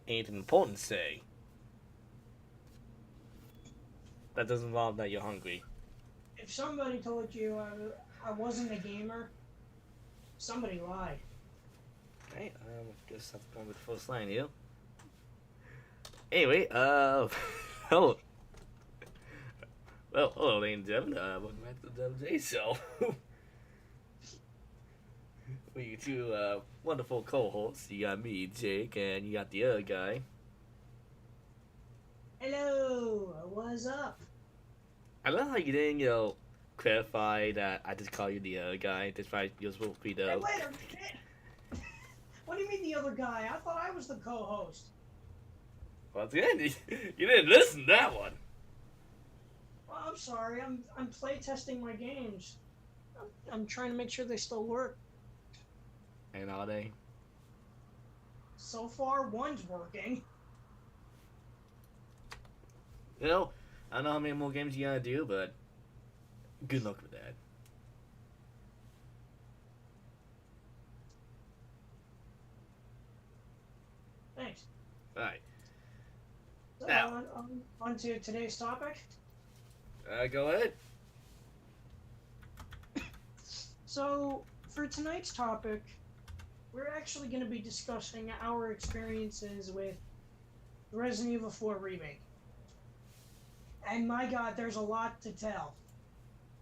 ain't important say. That doesn't involve that you're hungry. If somebody told you I wasn't a gamer, somebody lied. Right, guess that's going with the first line here. Anyway, hello. Well, hello, ladies and gentlemen. Welcome back to the WJ Show. We got two wonderful co-hosts. You got me, Jake, and you got the other guy. Hello, what's up? I love how you didn't, clarify that I just call you the other guy, despite you're supposed to be Hey, the. wait a minute. What do you mean the other guy? I thought I was the co-host. Once again, you didn't listen to that one. Well, I'm sorry. I'm play testing my games. I'm trying to make sure they still work. And are they? So far, one's working. You know, I don't know how many more games you gotta do, but good luck with that. Thanks. Alright. So, Now. on to today's topic. Go ahead. So, for tonight's topic, we're actually going to be discussing our experiences with Resident Evil 4 Remake. And my god, there's a lot to tell.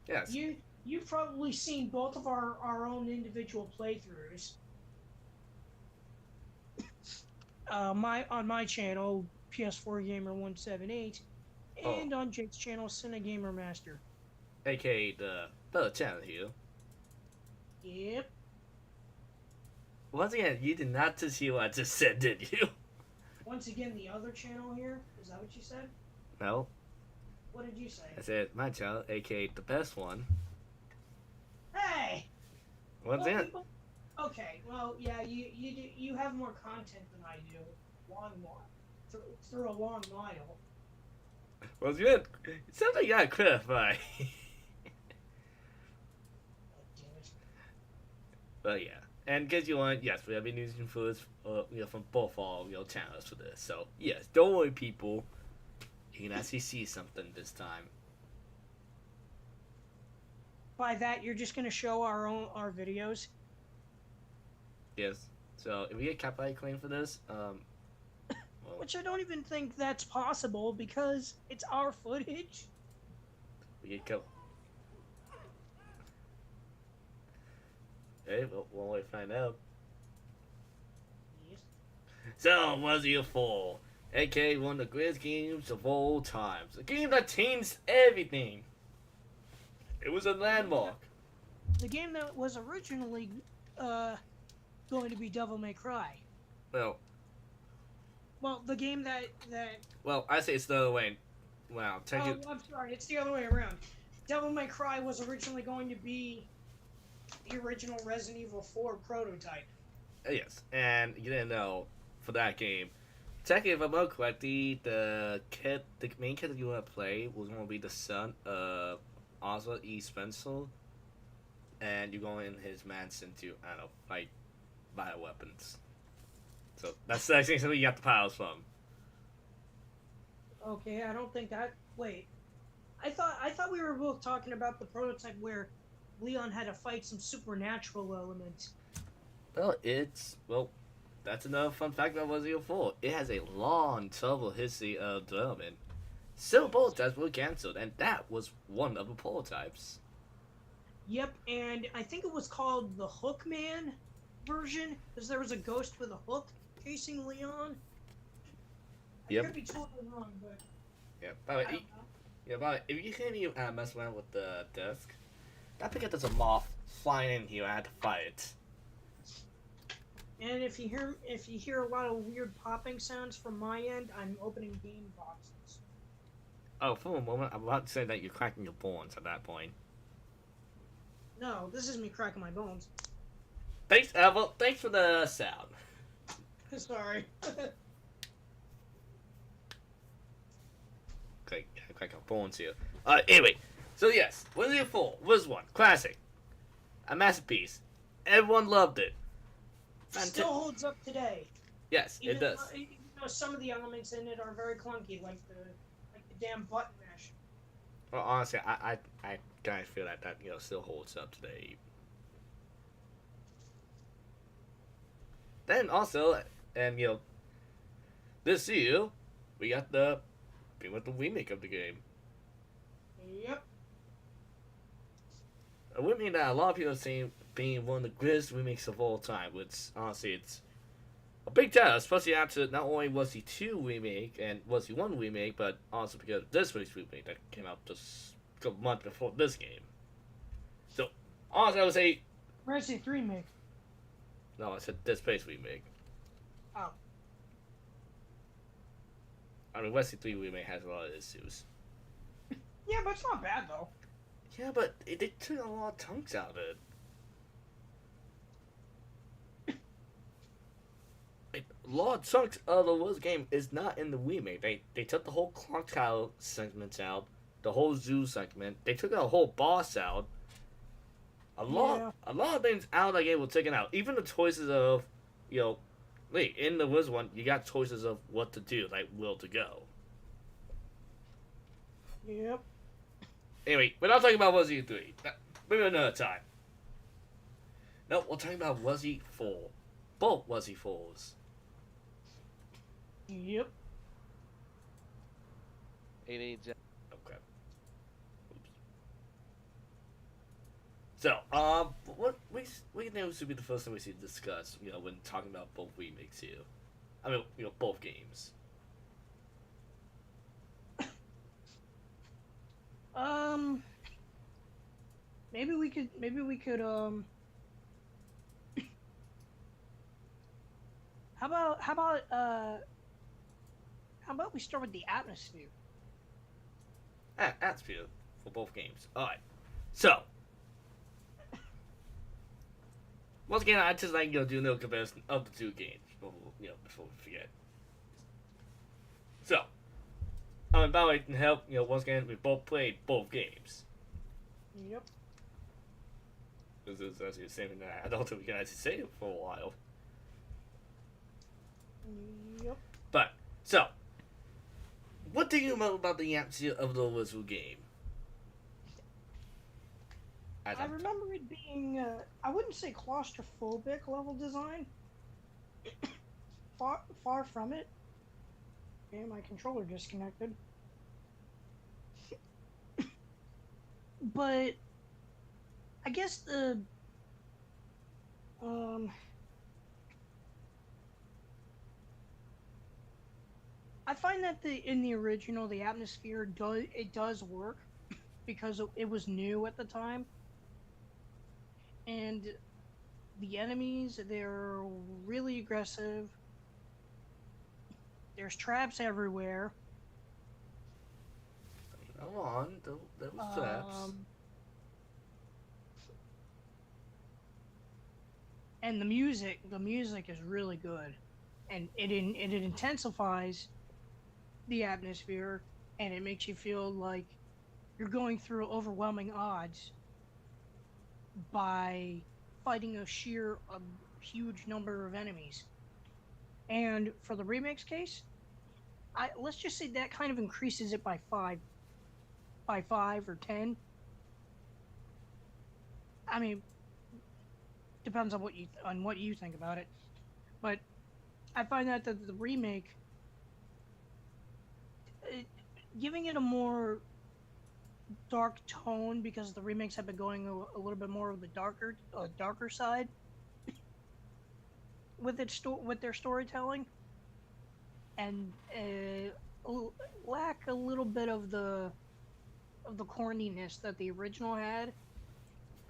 Yes. You've probably seen both of our own individual playthroughs. On my channel, PS4 Gamer 178, and on Jake's channel, Cine Gamer Master. AKA the other channel here. Yep. Once again, you did not just hear what I just said, did you? Once again, the other channel here. Is that what you said? No. What did you say? I said my channel, AKA the best one. Hey. Once again. Okay. Well, yeah. You have more content than I do. Through a long mile. Once again, something you gotta clarify. But yeah. And because you want, yes, we have been using footage from both our channels for this. So, yes, don't worry, people. You can actually see something this time. By that, you're just going to show our videos? Yes. So, if we get copyright claim for this, well, which I don't even think that's possible because it's our footage. We get co- Okay, well, one way to find out. Yes. So, what's your for? AKA one of the greatest games of all times. A game that changed everything. It was a landmark. The game that was originally going to be Devil May Cry. Well, the game that... Well, I say it's the other way. Wow, I'm sorry, it's the other way around. Devil May Cry was originally going to be the original Resident Evil 4 prototype. Yes, and you didn't know for that game. Technically, if I'm not correctly, the main kid that you want to play was going to be the son of Oswald E. Spencer, and you're going in his mansion to, I don't know, fight bioweapons. So that's actually something you got the powers from. Okay, I don't think that... Wait. I thought we were both talking about the prototype where Leon had to fight some supernatural elements. Well, that's another fun fact about Resident Evil 4. It has a long, trouble history of development. Several prototypes were cancelled, and that was one of the prototypes. Yep, and I think it was called the Hookman version, because there was a ghost with a hook chasing Leon. Yep. I could be totally wrong, but... Yeah, by the way, if you can't even mess around with the desk, don't forget there's a moth flying in here. I had to fight it. And if you hear a lot of weird popping sounds from my end, I'm opening game boxes. Oh, for a moment, I'm about to say that you're cracking your bones at that point. No, this is me cracking my bones. Thanks, thanks for the sound. Sorry. Okay, crack our bones here. Anyway, so yes, Resident Evil 4 was one classic, a masterpiece. Everyone loved it. Still holds up today. Yes, it does. Even though some of the elements in it are very clunky, like the damn button mash. Well, honestly, I kind of feel that still holds up today. Then also, and this year we got the pretty much the remake of the game. Yep. A remake that a lot of people see being one of the greatest remakes of all time. Which honestly, it's a big tell, especially after not only was he 2 remake and was he 1 remake, but also because of this week's remake that came out just a month before this game. So honestly, I would say Resident 3 remake. no, I said this place remake. Oh. I mean, Resident 3 remake has a lot of issues. Yeah, but it's not bad though. Yeah, but they took a lot of chunks out of it. Like, a lot of chunks of the Woods game is not in the remake. They took the whole clock tower segments out, the whole zoo segment. They took a whole boss out. A lot of things out of the game were taken out. Even the choices of, wait, in the Woods one, you got choices of what to do, like where to go. Yep. Anyway, we're not talking about Wuzzy 3. Maybe another time. No, we're talking about Wuzzy 4. Both Wuzzy 4s. Yep. Okay. Oops. So, what we think should be the first thing we should discuss, when talking about both remakes here. I mean, both games. Maybe we could how about we start with the atmosphere? Atmosphere for both games. Alright. So, once again, I just like, do no comparison of the 2 games before we forget. So, by the way, to help, once again, we both played both games. Yep. This is actually the same thing that I don't think we can actually say it for a while. Yep. But, so, what do you know about the atmosphere of the original game? I remember it being, I wouldn't say claustrophobic level design. Far from it. Okay, my controller disconnected. But I guess I find that in the original the atmosphere does work because it was new at the time, and the enemies, they're really aggressive. There's traps everywhere. Go on, there was traps. And the music is really good, and it intensifies the atmosphere, and it makes you feel like you're going through overwhelming odds by fighting a huge number of enemies. And for the remakes case, let's just say that kind of increases it by 5 or 10. I mean, depends on what you think about it, but I find that the remake, giving it a more dark tone, because the remakes have been going a little bit more of the darker side with their storytelling, and lack a little bit of the corniness that the original had.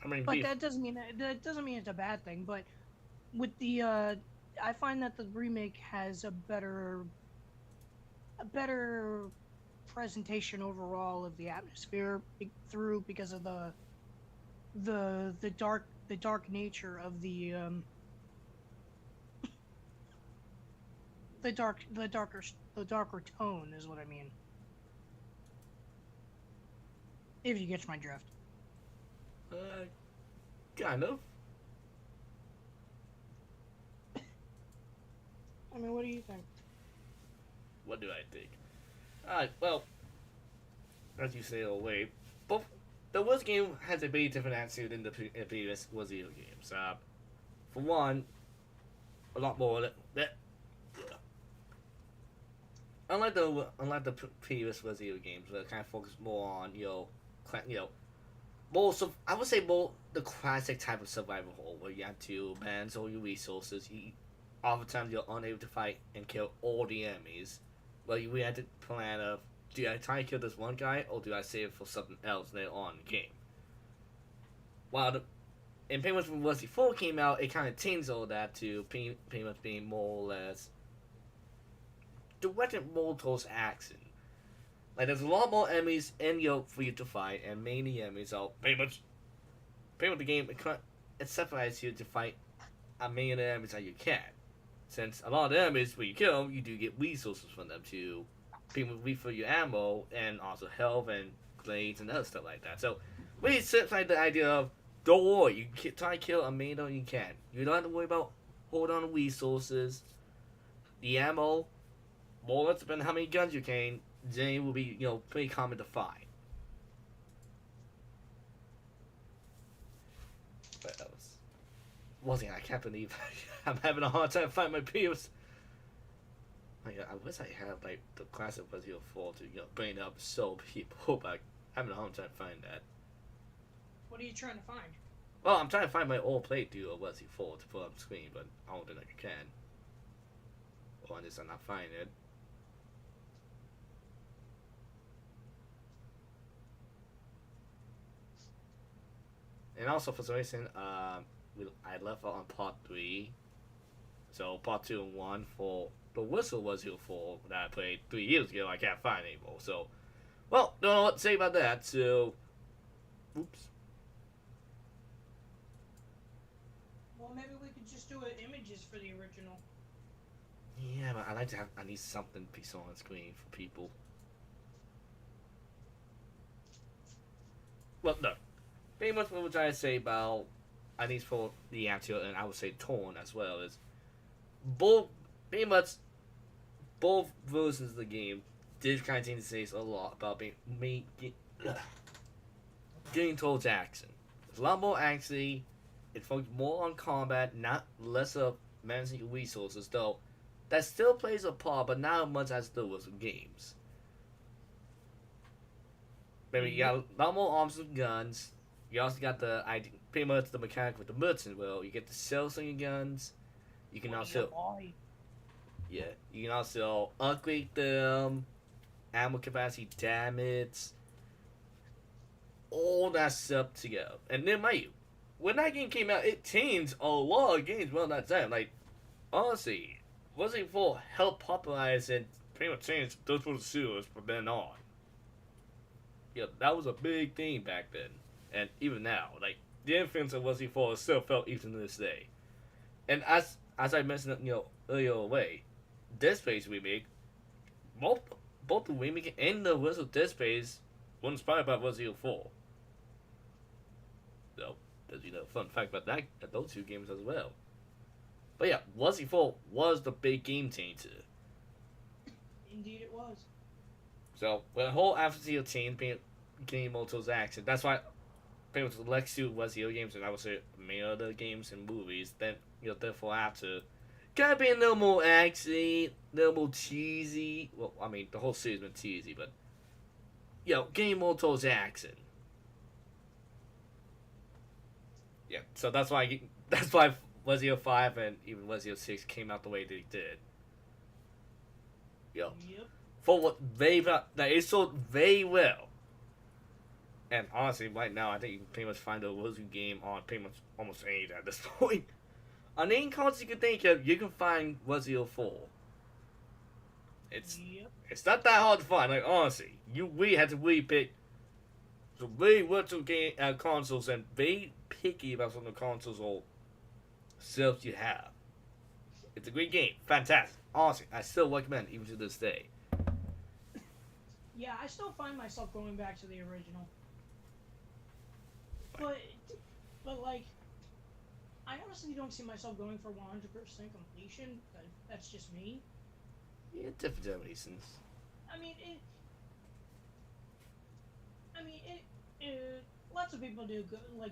I mean, but that doesn't mean it's a bad thing. But with the I find that the remake has a better presentation overall of the atmosphere because of the dark nature of the darker tone is what I mean. If you catch my drift. Kind of. I mean, what do you think? What do I think? Alright, well, as you say, away, both the Wars game has a very different attitude than the previous Wars games. For one, a lot more. Unlike the previous Resident games, where it kind of focused more on more I would say more the classic type of survival hole where you have to manage all your resources. Oftentimes you're unable to fight and kill all the enemies. Well, we had to plan of do I try to kill this one guy or do I save it for something else later on in the game. While and pretty much when Resident 4 came out, it kind of changed all that to pretty much being more or less directed more towards action. Like there's a lot more enemies in your for you to fight, and mainly enemies are pretty much the game it separates you to fight as many of the enemies as you can. Since a lot of the enemies when you kill them, you do get resources from them to people refill your ammo and also health and grenades and other stuff like that. So really sets like the idea of don't worry, you try to kill as many as you can. You don't have to worry about holding on to resources, the ammo, more or less depending on how many guns you can, then it will be, pretty common to find. But that wasn't I can't believe I'm having a hard time finding my peers. Like, I wish I had like the classic Resident 4 to bring up so people, but I'm having a hard time finding that. What are you trying to find? Well, I'm trying to find my old playthrough of Resident 4 to put up the screen, but I don't think I can. Or at least I'm not finding it. And also for some reason, I left out on part 3. So part 2 and 1 for the Whistle was here for that I played 3 years ago. I can't find anymore. So, well, don't know what to say about that. So, oops. Well, maybe we could just do images for the original. Yeah, but I need something piece on screen for people. Well, no. Pretty much what we're trying to say about, at least for the actual, and I would say Torn as well, is pretty much both versions of the game did kind of seem to say a lot about getting towards action. There's a lot more action. It focused more on combat, not less of managing resources, though that still plays a part, but not as much as there was in games. Maybe you got a lot more arms and guns. You also got pretty much the mechanic with the merchant wheel. You get to sell some of your guns. You can also upgrade them, ammo capacity, damage, all that stuff together. And then, mind you, when that game came out, it changed a lot of games. Well, not that. Like, honestly, Resident 4 helped popularize and pretty much change those were the series from then on. Yeah, that was a big thing back then. And even now, like, the influence of Resident 4 is still felt even to this day. And as I mentioned, earlier away, Dead Space remake, both the remake and the original Dead Space were inspired by Resident 4. So, there's fun fact about those two games as well. But yeah, Resident 4 was the big game changer. Indeed, it was. So, with the whole atmosphere change being getting more towards action, that's why pretty much the next two Resident games, and I would say many other games and movies, then therefore after gotta be a little more action, a little more cheesy. Well, I mean the whole series has been cheesy, but getting more towards action. Yeah, so that's why Resident 5 and even Resident 6 came out the way they did. Yep. For what that it sold very well. And honestly, right now, I think you can pretty much find a Resident game on pretty much almost anything at this point. On any console you can think of, you can find Resident 4. It's not that hard to find. Like honestly, we had to really pick some very virtual game consoles and very picky about some of the consoles or sales you have. It's a great game, fantastic. Honestly, I still recommend it even to this day. Yeah, I still find myself going back to the original. But like, I honestly don't see myself going for 100% completion, but that's just me. Yeah, different reasons. I mean, I mean, lots of people do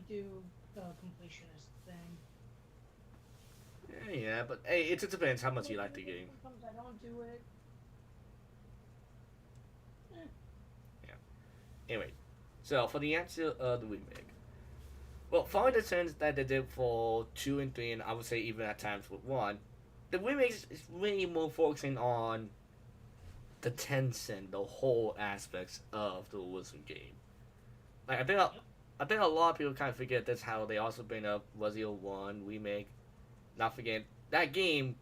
do the completionist thing. Yeah, but hey, it just depends how much you Sometimes I like do the it, game. sometimes I don't do it. Eh, Yeah. Anyway, so for the answer of the remake, well, following the trends that they did for 2 and 3, and I would say even at times with 1, the remake is really more focusing on the Tencent, the whole aspects of the Wilson game. Like yep. I think a lot of people kind of forget that's how they also bring up Resident 1 remake. Not forget that game.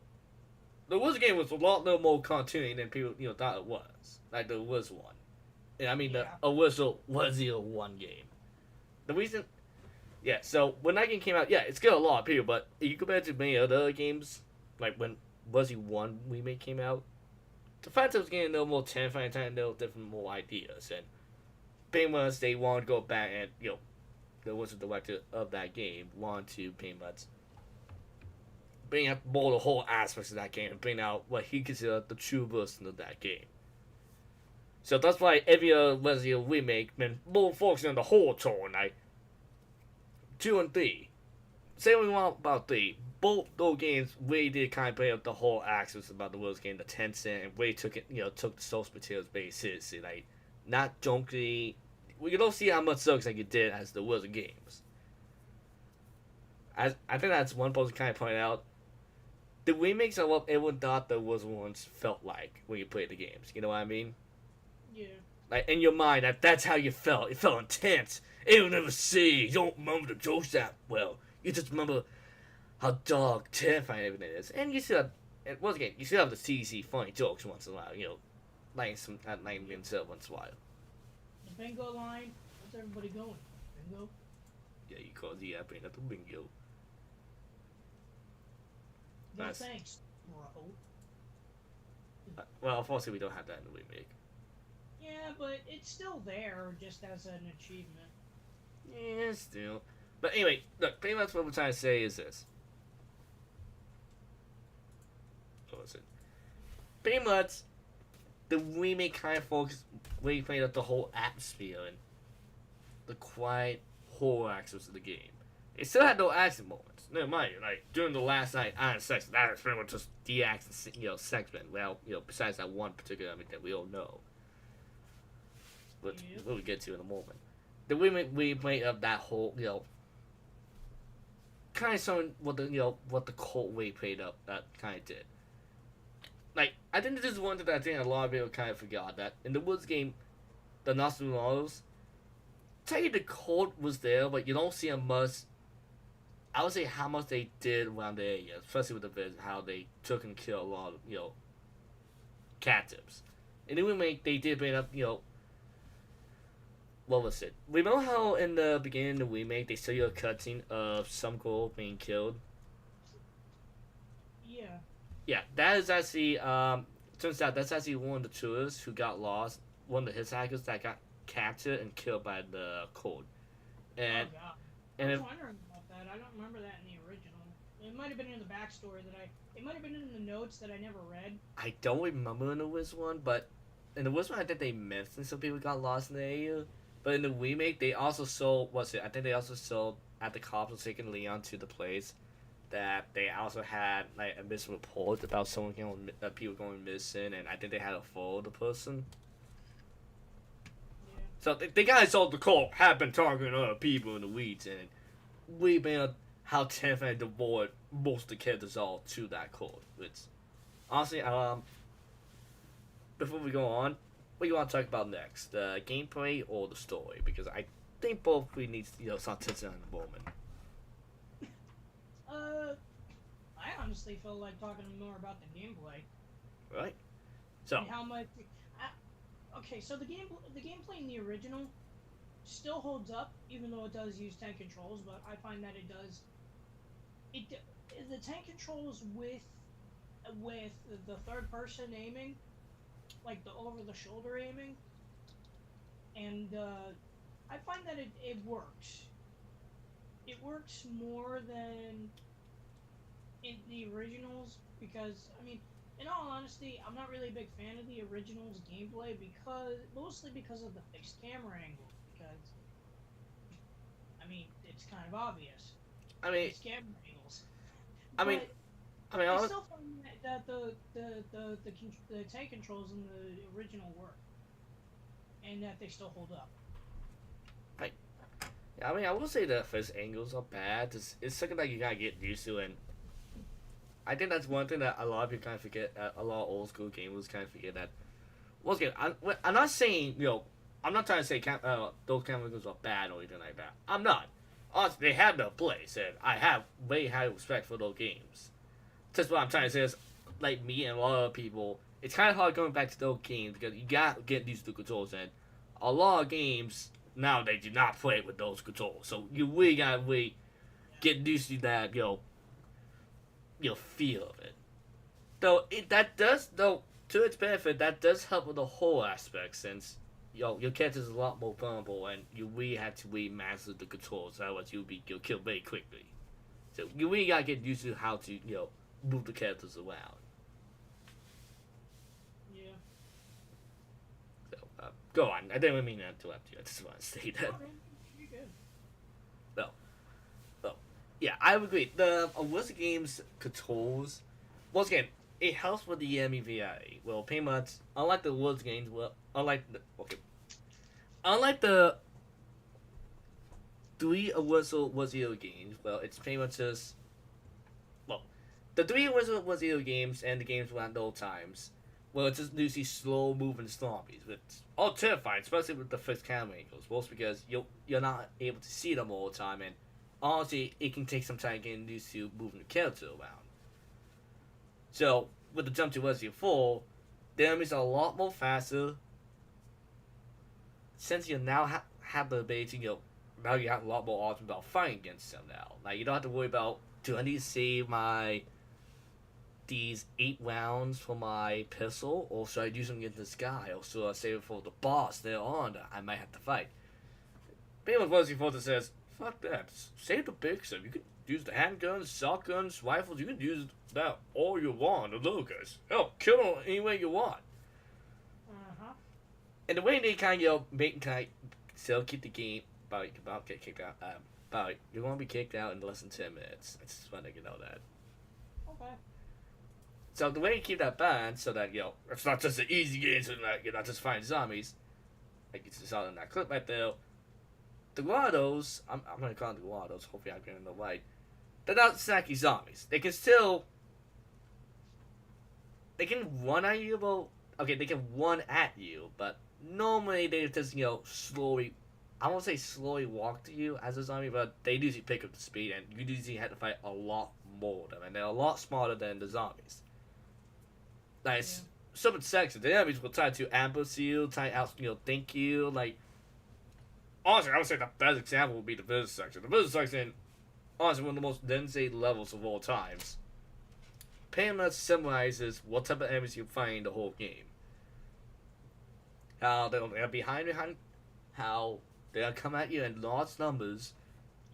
The Wilson game was a lot little more cartoony than people thought it was. Like the was one, and I mean the Yeah. original Resident 1 game. The reason, yeah. So when that game came out, yeah, it's got a lot of people, but if you compare it to many other games, like when Resident 1 remake came out, the fact that it was getting a little more terrifying, trying a little different, more ideas, and pretty much they wanted to go back and the was the director of that game wanted to pretty much bring up more the whole aspects of that game and bring out what he considered the true version of that game. So that's why every Resident Evil remake been more focusing on the whole tone, like 2 and 3. Say what we want about 3. Both those games really did kind of play up the whole aspects about the World's game, the Tencent, and really took it, took the source materials very seriously. Like, not junky. We don't see how much sucks like it did as the World's games. I think that's one person kind of pointed out. The remakes are what everyone thought the World's ones felt like when you played the games. You know what I mean? Yeah. Like in your mind, that's how you felt. It felt intense. You'll never see. You don't remember the jokes that well. You just remember how dark, terrifying everything is. And you still have, once again, you still have the cheesy, funny jokes once in a while. Like some at night Yep. himself once in a while. The bingo line. What's everybody going? Bingo. Yeah, you call the app into bingo. No That's thanks, bro. well, unfortunately, we don't have that in the remake. Yeah, but it's still there, just as an achievement. Yeah, still. But anyway, look, pretty much what we're trying to say is this. What was it? Pretty much, the remake kind of focused, really played up the whole atmosphere and the quiet horror aspects of the game. It still had no action moments. Never mind, like during the last night I had sex, that was pretty much just the action, segment. Well, besides that one particular event that we all know, but Yep. we'll get to in a moment. The remake replay of that whole, kind of showing what the cult way played up that kind of did. Like I think this is one that I think a lot of people kind of forgot that in the Woods game, the Nostradamus, technically the cult was there, but you don't see a much. I would say how much they did around the area, especially with the vids, how they took and killed a lot of captives. In the remake, they did bring up what was it? Remember how in the beginning of the remake they show you a cutscene of some girl being killed? Yeah. Yeah, that is actually turns out that's actually one of the tourists who got lost, one of the hitchhikers that got captured and killed by the code. Oh And god. I and was if, wondering about that. I don't remember that in the original. It might have been in the backstory that I. It might have been in the notes that I never read. I don't remember in the Wiz one, but in the Wiz one I think they mentioned some people got lost in the area. But in the remake they also sold what's it? I think they also sold at the cops were taking Leon to the place that they also had like a missing report about someone going people going missing, and I think they had to follow the person. Yeah. So they guys sold the cop have been targeting other people in the weeds, and we been how terrifying devoid most of the characters are to that code. Which honestly, before we go on, what do you want to talk about next? The gameplay or the story? Because I think both we need start touching on in the moment. Uh, I honestly feel like talking more about the gameplay Right? So, and how much. Okay, so the gameplay in the original still holds up, even though it does use tank controls. But I find that it does it the tank controls with the third person aiming, like the over the shoulder aiming, and I find that it works. It works more than in the originals because I mean, in all honesty, I'm not really a big fan of the originals gameplay because mostly because of the fixed camera angles. Because I mean, it's kind of obvious, I mean, fixed camera angles. I mean, But I mean, I honest, still find that the tank controls in the original work and that they still hold up. I, I mean, I will say that first angles are bad. It's something that you gotta get used to, and I think that's one thing that a lot of people kind of forget. A lot of old school gamers kind of forget that. Once again, I'm not saying I'm not trying to say those camera angles are bad or anything like that. I'm not. Honestly, they have their place, and I have way high respect for those games. Just what I'm trying to say is, like me and a lot of people, it's kind of hard going back to those games because you got to get used to the controls, and a lot of games now they do not play with those controls. So you really gotta really Yeah. get used to that, feel of it. Though that does though to its benefit that does help with the whole aspect since your character is a lot more vulnerable and you really have to really master the controls otherwise you'll killed very quickly. So you really gotta get used to how to move the characters around. Yeah. So go on. I didn't mean to interrupt you. I just want to say that. Okay. You're good. Well, well, yeah, I would agree. The Wizard Games controls once again it helps with the enemy VI. Well, pretty much unlike the Wizard Games, unlike the three Wizard Wizard games, well, it's pretty much just well, the three Wizard Wizard games and the games around old times. Well, it's just usually slow moving zombies, which all terrifying, especially with the first camera angles. Most because you're not able to see them all the time, and honestly, it can take some time getting used to moving the character around. So with the jump to Resident 4, the enemies are a lot more faster. Since you now have the ability, now you have a lot more options about fighting against them now. Like you don't have to worry about do I need to save my these 8 rounds for my pistol, or should I use them against this guy, or should I save it for the boss later on that I might have to fight? Pretty much Resident 4 says, fuck that. Save the big stuff. You can use the handguns, shotguns, rifles. You can use that all you want. The little guys. Hell, kill them any way you want. Uh-huh. And the way they kind of make kind of still keep the game about get kicked out. About you're going to be kicked out in less than 10 minutes. I just want to know that. Okay. So the way you keep that balance, so that it's not just an easy game, so that you're not just fighting zombies. Like you saw in that clip right there. The Guados, I'm gonna call them the Guados. Hopefully, I'm getting the right. They're not exactly zombies. They can still. They can run at you, but okay, they can run at you, but normally they just slowly. I won't say slowly walk to you as a zombie, but they usually pick up the speed, and you usually have to fight a lot more of them, and they're a lot smarter than the zombies. Like Yeah. some sections, the enemies will try to ambush you, try to think you. Like honestly, I would say the best example would be the business section. The business section, honestly, one of the most density levels of all times. Pretty much symbolizes what type of enemies you find in the whole game. How they're behind, how they'll come at you in large numbers.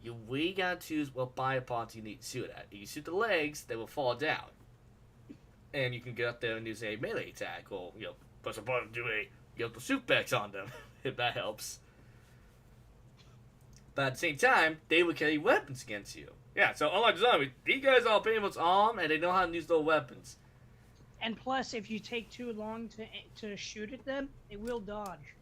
You really gotta choose what body parts you need to shoot at. If you shoot the legs, they will fall down. And you can get up there and use a melee attack, or press a button to do the suplex on them, if that helps. But at the same time, they will carry weapons against you. Yeah, so unlike zombies, these guys are pretty much armed and they know how to use those weapons. And plus, if you take too long to shoot at them, they will dodge.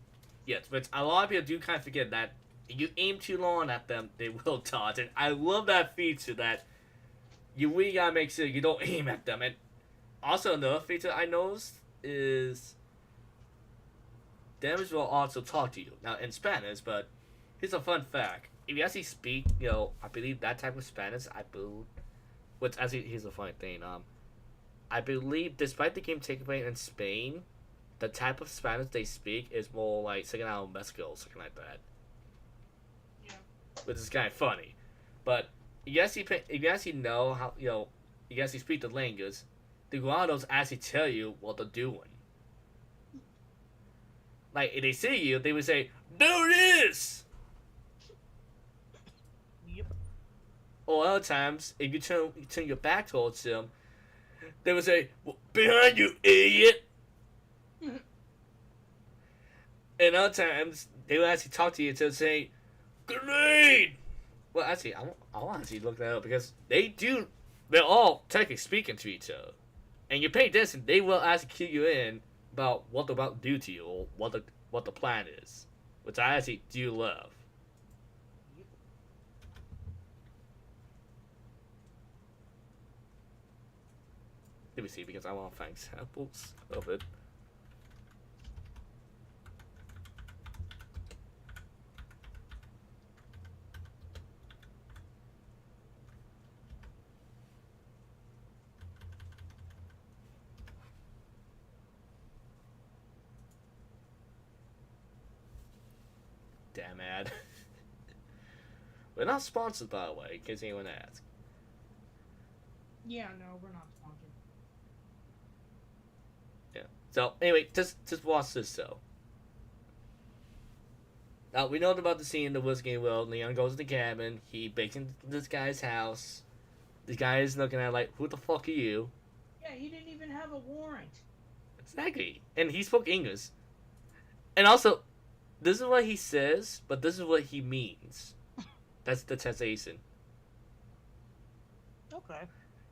Yes, but a lot of people do kind of forget that if you aim too long at them, they will dodge. And I love that feature that you really gotta make sure you don't aim at them. And also another feature I noticed is damage will also talk to you. Now in Spanish, but here's a fun fact. If you actually speak, I believe that type of Spanish, I believe which actually here's a funny thing. I believe despite the game taking place in Spain, the type of Spanish they speak is more like second out of Mexico or something like that. Yeah. Which is kind of funny. But if you actually know how you actually speak the language, the Guanos actually tell you what they're doing. Like if they see you, they would say, "Do this." Yep. Or other times, if you turn your back towards them, they would say, well, "Behind you, idiot." And other times, they would actually talk to you to say, "Grenade." Well, actually, I want to actually look that up because they're all technically speaking to each other. And you pay attention, they will actually cue you in about what they're about to do to you or what the plan is, which I actually do love. Let me see because I want to find examples of it. Damn ad. We're not sponsored, by the way, in case anyone asks. Yeah, no, we're not sponsored. Yeah. So anyway, just watch this though. Now we know about the scene in the Whiskey World. Leon goes to the cabin. He breaks into this guy's house. The guy is looking at like, "Who the fuck are you?" Yeah, he didn't even have a warrant. Exactly, and he spoke English. And also, this is what he says, but this is what he means. That's the translation. Okay.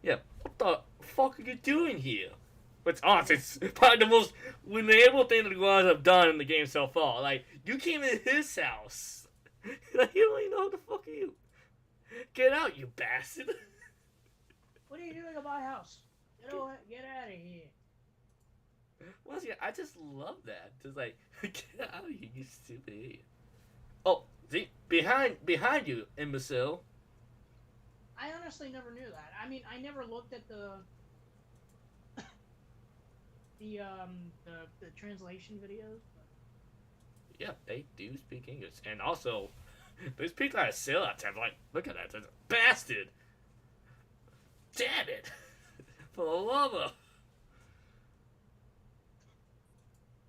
Yeah, what the fuck are you doing here? Which, honestly, it's probably the most relatable thing that the guys have done in the game so far. Like, you came in his house. Like, you don't even know who the fuck are you. Get out, you bastard. What are you doing at my house? Get out of here. Once again, I just love that. Just like, get out of here, you stupid idiot. Oh, see, behind you, imbecile. I honestly never knew that. I mean, I never looked at the translation videos. But... Yeah, they do speak English, and also, they speak like a sailor type. Like, look at that, bastard. Damn it! For the love of...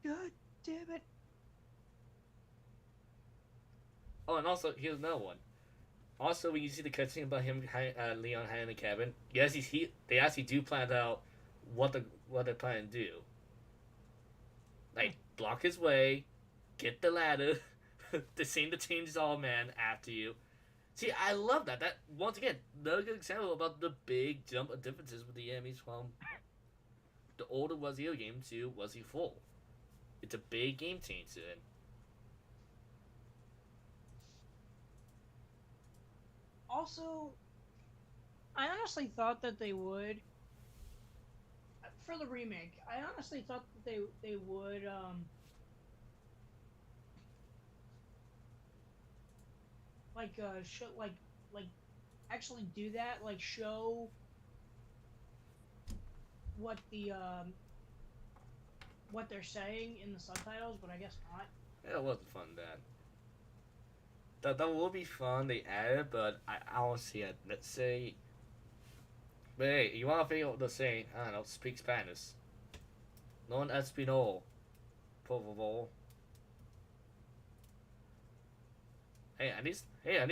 God damn it! Oh, and also, here's another one. Also, when you see the cutscene about him, Leon hiding in the cabin, yes, they actually do plan out what they're planning to do. Like, block his way, get the ladder, the scene to change all man after you. See, I love that. That, once again, another good example about the big jump of differences with the enemies from the older Was He game to Was He Full. It's a big game changer. And also, I honestly thought that they would for the remake. I honestly thought that they would show like actually do that, like show what what they're saying in the subtitles, but I guess not. yeah, it wasn't fun then. That will be fun. They added, but I don't see it. Let's say, but hey, you want to figure out what to say? I don't know. Speak Spanish. Non español, por favor. I need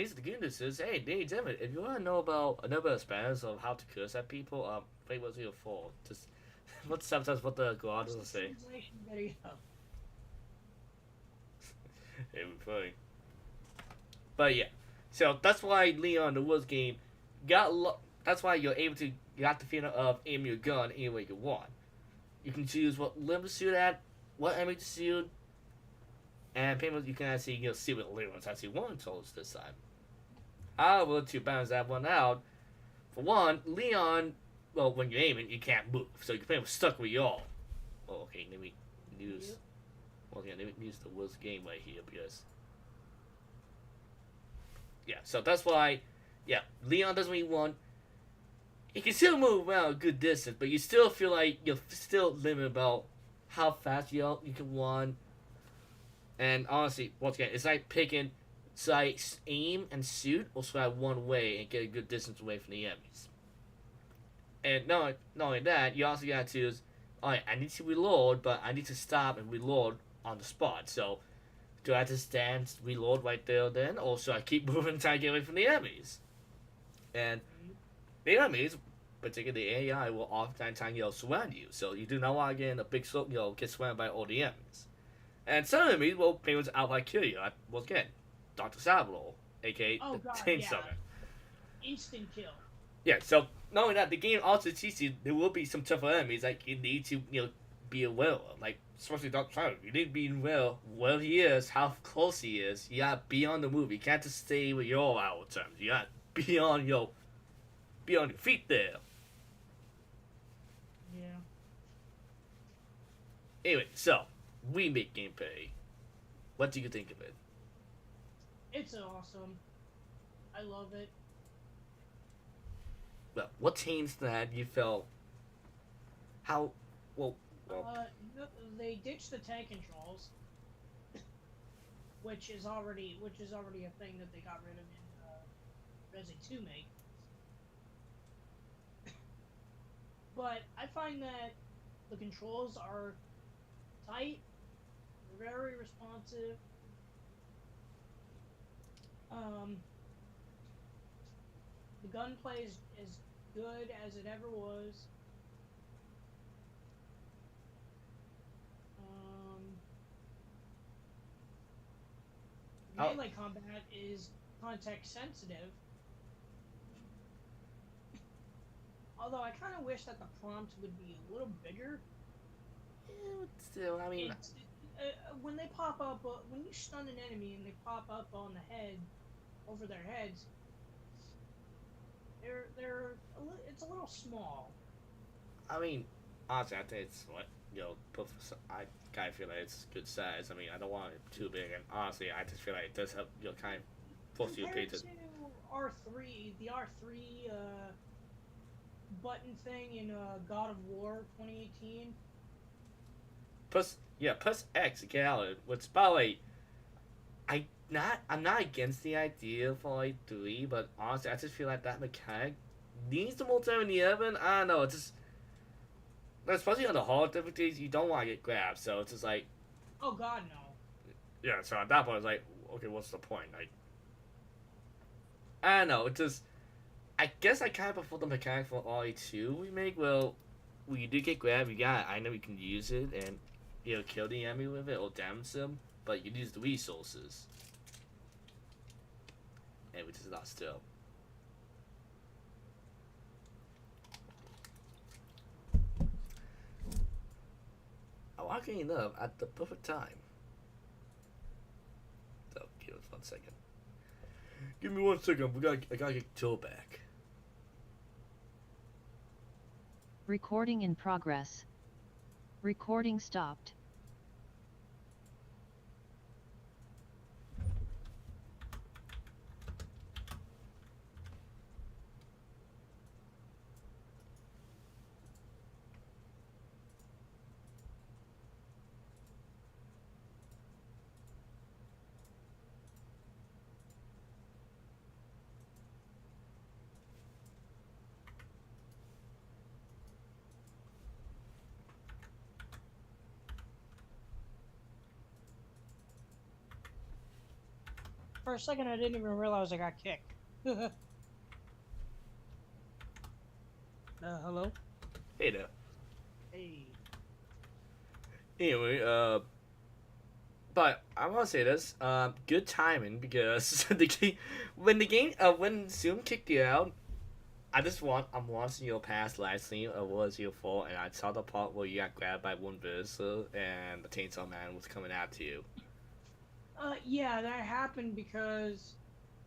to get this. Is hey, damn it! If you want to know about another Spanish of how to curse at people, play what's your fault. Just what sometimes what the guards will say. Translation video. It would be funny. But yeah, so that's why Leon the Woods game that's why you're able to got the feeling of aim your gun any way you want. You can choose what limb to shoot at, what enemy to shoot, and pretty much you can actually see what Leon's actually wanting to us this time. However, to balance that one out, for one, Leon, well, when you're aiming, you can't move, so you're pretty much stuck where you are. Oh, okay, let me use. Well, yeah, let me use the Woods game right here because. Yeah, so that's why, yeah, Leon doesn't really want. He can still move around a good distance, but you still feel like you're still limited about how fast you can run. And honestly, once again, it's like picking, should I aim and shoot, or should I run away and get a good distance away from the enemies? And not only that, you also got to choose, alright, I need to reload, but I need to stop and reload on the spot. So, do I have to stand, reload right there then, or should I keep moving and try to get away from the enemies? And Mhm. the enemies, particularly the AI, will oftentimes surround you. So you do not want to get in a big get surrounded by all the enemies. And some enemies will pretty much outright kill you. Like, once again, Doctor Salvador, aka Oh the God, Chainsaw yeah, Man. instant kill. Yeah. So knowing that the game also teaches you there will be some tougher enemies that you need to be aware of. Like especially Doctor Salvador, you need to be aware where he is, how close he is. You gotta be on the move. You can't just stay with your hour terms. You gotta be on your feet there. Yeah, Anyway, so remake gameplay. What do you think of it? it's awesome. I love it. Well, what changed that you felt? How? Well, well, Uh, they ditched the tank controls, which is already a thing that they got rid of in Resident 2 make. But I find that the controls are tight, very responsive. Um, the gunplay is as good as it ever was. Um, oh, melee combat is context sensitive, although I kind of wish that the prompt would be a little bigger. still, I mean, When they pop up, when you stun an enemy and they pop up on the head, over their heads, it's a little small. I mean, honestly, I think it's what I kind of feel like it's good size. I mean, I don't want it too big, and honestly, I just feel like it does help kind of force you to pay Compared to. to R3, the R3 button thing in God of War 2018. Plus X get out of it. Which by the way, I'm not against the idea for like 3, but honestly, I just feel like that mechanic needs the more time in the oven. I don't know. It's just especially on the hard difficulties, you don't want to get grabbed. So it's just like Oh God, no. yeah. So at that point, it's like okay, what's the point? Like I don't know. It's just I guess I kind of prefer the mechanic for RE2 remake. Well, when you do get grabbed, you got I know you can use it and kill the enemy with it or damage them, but you use the resources, and which is not still. I'm walking up at the perfect time. So give us 1 second. Give me 1 second. I gotta get Joe back. Recording in progress. Recording stopped. For a second, I didn't even realize I got kicked. Hello? Hey there. Hey. Anyway, but I want to say this. Good timing because when Zoom kicked you out, I'm watching your past live stream of was your fault, and I saw the part where you got grabbed by one visitor and the Chainsaw Man was coming after you. Yeah, that happened because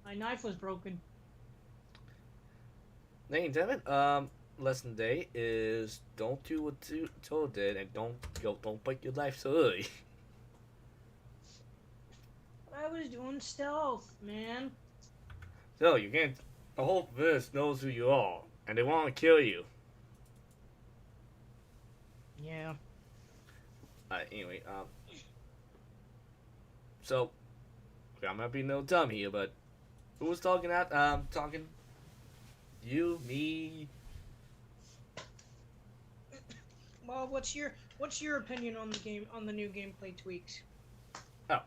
my knife was broken. Ladies and gentlemen, lesson day is don't do what Toad did, and don't break your life so early. I was doing stealth, man. So you can't. The whole verse knows who you are, and they want to kill you. Yeah. Anyway, so I might be no dumb here, but who was talking at? Talking you, me. Well, what's your opinion on the new gameplay tweaks? Oh,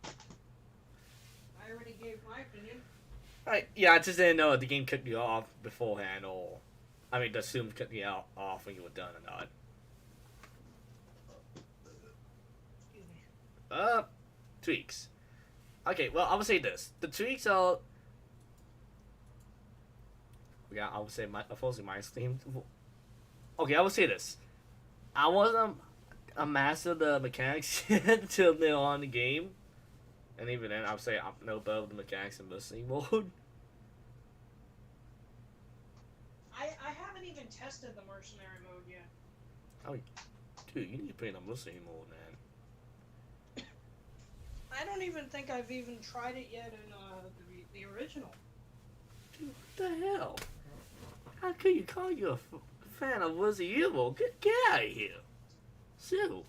I already gave my opinion. Right, yeah, I just didn't know if the game cut you off beforehand or, I mean, the Zoom cut you off when you were done or not. Excuse me. Uh, tweaks. Okay, well, I would say this: the tweaks are, yeah, I would say unfortunately my Steam. Okay, I would say this: I wasn't a master of the mechanics until later on in the game, and even then, I would say I'm no better with the mechanics in listening mode. I haven't even tested the mercenary mode yet. Oh, dude, you need to play the listening mode, man. I don't even think I've even tried it yet in the original. Dude, what the hell? How could you call you a fan of Resident Evil? Get out of here. So,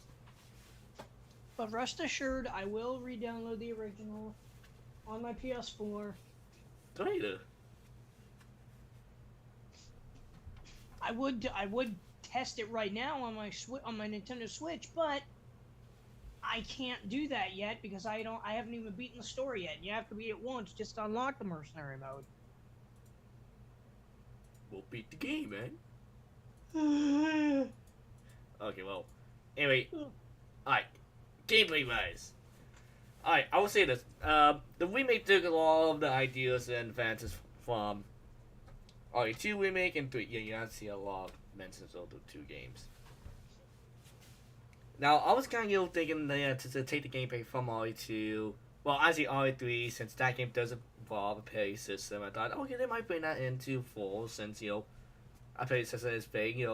But rest assured, I will re-download the original on my PS4. later. I would test it right now on my Nintendo Switch, but I can't do that yet because I haven't even beaten the story yet. You have to beat it once just to unlock the mercenary mode. We'll beat the game, man. Okay, well, anyway, alright, gameplay wise. Alright, I will say this. The remake took a lot of the ideas and advances from RE2 remake and 3. Yeah, you don't see a lot of mentions of the two games. Now, I was kind of thinking to take the gameplay from RE2. Well, actually RE3, since that game doesn't involve a pay system, I thought, okay, they might bring that into 4 since, a pay system is big,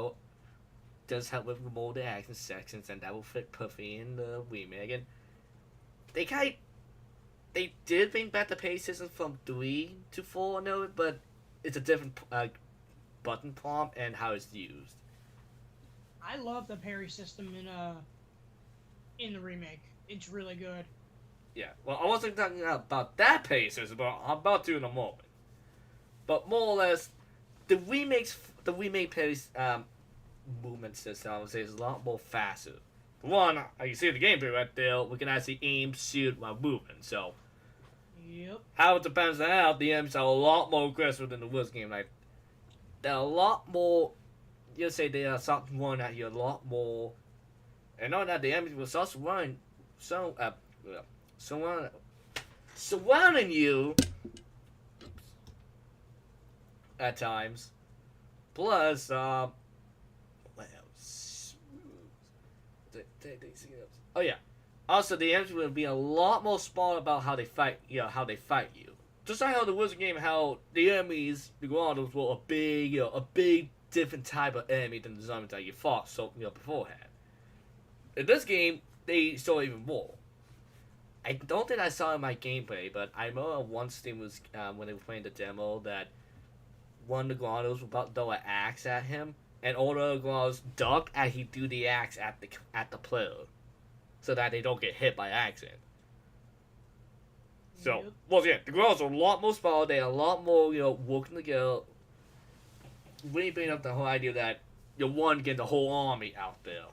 does help with more the action sections, and that will fit perfectly in the remake. And they did bring back the pay system from 3 to 4, I know, but it's a different button prompt and how it's used. I love the parry system in the remake. It's really good. Yeah, well, I wasn't talking about that pay system, but I'm about to in a moment. But more or less, the remake pace movement system, I would say, is a lot more faster. For one, you see the gameplay right there, we can actually aim, shoot while moving. So, Yep. how it depends on how the enemies are a lot more aggressive than the Woods game. Like, they're a lot more. You say they are something running at you a lot more, and not that the enemies will start running, surrounding you at times. Plus, what else? Oh yeah. Also, the enemies will be a lot more smart about how they fight. How they fight you. Just like how the Wizard game, how the enemies, the Guardians, were a big different type of enemy than the zombies that you fought beforehand. In this game, they saw even more. I don't think I saw in my gameplay, but I remember once thing was when they were playing the demo that one of the Guardians was about to throw an axe at him, and all the Guardians duck as he threw the axe at the player, so that they don't get hit by accident. So, Yep. once again, the girls are a lot more small, they're a lot more, working together. Really bring up the whole idea that you're one getting the whole army out there.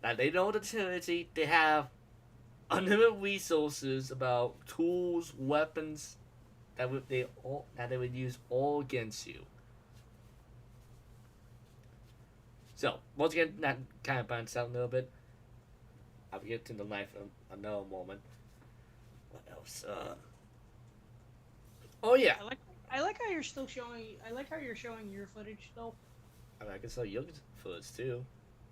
That they know the Trinity, they have unlimited resources about tools, weapons that they would use all against you. So, once again, that kind of balanced out a little bit. I'll get to the knife in another moment. What else? Oh yeah. I like how you're still showing. I like how you're showing your footage still. I mean, I can sell your foods too.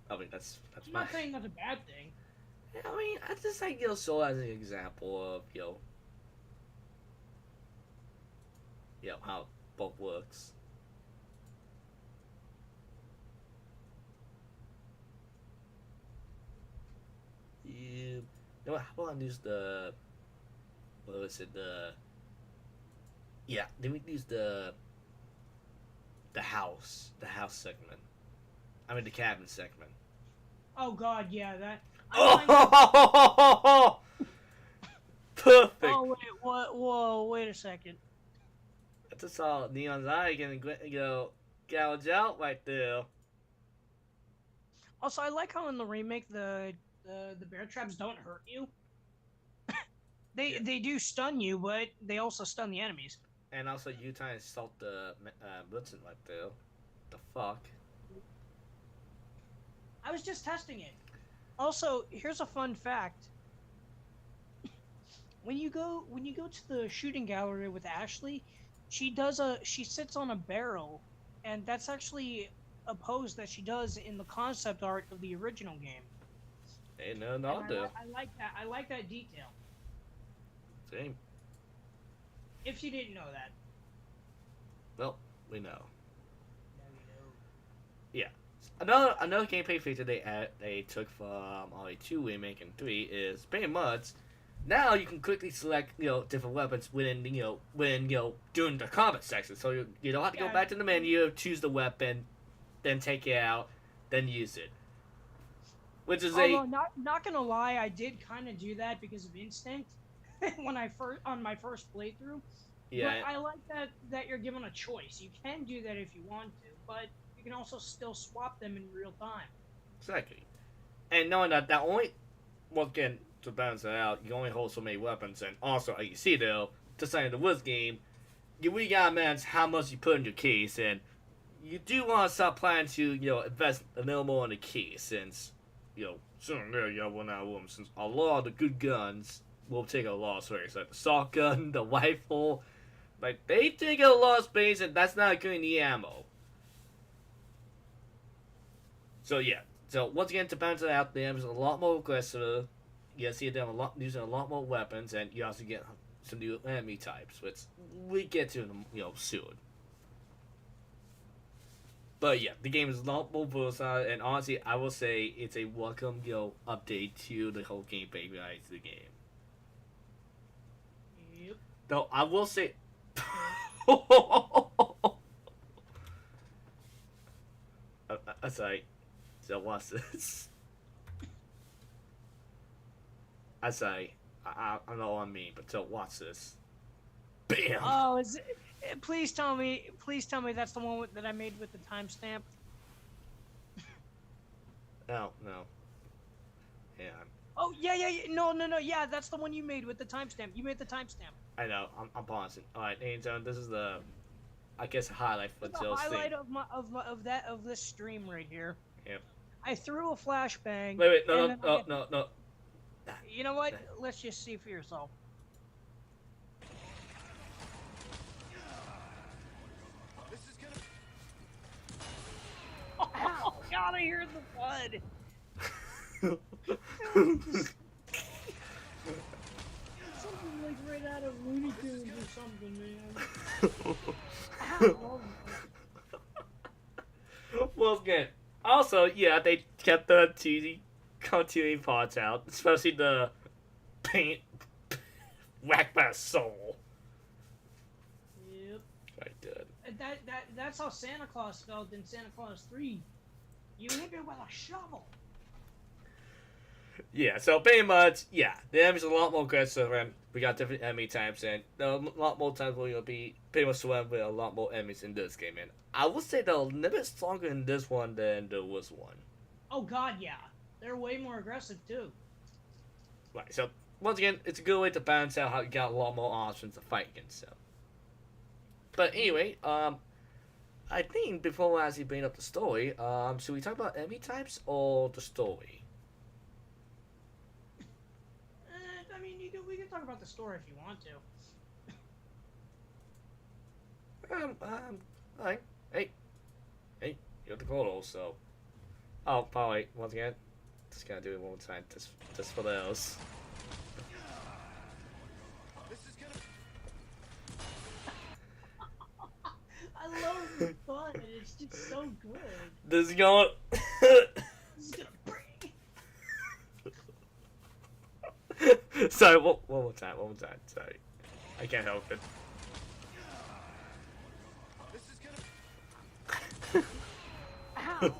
I mean, that's I'm my. not saying that's a bad thing. I mean, I just like so as an example of how both works. You know what? How about I use the what was it let me use the house segment. I mean the cabin segment. Oh God, yeah, that. Oh, perfect. Oh wait, what? Whoa, wait a second. I just saw Neon's eye getting gouge out right there. Also, I like how in the remake the bear traps don't hurt you. They Yeah. they do stun you, but they also stun the enemies. And also, you trying to insult the Blitzen right there. The fuck? I was just testing it. Also, here's a fun fact. When you go to the shooting gallery with Ashley, she sits on a barrel, and that's actually a pose that she does in the concept art of the original game. Ain't nothing And I'll do. I like that. I like that detail. Same. If you didn't know that. Well, we know. Now you know. Yeah. Another gameplay feature they took from RE2 Remake and 3 is pretty much now you can quickly select different weapons when doing the combat section. So you don't have to go Yeah. back to the menu, choose the weapon, then take it out, then use it. Which is Although not gonna lie, I did kind of do that because of instinct when I first on my first playthrough. yeah, But I like that you're given a choice. You can do that if you want to, but you can also still swap them in real time. exactly. And knowing that only once again to balance it out, you only hold so many weapons, and also as you see though, to sign the Wiz game, you really gotta manage how much you put in your case, and you do want to start planning to invest a little more in the case since sooner or later you'll run out of room. Since a lot of the good guns will take a lot of space, like the shotgun, the rifle, like they take a lot of space, and that's not including the ammo. So yeah. So once again, to balance it out, the enemies are a lot more aggressive. You see them using a lot more weapons, and you also get some new enemy types, which we get to soon. But yeah, the game is a lot more versatile, and honestly, I will say it's a welcome update to the whole gameplay right to the game. Yep. Though I will say, sorry. So what's this? I say, I know what I mean, but so watch this. Bam! Oh, please tell me that's the one that I made with the timestamp. No. Yeah, Oh yeah, no, yeah, that's the one you made with the timestamp. You made the timestamp. I know. I'm pausing. All right, Angel, this is the, I guess, highlight for The Joe's highlight thing. of this stream right here. Yep. I threw a flashbang. Wait, and then no. You know what? Let's just see for yourself. This is gonna. Oh God, I hear the blood. Something like right out of Looney Tunes or something, man. Ow. Well, good. Also, yeah, they kept the cheesy continuing parts out, especially the paint whack by soul. Yep. Right, good. That's how Santa Claus felt in Santa Claus 3. You hit me with a shovel. Yeah, so pretty much, yeah, the enemies are a lot more aggressive, and we got different enemy types, and there are a lot more times where you'll be pretty much surrounded with a lot more enemies in this game, and I would say they're a little bit stronger in this one than there was one. Oh God, yeah. They're way more aggressive too. Right, so once again, it's a good way to balance out how you got a lot more options to fight against them. But anyway, I think before we actually bring up the story, should we talk about enemy types or the story? I mean, we can talk about the story if you want to. Alright. Hey, you're the caller, so. Oh, probably, once again, just gotta do it one more time, just for those. This is gonna. I love the fun. It's just so good. This is going. This is gonna bring. Sorry, one more time, sorry. I can't help it. This is gonna. Ow.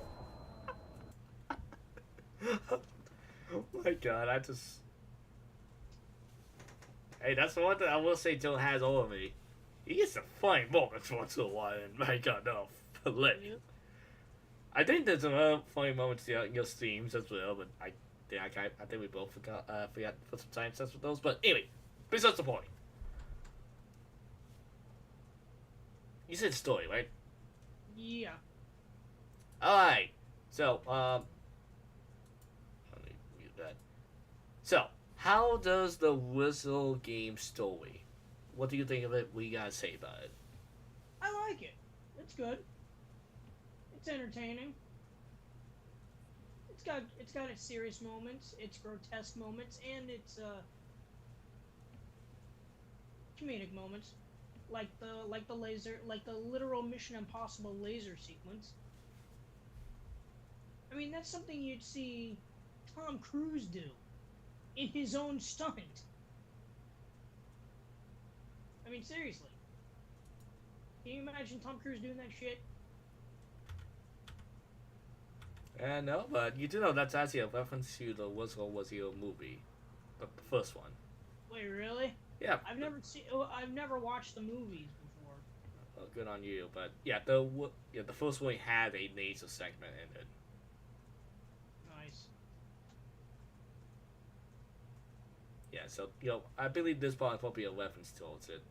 Oh my god, I just. Hey, that's the one thing I will say Joe has over me. He gets some funny moments once in a while, and my god, no. Yep. I think there's some other funny moments in your streams as well, but I think we both forgot to put some time sets with those. But anyway, besides the point. you said story, right? Yeah. All right. So, let me mute that. So, how does the Whistle game story? What do you think of it? What you gotta say about it? I like it. It's good. It's entertaining. It's got its serious moments, its grotesque moments, and its comedic moments, like the literal Mission Impossible laser sequence. I mean, that's something you'd see Tom Cruise do in his own stunt. I mean, seriously, can you imagine Tom Cruise doing that shit? No, but you do know that's actually a reference to the Whistle Was Your movie, the first one. Wait, really? Yeah, I've never watched the movies before. good on you. But yeah, the first one had a laser segment in it. Nice. Yeah, so I believe this part is probably a reference towards it.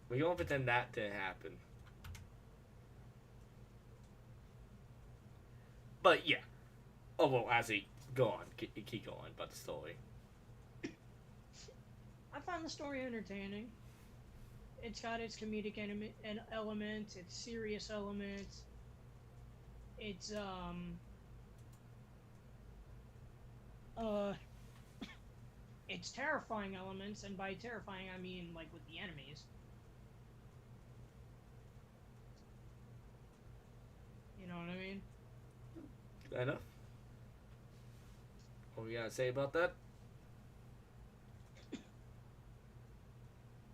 We don't pretend that didn't happen. But yeah. Oh well, actually, go on. Keep going about the story. I find the story entertaining. It's got its comedic elements, its serious elements, its uh its terrifying elements, and by terrifying I mean like with the enemies. You know what I mean? Fair enough. What we gotta say about that?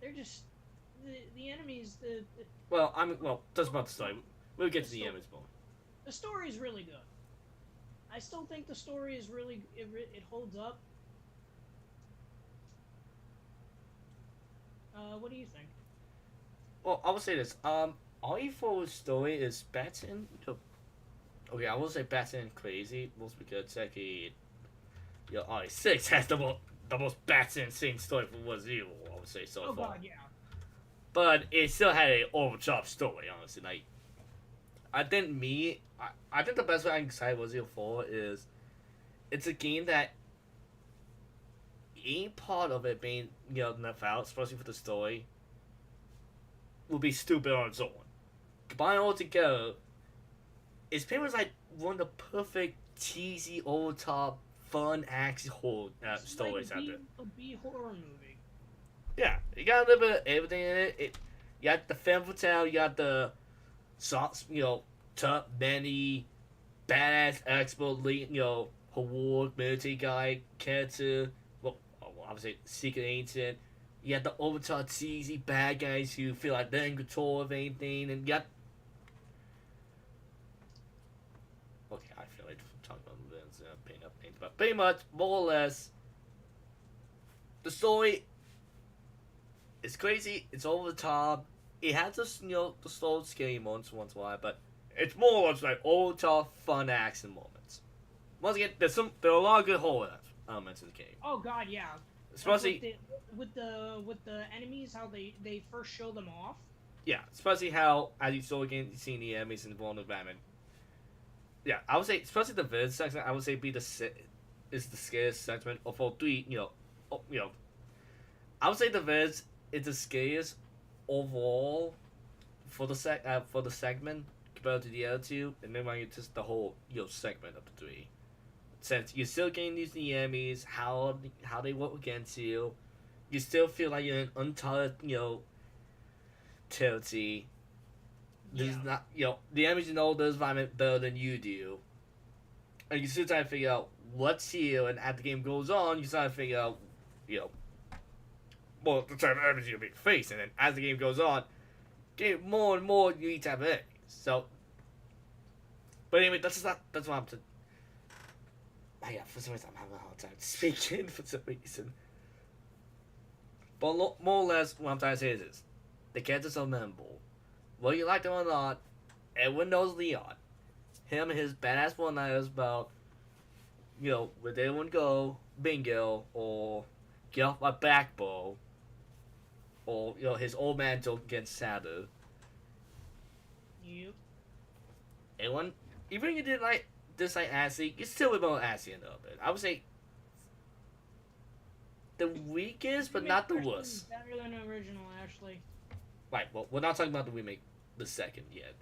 They're just the enemies. Well, just about the story. We'll get to the sto- image more. The story is really good. I still think the story is it holds up. What do you think? Well, I would say this. RE4's story is better in. Okay, I will say better and crazy, mostly because actually, RE6 has the most better insane story for Resident Evil. I would say so Oh far. God, yeah. But it still had a overtop story, honestly. Like, I think the best way I can describe Resident Evil 4 is it's a game that any part of it being, left out, especially for the story, would be stupid on its own. Combine it all together, it's pretty much like one of the perfect, cheesy, overtop, fun action horror stories out there. A B horror movie. Yeah, you got a little bit of everything in it. You got the femme fatale, you got the shots, tough, many, badass, expert, heroic military guy, character, obviously, secret agent. You got the overtop, cheesy bad guys who feel like they're in control of anything, and you got. Okay, I feel like talking about villains and painting up things, but pretty much, more or less, the story is crazy. It's over the top. It has this, the slow, scary moments once in a while, but it's more or less like over the top, fun action moments. Once again, there are a lot of good horror elements in the game, Oh God, yeah. especially Like with the enemies, how they first show them off. yeah, especially how as you saw again, seeing the enemies in the world environment. Yeah, I would say, especially the village section, I would say is the scariest segment of all three. I would say the village is the scariest overall for the segment compared to the other two, and then when you just the whole segment of the three. Since you're still getting these new enemies, how they work against you, you still feel like you're in uncharted territory. This is not the enemies know this environment better than you do, and you still trying to figure out what's here. And as the game goes on, you try to figure out the type of enemies you'll be facing, and as the game goes on, get more and more unique type of enemies. So, but anyway, that's what I'm to. Oh yeah, for some reason I'm having a hard time speaking for some reason. But more or less, what I'm trying to say is this: the characters are memorable. Whether you like them or not, everyone knows Leon. Him and his badass one-liners about, where they would go, bingo, or get off my back, bro. or his old man joke against Sato. Yep. And when even if you didn't like dislike Ashley, you still would know Ashley a little bit. I would say the weakest, but not the Remake version is worst. better than the original, Ashley. Right. Well, we're not talking about the remake, the second yet.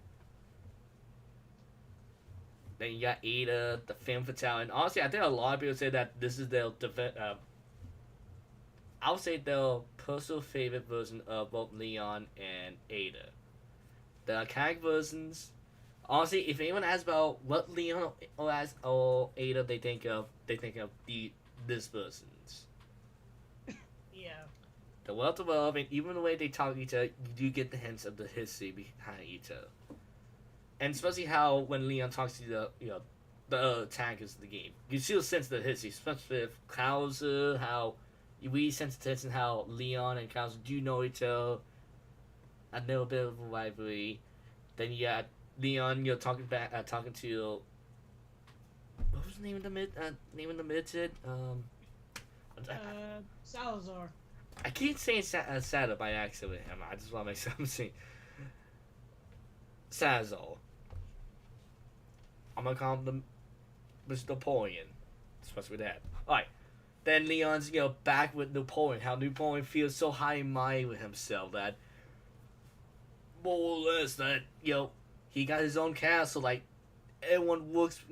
Then you got Ada, the femme fatale, and honestly, I think a lot of people say that this is their I would say their personal favorite version of both Leon and Ada. The archaic versions. Honestly, if anyone asks about what Leon or Ada they think of this versions. Yeah. The wealth of love, and even the way they talk to each other, you do get the hints of the history behind each other. And especially how when Leon talks to the attackers of the game, you still sense the history, especially with Krauser, how you really sense the tension, how Leon and Krauser do know each other, a little bit of a rivalry. Then you got Leon, talking to what was the name of the midget? Salazar. I keep saying Sada by accident. I just want to make something. Salazar. I'm gonna call him the Mr. Napoleon, especially with that. All right. Then Leon's back with Napoleon. How Napoleon feels so high and mighty with himself that more or less that he got his own castle. Like everyone works.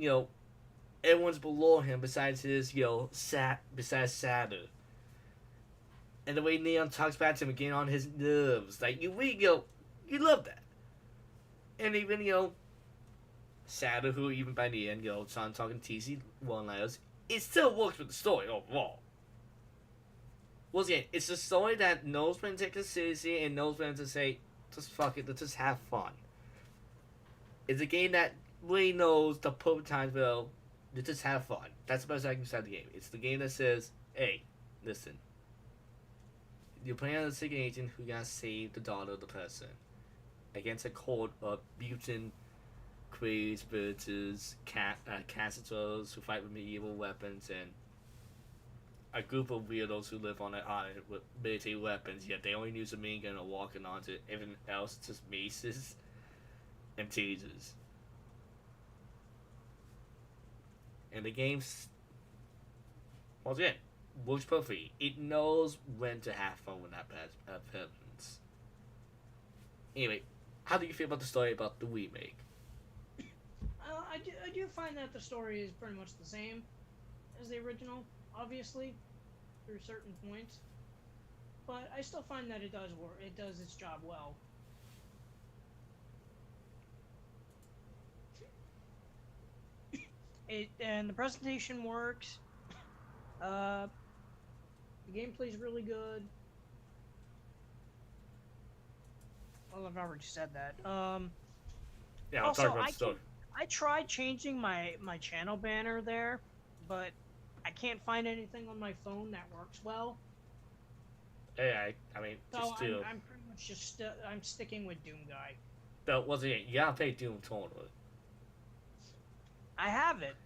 Everyone's below him besides his besides Saturn. And the way Leon talks back to him getting on his nerves, like you love that. And even Saturn, who even by the end started talking TC one-liners, it still works with the story overall. Once again, it's a story that knows when to take it seriously and knows when to say, just fuck it, let's just have fun. It's a game that really knows the perfect time to just have fun. That's the best I can describe the game. It's the game that says, hey, listen. You're playing as a secret agent who gotta save the daughter of the person against a court of mutant crazy spirits, cancitors who fight with medieval weapons, and a group of weirdos who live on an island with military weapons, yet they only use a minigun and are walking onto everything else, just maces and tasers. And the game's, once again, works perfectly. It knows when to have fun when that happens. Anyway, how do you feel about the story about the remake? I do find that the story is pretty much the same as the original, obviously, through certain points. But I still find that it does work. It does its job well. And the presentation works. The gameplay's really good. Well, I've already said that. Yeah, I'll Also, talk about the story. I tried changing my channel banner there, but I can't find anything on my phone that works well. Hey, I mean, So just do. I'm pretty much just I'm sticking with Doom Guy. But once again, you gotta play Doom Tournament. I have it.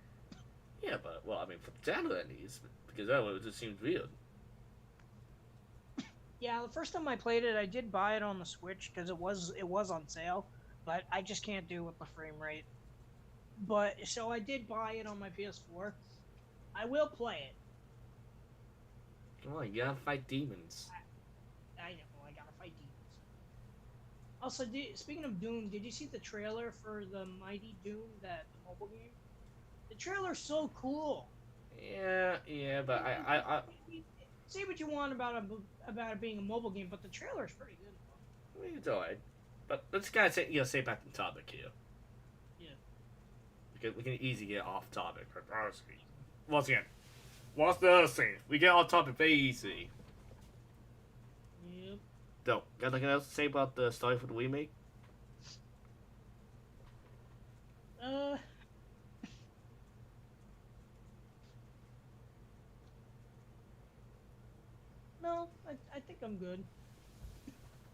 Yeah, but well, I mean, for the channel at least, because otherwise it just seems weird. Yeah, the first time I played it, I did buy it on the Switch because it was on sale, but I just can't do with the frame rate. But so I did buy it on my PS4. I will play it. Come on, you gotta fight demons. I know I gotta fight demons. Also, speaking of Doom, did you see the trailer for the Mighty Doom, the mobile game? The trailer's so cool. Yeah, but I Say what you want about it being a mobile game, but the trailer's pretty good. it's alright. But let's kind of say back to the topic here. Yeah. Because we can easily get off topic. Once again, what's the other thing? We get off topic very easy. Yep. So, got nothing else to say about the story for the remake? Uh. No, I think I'm good.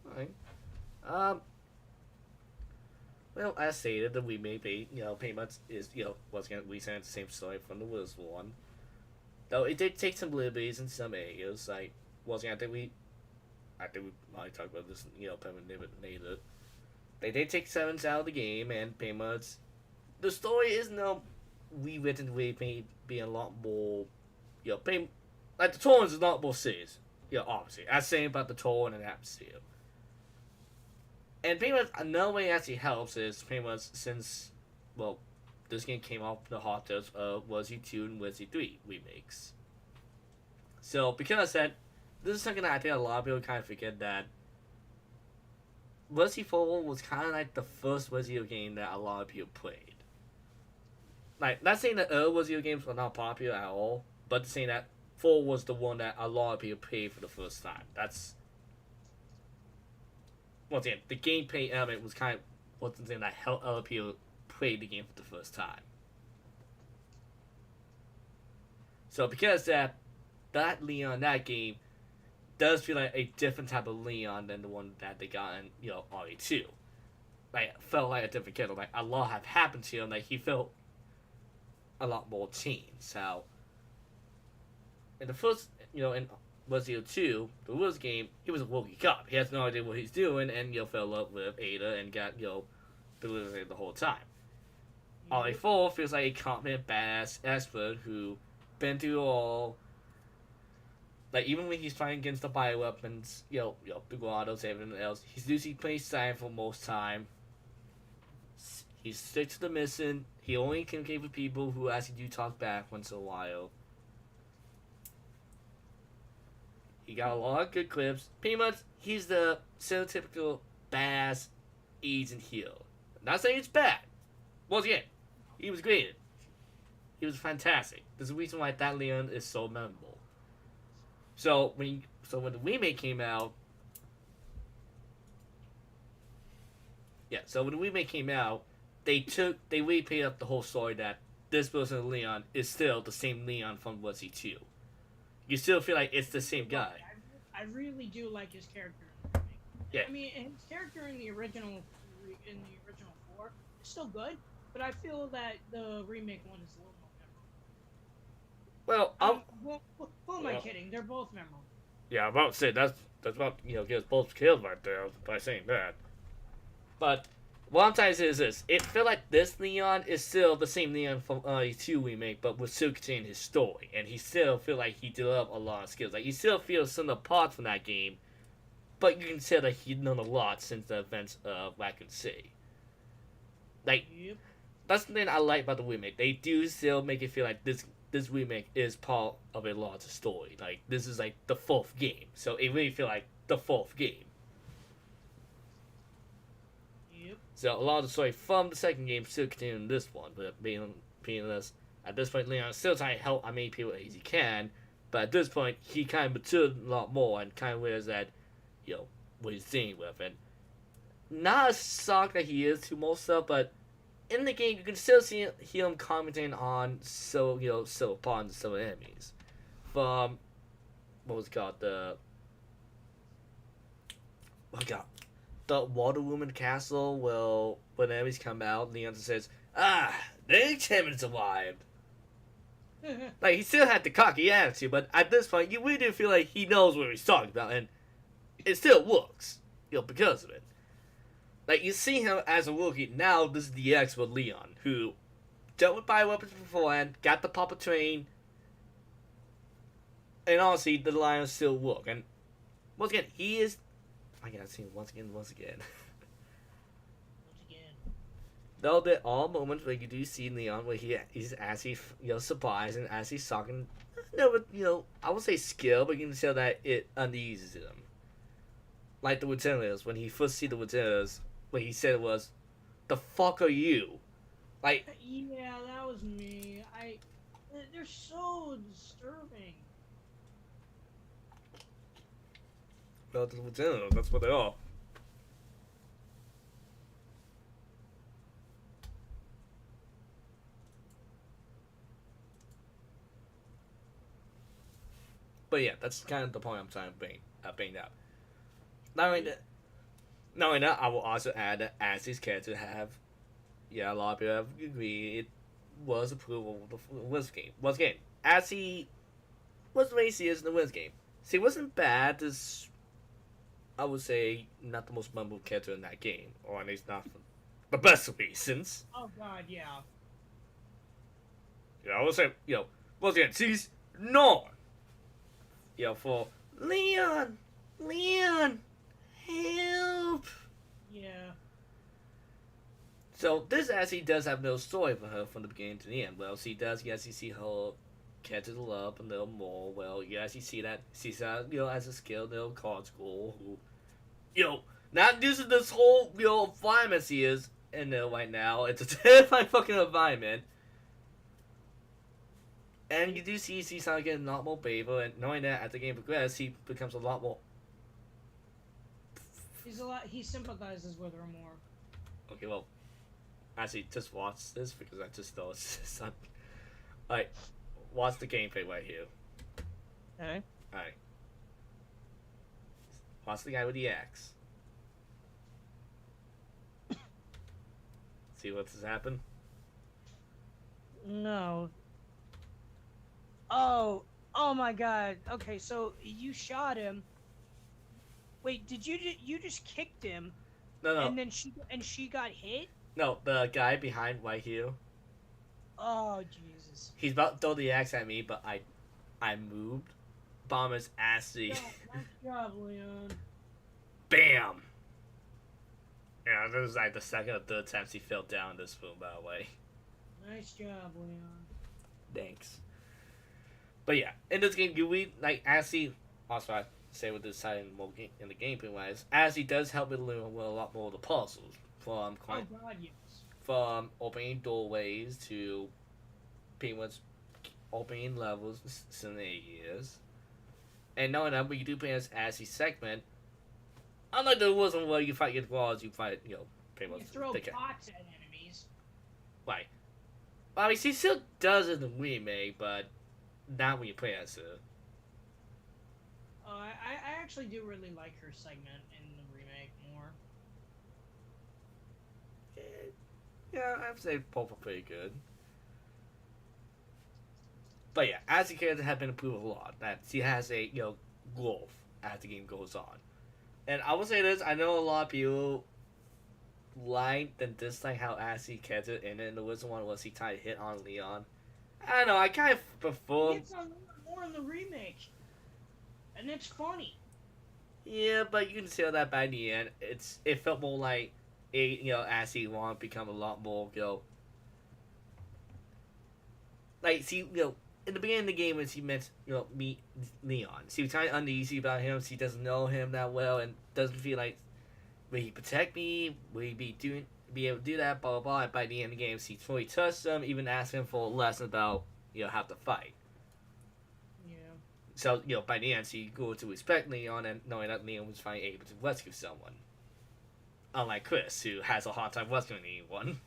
Alright. Well, as stated, the remake, pretty much is, once again, we sent the same story from the first one. Though it did take some liberties in some areas, like, once again, I think I think we might talk about this, later. They did take sevens out of the game, and pretty much the story is now rewritten to be a lot more, like the tone is a lot more serious. Obviously, I saying about the tone and atmosphere. And pretty much another way it actually helps is pretty much since, well, this game came off the hottest of Resi 2 and Resi 3 remakes. So because that, this is something that I think a lot of people kind of forget that Resi 4 was kind of like the first Resi game that a lot of people played. Like, not saying that other Resi games were not popular at all, but saying that 4 was the one that a lot of people played for the first time. That's, once again, the gameplay element was kind of what's something that helped other people play the game for the first time. So because that Leon, that game, does feel like a different type of Leon than the one that they got in, RE2. Like, felt like a different kid. Like, a lot had happened to him. Like, he felt a lot more changed. So, in the first, in Resident 2, the first game, he was a rookie cop. He has no idea what he's doing, and, fell in love with Ada and got, belittled the whole time. RE4 feels like a confident, badass expert who been through all. Like, even when he's fighting against the bioweapons, the Guados, everything else, he's usually plays silent for most time. He sticks to the mission. He only communicates with people who actually do talk back once in a while. He got a lot of good clips. Pretty much, he's the stereotypical badass agent heel. Not saying it's bad. Once again, he was great. He was fantastic. There's a reason why that Leon is so memorable. So when the remake came out, they really played up the whole story that this version of Leon is still the same Leon from Resi 2. You still feel like it's the same guy. I really do like his character. Yeah. I mean, his character in the original 4 is still good, but I feel that the remake one is a little more memorable. Well, who am I kidding? They're both memorable. Yeah, I'm about to say that's about get us both killed right there by saying that. But what I'm trying to say is this: it felt like this Leon is still the same Leon from RE2 remake, but with still containing his story, and he still feel like he developed a lot of skills. Like he still feels some of the parts from that game, but you can tell that he's done a lot since the events of Raccoon City. Like, that's the thing I like about the remake. They do still make it feel like this remake is part of a larger story. Like, this is like the fourth game, so it really feel like the fourth game. So a lot of the story from the second game still continuing in this one, but being this at this point, Leon is still trying to help as many people as he can, but at this point he kind of matured a lot more and kind of realized that, what he's dealing with, and not as shocked that he is to most stuff, but in the game you can still hear him commenting on civil pawns and civil enemies. From what was it called, the Water Room in the castle. Well, when enemies come out, Leon says, the enchantment's arrived. Like, he still had the cocky attitude, but at this point, you really do feel like he knows what he's talking about, and it still works, because of it. Like, you see him as a rookie, now this is the expert Leon, who dealt with bioweapons beforehand, got the Papa Train, and honestly, the lines still work. And once again, he is. I gotta see him once again. Though there are moments where you do see Leon where he's actually surprised and actually talking, I would say skill, but you can tell that it uneases him. Like the lieutenants, when he first see the lieutenants, what he said was, "The fuck are you?" Like, yeah, that was me. They're so disturbing. No, the lieutenants, that's what they are. But yeah, that's kind of the point I'm trying to bring up. Not only that, I will also add that as these characters a lot of people have agreed it was approval of the Wiz game. Once again, as he was the way he is in the Wiz game. See, it wasn't bad. I would say, not the most memorable character in that game, or at least not for the best reasons. Oh God, yeah. I would say, once again, she's no. For Leon, Leon, help. Yeah. So this actually does have no story for her from the beginning to the end. Well, she does, yes, you see her catches the love a little more. Well, yes, you see that she's as a skilled little card school who, not using this whole environment she is in there right now. It's a terrifying fucking environment. And you do see she's starting to get a lot more braver, and knowing that as the game progresses, he becomes a lot more. He sympathizes with her more. Okay, well, actually, just watch this because I just know it's not. Alright, watch the gameplay right here. Okay. Alright. Watch the guy with the axe. See what's just happened? No. Oh my God. Okay, so you shot him. Wait, did you just kicked him? No, And then she got hit? no, the guy behind right here. Oh Jesus. He's about to throw the axe at me, but I moved. Bomber's assy. Nice job, Leon. Bam! Yeah, this is like the second or third time she fell down this film, by the way. Nice job, Leon. Thanks. But yeah, in this game, as he also I say with this side in the gameplay wise, as he does help me learn with a lot more of the puzzles from Oh God, yes. from opening doorways to pretty much opening levels, scenarios, and knowing that when you do play as a segment, unlike the wasn't where you fight your walls, you fight pretty much You throw the pots at enemies. right. I mean, she still does it in the remake, but not when you play as her. I actually do really like her segment in the remake more. Yeah, I'd say both are pretty good. But yeah, as the character has been improved a lot, that she has a growth as the game goes on. And I will say this: I know a lot of people liked and dislike how Assy character in the Wizard one was he tried to hit on Leon. I don't know. I kind of prefer. It's on more in the remake, and it's funny. Yeah, but you can tell that by the end, it felt more like Assy wanted to become a lot more like see in the beginning of the game when she met meet Leon, she was kind of uneasy about him. She doesn't know him that well and doesn't feel like will he protect me? Will he be able to do that? Blah blah blah. And by the end of the game, she fully trusts him, even asks him for a lesson about how to fight. Yeah. So by the end, she grew to respect Leon and knowing that Leon was finally able to rescue someone. Unlike Chris, who has a hard time rescuing anyone.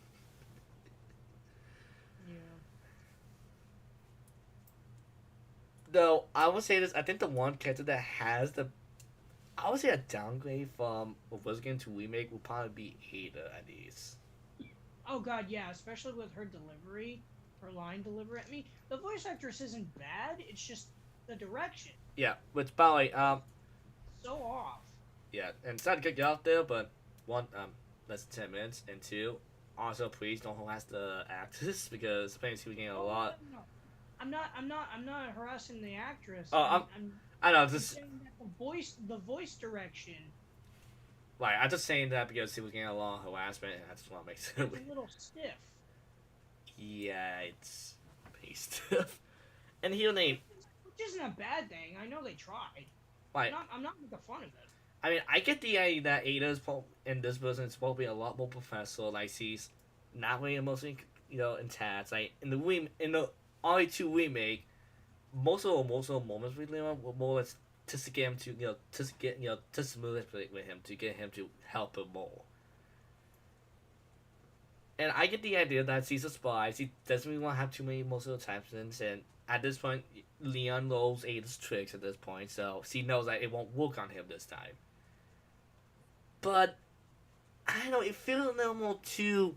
Yeah. Though I would say this, I think the one character that has I would say a downgrade from Wizard to remake would probably be Ada at least. Oh God, yeah. Especially with her delivery, her line delivery. I mean, the voice actress isn't bad. It's just the direction. Yeah, which by the way, So off. yeah, and sorry to kick you off there, but one, less than 10 minutes, and two, also please don't harass the actors because apparently we're getting a lot. No. I'm not harassing the actress. Oh, I know, I'm just saying that the voice direction like I'm just saying that because he was getting a lot of harassment, and I just want to make is sure. a little stiff. Yeah, it's pretty stiff. And he'll name Which isn't a bad thing. I know they tried. like I'm not making fun of it. I mean I get the idea that Ada's in this version is supposed to be a lot more professional. Like she's not really emotionally intact. Like in the only two remake, most of the moments with Leon were more or less just to get him to to smooth it with him to get him to help him more. And I get the idea that she's a spy. She doesn't really want to have too many emotional attachments, and at this point, Leon knows Ada's tricks at this point, so she knows that it won't work on him this time. But I don't know, it feels a little more too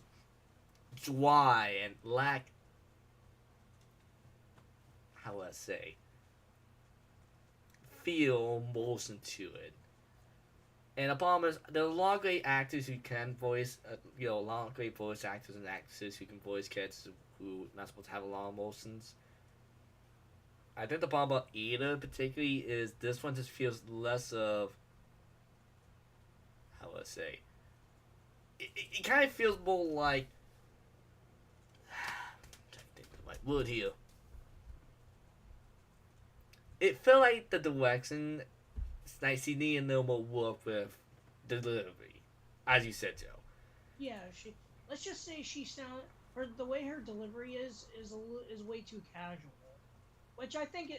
dry and lack. How would I say? Feel emotion to it. And the problem is, there are a lot of great actors who can voice, a lot of great voice actors and actresses who can voice kids who are not supposed to have a lot of emotions. I think the problem about Ada, particularly, is this one just feels less of, how would I say, it kind of feels more like, I'm trying to think of the right word here. It felt like the direction, like she needed a little more work with the delivery, as you said, Joe. Yeah, she. Let's just say she sound her the way her delivery is way too casual, which I think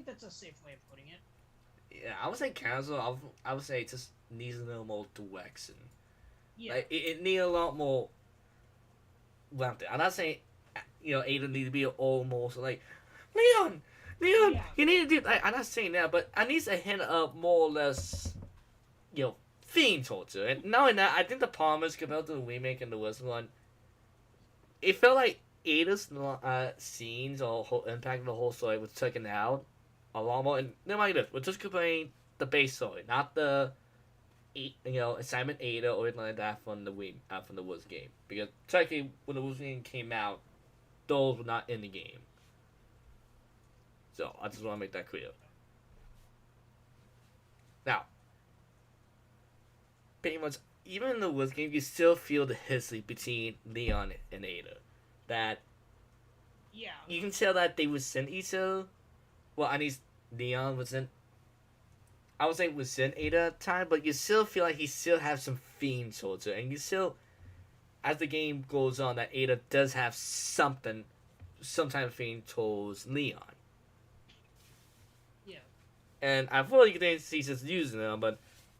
that's a safe way of putting it. Yeah, I would say cancel. I would say it just needs a little more direction. Yeah, Like it needs a lot more. Well, I'm not saying Ada need to be almost like Leon, Leon. yeah, You need to do. I'm not saying that, but I need a hint of more or less, theme towards it. And knowing that, I think the problem is compared to the remake and the original one, it felt like Ada's scenes or whole impact of the whole story was taken out a lot more. And never mind this, we're just comparing the base story, not the assignment Ada or anything like that from the Woods game. Because technically, when the Woods game came out, those were not in the game. So I just want to make that clear. Now, pretty much, even in the Woods game, you still feel the history between Leon and Ada. That yeah, you can tell that they resent each other. Well, at least Leon wasn't. I would say resent Ada at the time, but you still feel like he still has some themes towards her, and you still, as the game goes on, that Ada does have some type of theme towards Leon. yeah. And I feel like you think she's just using them, but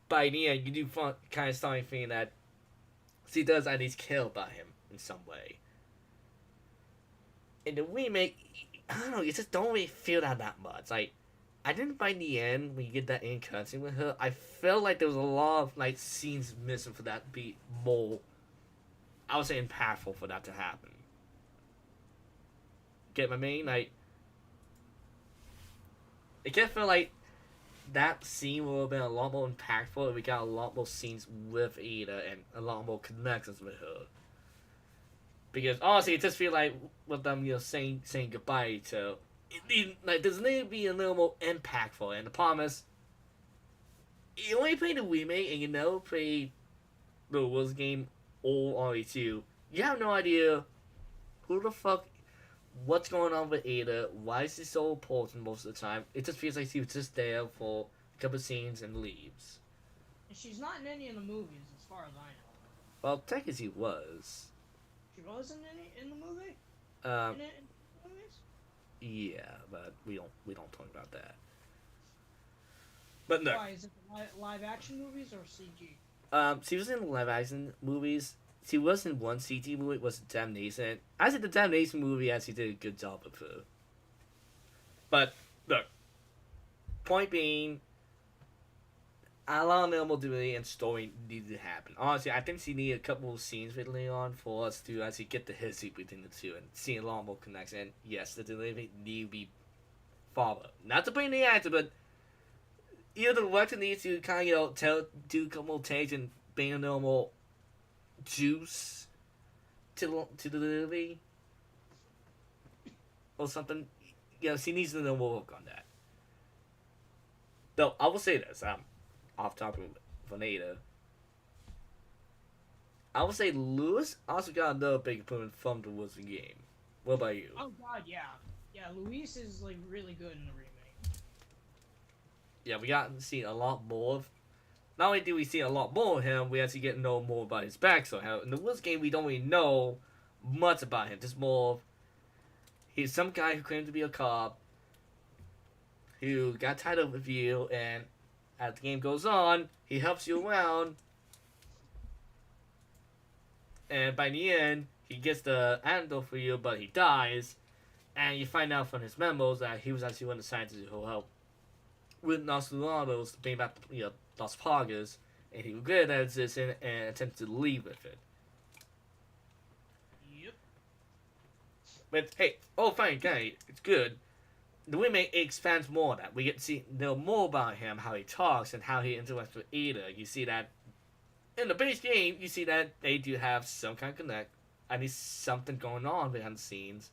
by the end, you do kind of start thinking that she does at least care about him in some way. In the remake, I don't know, you just don't really feel that much. Like, I didn't by the end, when you get that in cutscene with her, I felt like there was a lot of, like, scenes missing for that to be more, I would say, impactful for that to happen. Get my meaning? Like, it just felt like that scene would have been a lot more impactful if we got a lot more scenes with Ada and a lot more connections with her. Because honestly, it just feels like with them, saying goodbye to, like there's need to be a little more impactful. And the problem is, you only play the remake and you never play the Wars game or RE2. You have no idea who the fuck, what's going on with Ada. Why is she so important most of the time? It just feels like she was just there for a couple scenes and leaves. And she's not in any of the movies, as far as I know. Well, technically she was. She wasn't in the movie. Um, In the movies. yeah, but we don't talk about that. But no. Why is it live action movies or CG? She was in live action movies. She was in one CG movie. It was Damnation. I said the Damnation movie actually did a good job of her. But look, point being, a lot of normal duty and story needed to happen. Honestly, I think she needed a couple of scenes with Leon for us to actually get the history between the two and see a lot more connection. And yes, the delivery need to be followed. Not to bring the actor, but the director needs to kind of do a couple more takes and bring a little more juice to the delivery or something. She needs to know more work on that. Though I will say this, off topic of Ada. I would say Lewis also got another big improvement from the Wilson game. What about you? Oh God, yeah, yeah. Luis is like really good in the remake. Yeah, we got to see a lot more of. Not only do we see a lot more of him, we actually get to know more about his backstory. In the Wilson game, we don't really know much about him. Just more of he's some guy who claimed to be a cop who got tied up with you, and as the game goes on, he helps you around, and by the end, he gets the antidote for you, but he dies, and you find out from his memos that he was actually one of the scientists who helped with Nosferatu to bring back Las Plagas, and he regretted that existence and attempted to leave with it. Yep. But hey, fine, okay, it's good. the remake expands more on that. We get to know more about him, how he talks, and how he interacts with Ada. You see that in the base game, you see that they do have some kind of connect, and there's something going on behind the scenes.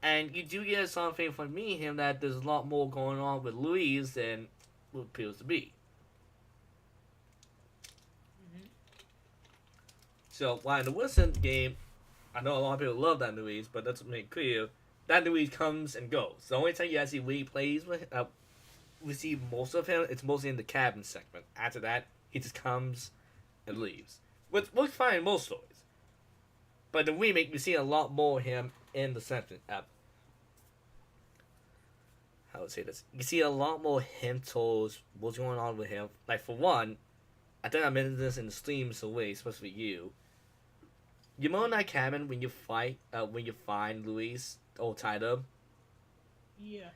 And you do get something from me him that there's a lot more going on with Louise than what appears to be. Hmm. So while in the Wilson game, I know a lot of people love that Louise, but let's make clear that Louise comes and goes. The only time you actually really plays with, we see most of him, it's mostly in the cabin segment. After that, he just comes and leaves, which works fine in most stories. But the remake, we see a lot more of him in the segment. How would I say this? You see a lot more hint towards what's going on with him. Like for one, I think I mentioned this in the stream so way, especially you. You know in that cabin when you when you find Luis all tied up. Yeah.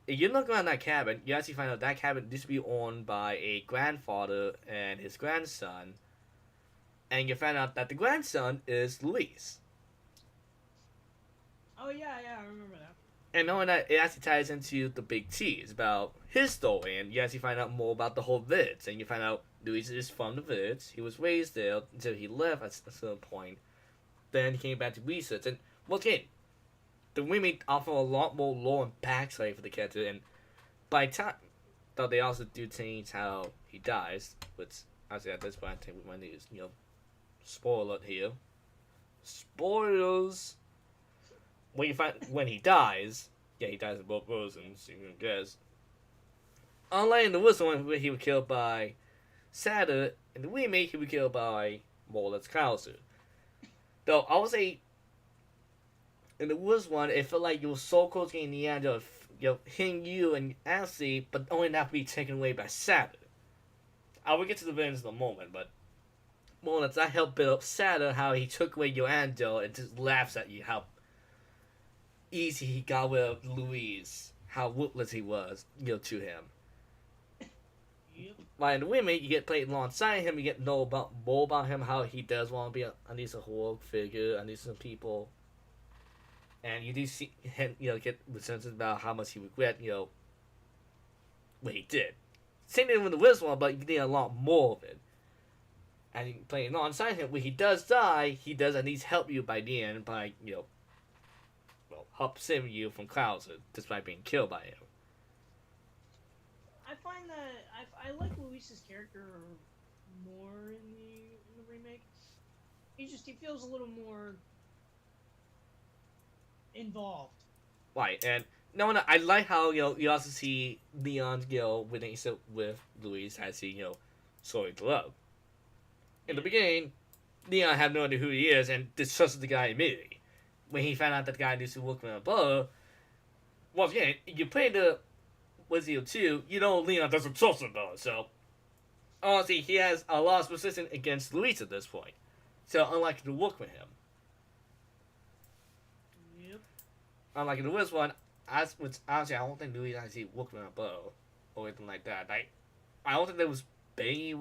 If you look around that cabin, you actually find out that cabin used to be owned by a grandfather and his grandson, and you find out that the grandson is Luis. Oh yeah, yeah, I remember that. And knowing that, it actually ties into the big T. It's about his story, and you actually find out more about the whole village. And you find out Luis is from the village. He was raised there until he left at a certain point. Then he came back to research. And once again, the remake offer a lot more lore and backstory for the character. And by time, though they also do change how he dies, which actually at this point I think we might need to, spoiler alert here. Spoilers. When you find when he dies, yeah, he dies in both versions. You can guess. Unlike in the Wilson one, where he was killed by Saturn, in the remake, he was killed by more or less Krauser. Though I would say, in the Wilson one, it felt like you were so close getting the end of hitting you and Ashley, but only not be taken away by Saturn. I will get to the villains in a moment, but more or less that helped build up Saturn, how he took away your Angel and just laughs at you, how easy he got with Louise, how ruthless he was, to him. Yep. While in the remake, you get played alongside him, you get know about more about him, how he does want to be a whole figure, and some people. And you do see him, get senses about how much he regret, what he did. Same thing with the Wizard one, but you get a lot more of it. And you can play alongside him. When he does die, he does at least help you by the end by, help save you from Krauser despite being killed by him. I find that I like Luis's character more in the remake. He feels a little more involved. Right, and no, I like how you also see Leon's relationship with Luis as he sorry to love. In the beginning, Leon had no idea who he is and distrusted the guy immediately. When he found out that the guy used to work with Bella, once again, you play the Resident Evil 2, Leon doesn't trust Bella, so honestly, he has a lot of persistence against Luis at this point. So unlikely to work with him. Yep. Unlike in the Wiz one, which honestly, I don't think Luis actually worked with Bella or anything like that. I don't think there was any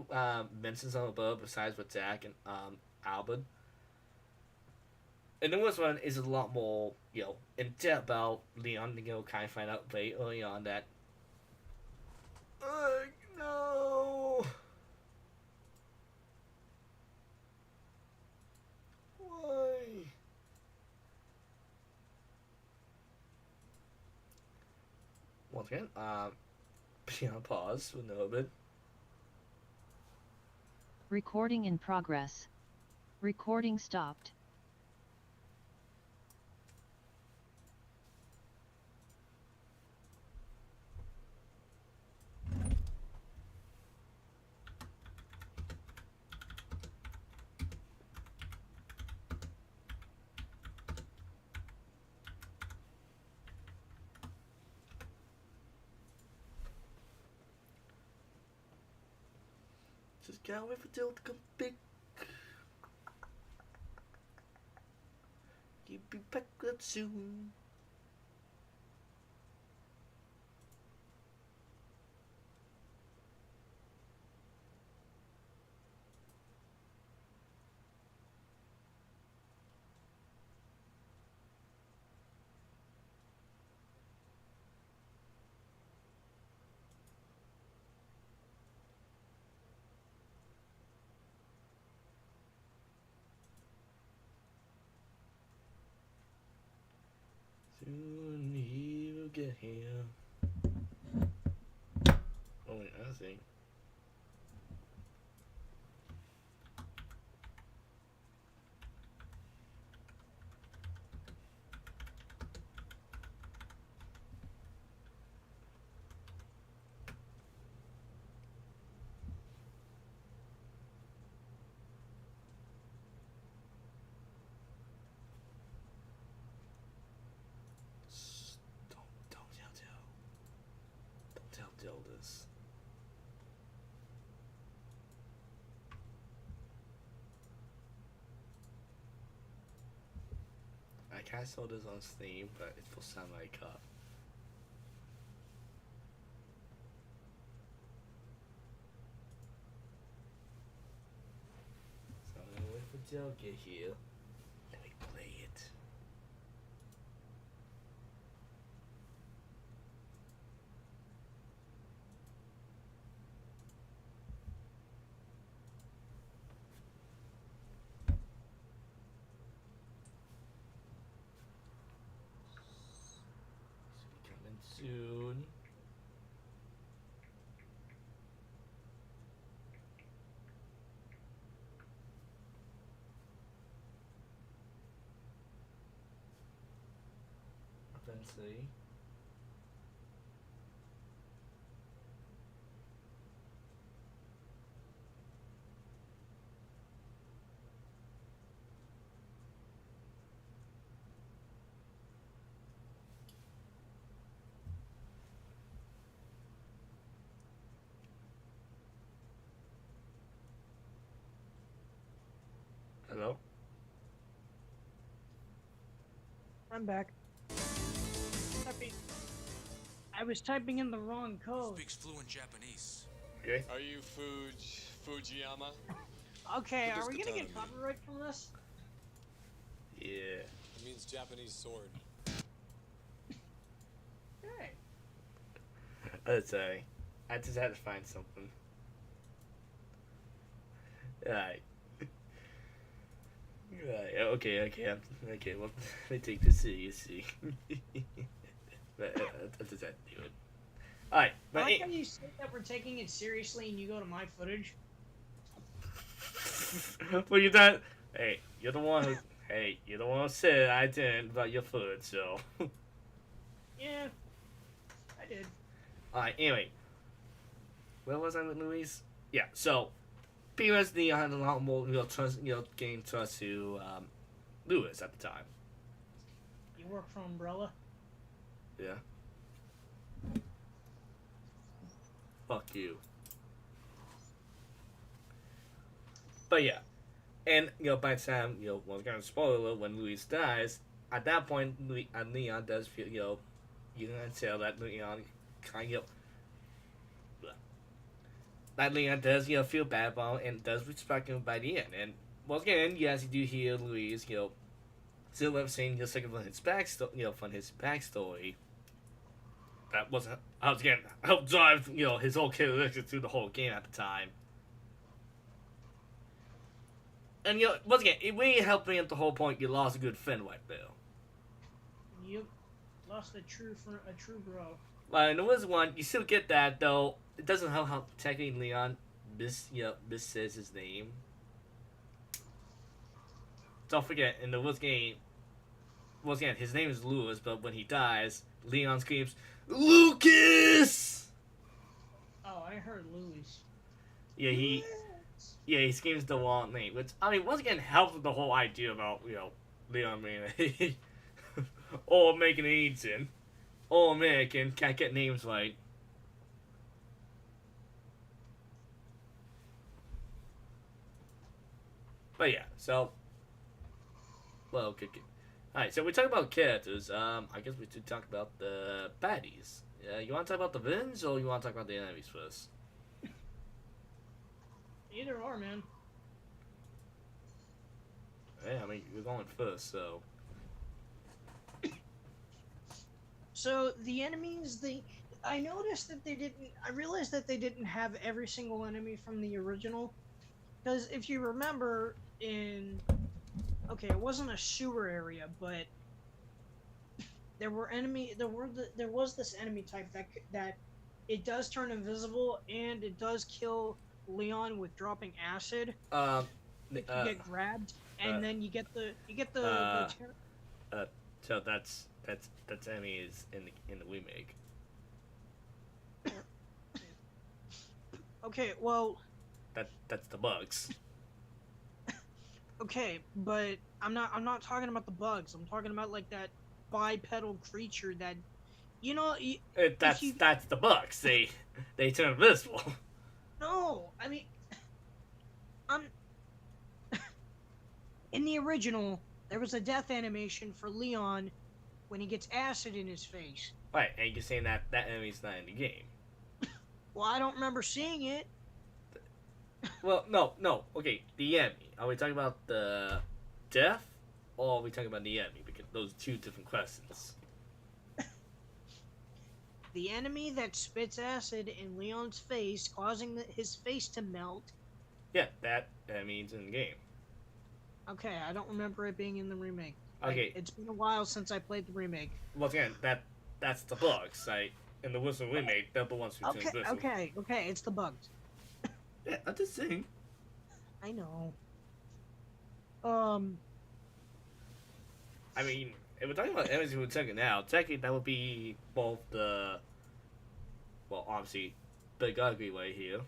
mentions of Bella besides with Jack and Albert. And the Wiz one is a lot more, in depth about Leon, kind of find out very early on that no. Why? Once again, be on pause for a little bit. Recording in progress. Recording stopped. Just gotta wait for Jill to come back. You'll be back up soon. here. Oh, wait, I think. Don't tell Joe. Don't tell Joe this. I can't saw this on Steam, but it's for Samurai Cup. So I'm gonna wait for Joe to get here. Let me play it. Should be coming soon. Eventually. Hello? I'm back. Typing. I was typing in the wrong code. Speaks fluent Japanese. Okay. Are you Fujiyama? Okay, are we Good gonna get time. copyright from this? Yeah. It means Japanese sword. Okay. Let's say. I just had to find something. Alright. Right. Okay. Well, let me take this seriously. But I just had to do it. Alright, I but like how you say that we're taking it seriously and you go to my footage. well, you done. Hey, you're the one who. Hey, you're the one who said I didn't about your food. So. Yeah, I did. Alright. Anyway, where was I with Luis? Yeah. So, because Neon had a lot more, trust, gain trust to Lewis at the time. You work for Umbrella? Yeah. Fuck you. But yeah, and by the time once again, spoiler, when Luis dies, at that point, Leon does feel you can tell that Leon kind of that Leon does feel bad about him and does respect him by the end. And once again, yes, you do hear Luis still up saying second from his backstory, from his backstory. That wasn't I was again helped drive his whole character through the whole game at the time. And once again, it really helped me at the whole point. You lost a good friend right there. Yep. Lost a true bro. But in the Wizard one, you still get that though. It doesn't help how technically Leon says his name. Don't forget in the Wizard game. Once again, his name is Lewis, but when he dies, Leon screams, "Lucas!" Oh, I heard Louis. Yeah, he screams the wrong name, which I mean once again helps with the whole idea about Leon being all American agent, all American can't get names right. But yeah, so okay. Alright, so we talk about characters. I guess we should talk about the baddies. You want to talk about the villains, or you want to talk about the enemies first? Either or, man. Yeah, I mean you're going first, so. So the enemies, I noticed that they didn't. I realized that they didn't have every single enemy from the original, because if you remember it wasn't a sewer area, but there was this enemy type that it does turn invisible and it does kill Leon with dropping acid Um, if you uh, get grabbed, uh, and then you get the uh, uh, so that's enemies in the remake. okay, well, That's the bugs. okay, but I'm not talking about the bugs. I'm talking about like that bipedal creature that you know if you That's the bugs. They turn invisible. no, I mean I'm in the original there was a death animation for Leon when he gets acid in his face. Right, and you're saying that enemy's not in the game. Well, I don't remember seeing it. Well, no. Okay, the enemy. Are we talking about the death, or are we talking about the enemy? Because those are two different questions. The enemy that spits acid in Leon's face, causing his face to melt. Yeah, that enemy's in the game. Okay, I don't remember it being in the remake. Okay, It's been a while since I played the remake. once again, that's the bugs. Like in the Whistle remake, they're the ones who turn invisible. Okay, it's the bugs. Yeah, I'm just saying. I know. I mean, if we're talking about enemies who we're taking now, technically that would be both the, well, obviously, big ugly way here.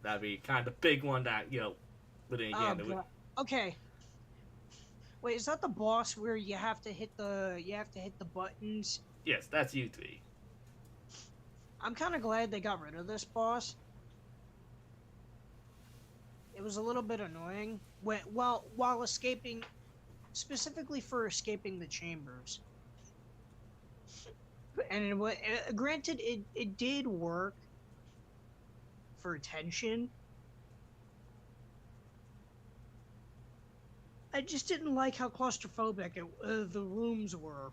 That'd be kind of the big one that but then Oh, again, God. Okay. Wait, is that the boss where you have to hit the buttons? yes, that's you three. I'm kind of glad they got rid of this boss. It was a little bit annoying while escaping, specifically for escaping the chambers. And granted, it did work for tension. I just didn't like how claustrophobic the rooms were.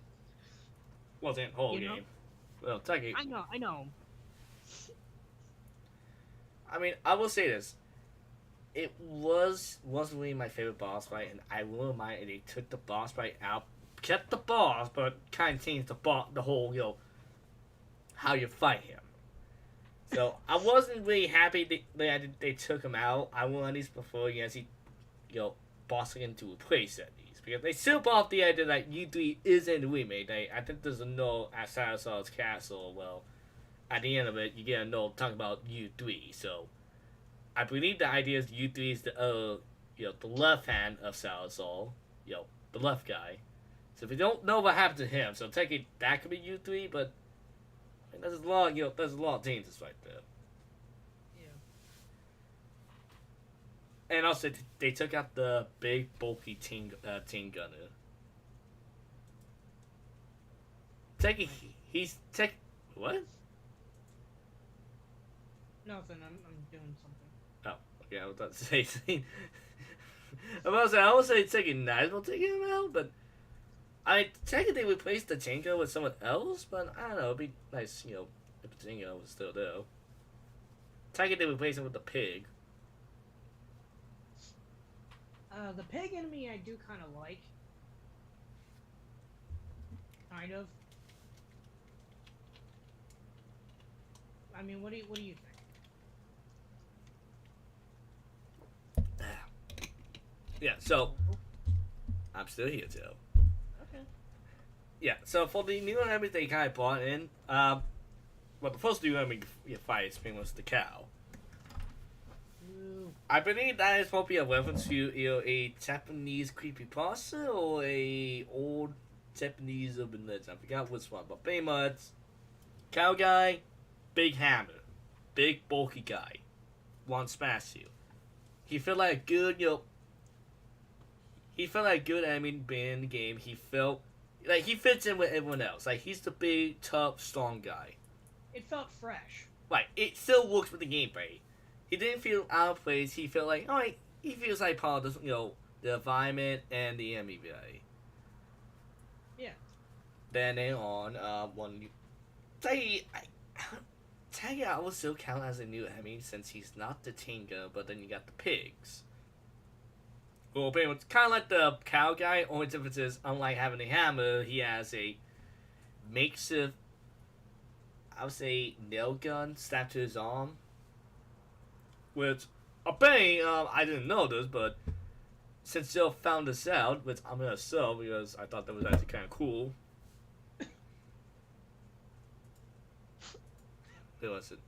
Wasn't the whole You know? game. Well, technically, I know. I mean, I will say this. It wasn't really my favorite boss fight, and I will admit they took the boss fight out, kept the boss, but kind of changed the whole how you fight him. So I wasn't really happy they took him out. I will at least prefer see bossing him to replace at least because they still brought up the idea that U3 is in the remake. I think there's a note at Salazar's castle. Well, at the end of it, you get a note talking about U3. So I believe the idea is U3 is the the left hand of Salazar, the left guy. So if you don't know what happened to him, so technically that could be U3, but I mean, there's a lot of changes right there. Yeah. And also they took out the big bulky team gunner. Technically he's what? Nothing. I'm doing something. Oh, okay, I was about to say. I would say taking nice will take him out, but I technically replaced the Tinker with someone else, but I don't know, it'd be nice, if the Tinker was still there. Technically replace him with the pig. The pig enemy I do kind of like. Kind of. I mean, what do you think? Yeah, so I'm still here, Joe. Okay. Yeah, so for the new enemies they kind of brought in, well, the first new enemy you fight is pretty much the cow. Ooh. I believe that is probably a reference to either a Japanese creepypasta or a old Japanese urban legend. I forgot which one, but pretty much cow guy, big hammer, big bulky guy, one smash you. He felt like a good, he felt like a good enemy being in the game. He felt like he fits in with everyone else. Like he's the big, tough, strong guy. It felt fresh. Right, it still works with the gameplay. He didn't feel out of place. He felt like, alright, he feels like part of this, the environment and the enemy. Yeah. Then on, when you Taggy, I will still count as a new enemy since he's not the Tinker, but then you got the pigs. Well, pretty much kind of like the cow guy, only difference is, unlike having a hammer, he has a makeshift, I would say, nail gun strapped to his arm. Which, apparently, I didn't know this, but since Jill found this out, which I'm gonna sell because I thought that was actually kind of cool. Who was it?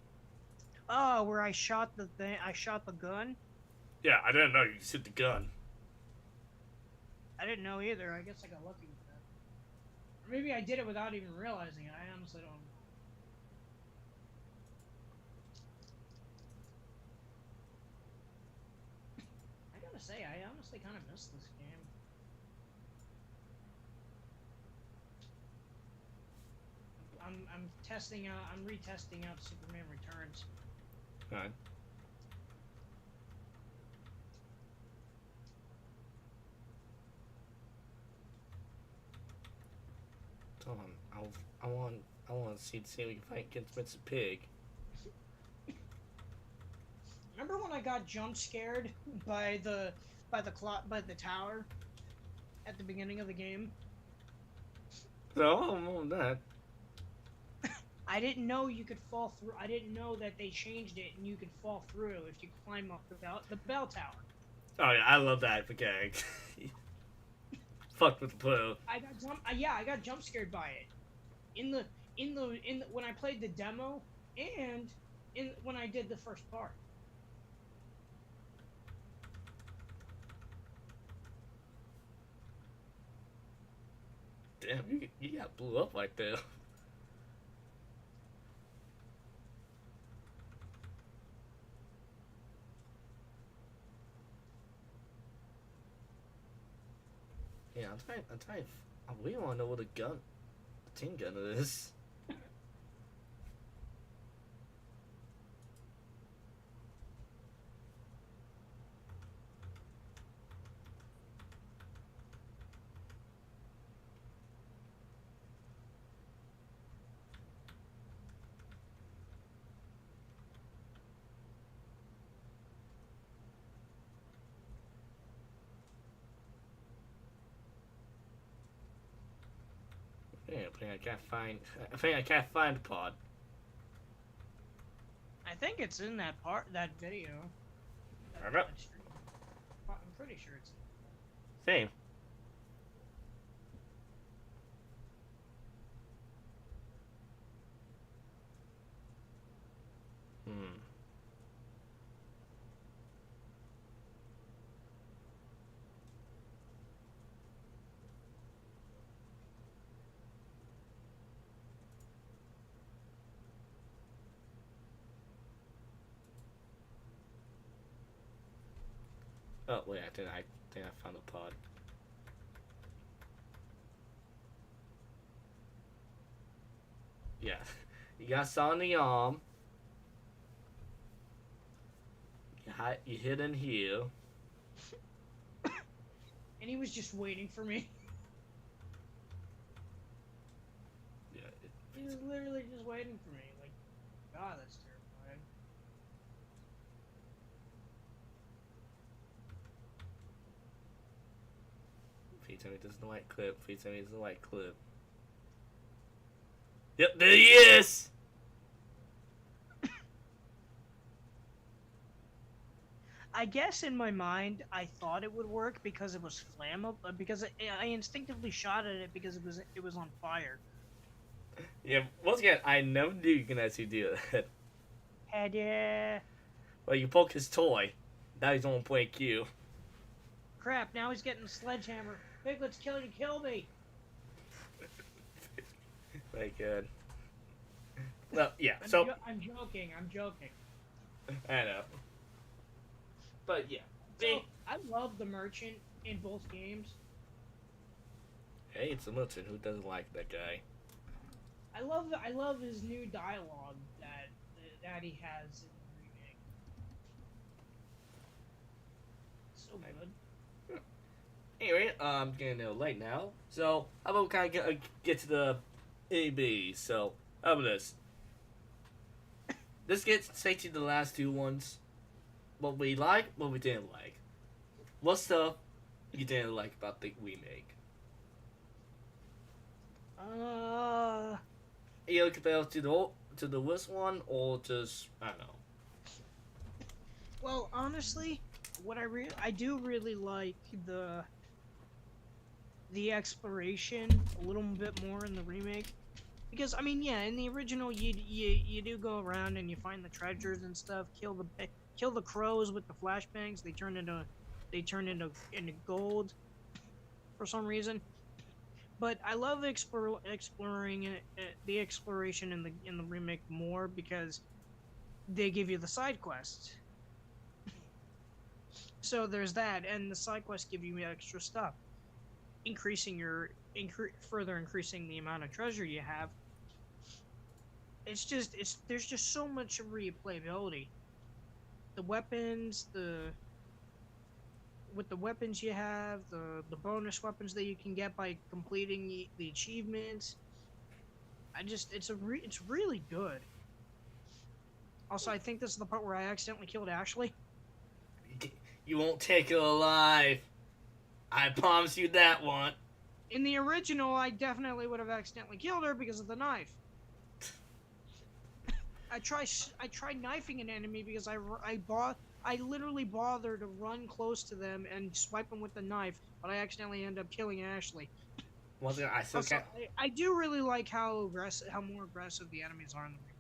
Oh, where I shot the thing. I shot the gun. Yeah, I didn't know you could shoot the gun. I didn't know either. I guess I got lucky with that. Or maybe I did it without even realizing it. I honestly don't know. I gotta say, I honestly kind of missed this game. I'm testing out. I'm retesting out Superman Returns. Alright. Hold on, I want to see if we can fight against Mr. Pig. Remember when I got jump scared by the by the tower at the beginning of the game? So I don't know that. I didn't know you could fall through. I didn't know that they changed it and you could fall through if you climb up the bell tower. Oh yeah, I love that mechanic. Fuck with the blue. I got jump scared by it. In the when I played the demo and when I did the first part. Damn, you got blew up like that. Yeah, I'm trying. I really want to know what the tin gun is. Yeah, I think I can't find. I think I can't find the pod. I think it's in that video. I know. That stream. I'm pretty sure it's. Same. Hmm. Oh wait, I think I found a pod. Yeah, you got something on the arm. You hit in here. And he was just waiting for me. Yeah. He was literally just waiting for me. Like, God, that's terrifying. Please tell me this is the right clip. Please tell me this is the right clip. Yep, there he is! I guess in my mind, I thought it would work because it was flammable. Because I instinctively shot at it because it was on fire. Yeah, once again, I never knew you can actually do that. Had ya? Well, you poke his toy. Now he's on point Q. Crap! Now he's getting a sledgehammer. Piglet's killing to kill me. Very good. Well, yeah, I'm joking. I'm joking. I know. But yeah. So, I love the merchant in both games. Hey, it's a merchant. Who doesn't like that guy? I love his new dialogue that he has in the remake. So good. Anyway, I'm getting a little late now. So, how about we kind of get to the AB? So, how about this? Let's get straight to the last two ones. What we like, what we didn't like. What stuff you didn't like about the remake? Either compared to the worst one, or just I don't know. Well, honestly, I do really like the exploration a little bit more in the remake. Because I mean, yeah, in the original, you do go around and you find the treasures and stuff. Kill the crows with the flashbangs. They turn into gold for some reason. But I love exploring the exploration in the remake more because they give you the side quests. So there's that, and the side quests give you extra stuff, further increasing the amount of treasure you have. It's there's just so much replayability. The weapons, the with the weapons you have, the bonus weapons that you can get by completing the achievements. It's really good. Also, I think this is the part where I accidentally killed Ashley. You won't take it alive. I promise you that one. In the original, I definitely would have accidentally killed her because of the knife. I tried knifing an enemy because I literally bothered to run close to them and swipe them with the knife, but I accidentally ended up killing Ashley. Once again, I still Also, can't. I do really like how more aggressive the enemies are in the remake.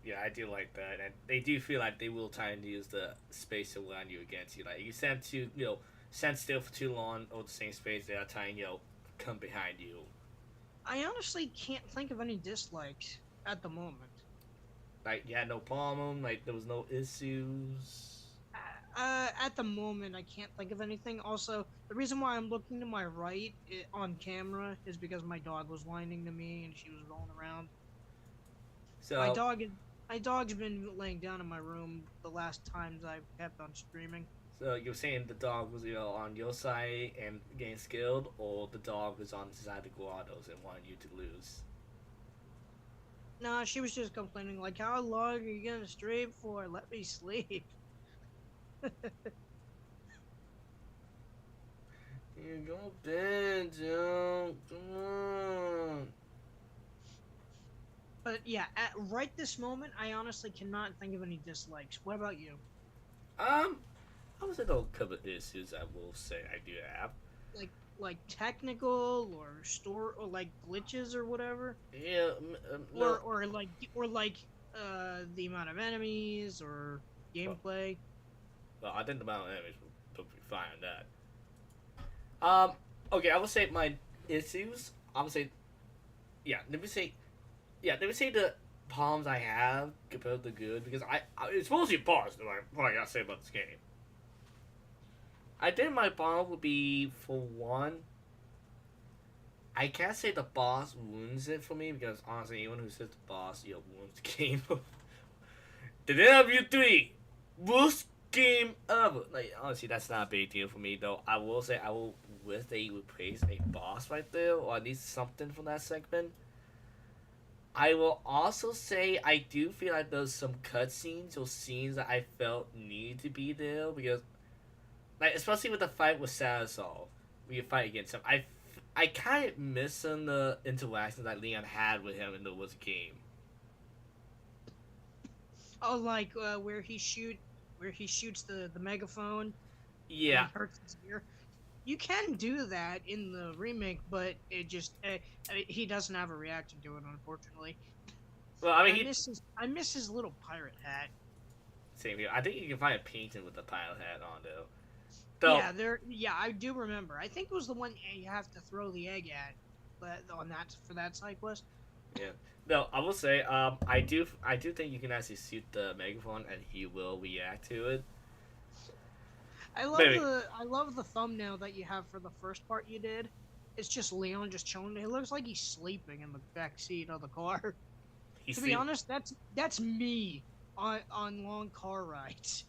Yeah, I do like that, and they do feel like they will try and use the space around you against you. Like you stand still for too long or the same space, they are trying come behind you. I honestly can't think of any dislikes at the moment. Like you had no problem, like there was no issues. At the moment, I can't think of anything. Also, the reason why I'm looking to my right on camera is because my dog was whining to me and she was rolling around. So My dog's been laying down in my room the last times I've kept on streaming. so you're saying the dog was on your side and getting skilled, or the dog was on the side of the grottos and wanted you to lose. Nah, she was just complaining like, "How long are you gonna stream for? Let me sleep." You go to bed, Joe. Come on. But yeah, at right this moment, I honestly cannot think of any dislikes. What about you? I would say there are a couple of issues I will say I do have. Like technical or store or like glitches or whatever, Yeah, no. or the amount of enemies or gameplay. Well, I think the amount of enemies will perfectly fine on that. Okay, I would say my issues. I would say, yeah. Let me say the problems I have compared to good because it's mostly positive. What I gotta say about this game. I think my problem would be for one. I can't say the boss ruins it for me because honestly, anyone who says the boss, ruins the game. The W3 worst game ever. Like honestly, that's not a big deal for me though. I will say I will wish they replace a boss right there or at least something from that segment. I will also say I do feel like there's some cutscenes or scenes that I felt need to be there because, like, especially with the fight with Salazar, when you fight against him, I kind of miss some of the interactions that Leon had with him in the Woods game. Oh, like where he shoots the megaphone and Yeah, it hurts his ear. You can do that in the remake, but he doesn't have a reaction to it, unfortunately. well, I mean, I miss his little pirate hat. same here. I think you can find a painting with the pilot hat on though. Though, Yeah, I do remember. I think it was the one you have to throw the egg at, but on that for that side quest. yeah. No, I will say, I do think you can actually shoot the megaphone and he will react to it. Maybe. I love the thumbnail that you have for the first part you did. It's just Leon just chilling. It looks like he's sleeping in the back seat of the car. He's To be honest, that's me on long car rides.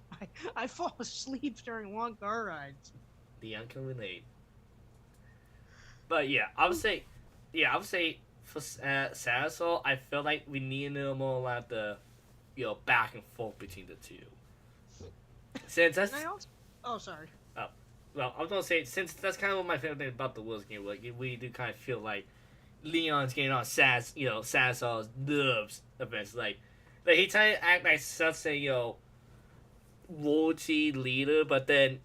I fall asleep during long car rides. Leon can relate. But I would say for Salazar, I feel like we need a little more like the, back and forth between the two. Since that's, And I also, oh sorry. well, I was gonna say since that's kind of what my favorite thing about the Wheels game. Like we do kind of feel like Leon's getting on Sassol's nerves eventually. Like he trying to act like such a loyalty leader, but then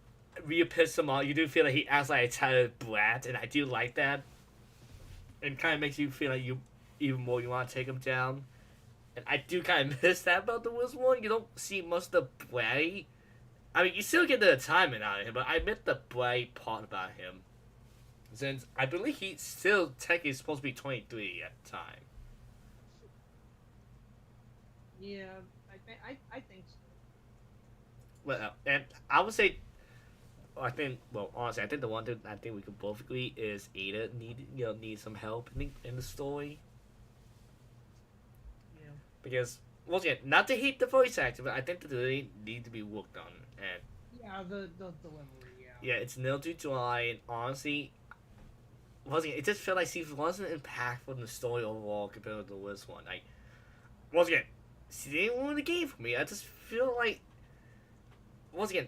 you piss him off. You do feel like he acts like a tired brat, and I do like that. And kind of makes you feel like you even more you want to take him down. And I do kind of miss that about the Wiz one. You don't see much of the bratty. I mean, you still get the assignment out of him, but I meant the bright part about him. Since I believe he's still technically supposed to be 23 at the time. Yeah, I think so. Well, and I would say, honestly, I think the one that I think we could both agree is Ada needs some help in the story. Yeah. Because, once again, not to hate the voice actor, but I think that they need to be worked on. And Yeah, the delivery, yeah. yeah, it's nil too dry, and honestly, once again, it just felt like Steve wasn't impactful in the story overall compared to the Wiz one. Like, once again, she didn't win the game for me. I just feel like, once again,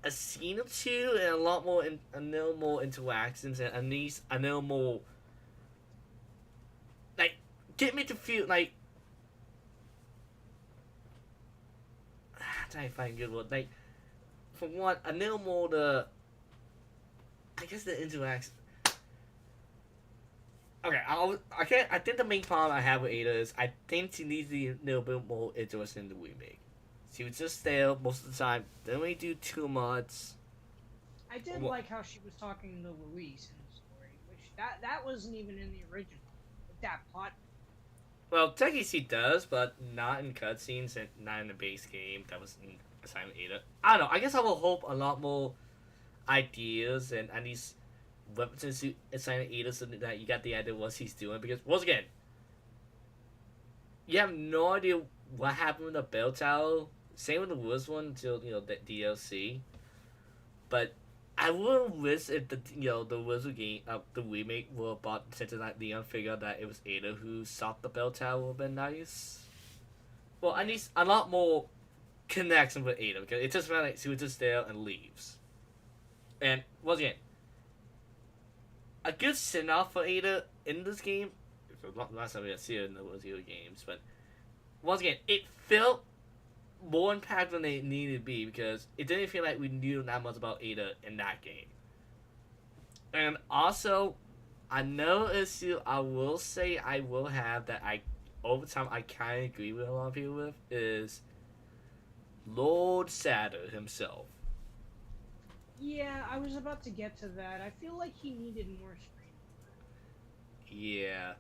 a scene or two and a lot more, a little more interactions, and at least a little more, like, get me to feel like, I'm trying to find a good word, like, for one, a little more I guess the interaction. Okay, I think the main problem I have with Ada is I think she needs to be a little bit more interested in the remake. She was just there most of the time. Didn't really do too much. I did like how she was talking to Luis in the story, which that wasn't even in the original. Like, that plot. Well, technically she does, but not in cutscenes and not in the base game. That was in Assignment Ada. I don't know. I guess I will hope a lot more ideas and at least weapons in Assignment Ada so that you got the idea what she's doing. Because once again, you have no idea what happened with the bell tower. Same with the Woods one until the DLC. But I wouldn't wish if the Wizard game the remake were about since like Leon figured out that it was Ada who stopped the bell tower would have been nice. Well, at least a lot more connection with Ada because it just felt like she was just there and leaves. And once again, a good send off for Ada in this game. Last time we see her in the Zero games, but once again, it felt more impactful than it needed to be because it didn't feel like we knew that much about Ada in that game. And also, another issue I will say I will have that over time I kind of agree with a lot of people with is Lord Saturn himself. Yeah, I was about to get to that. I feel like he needed more screen time. Yeah.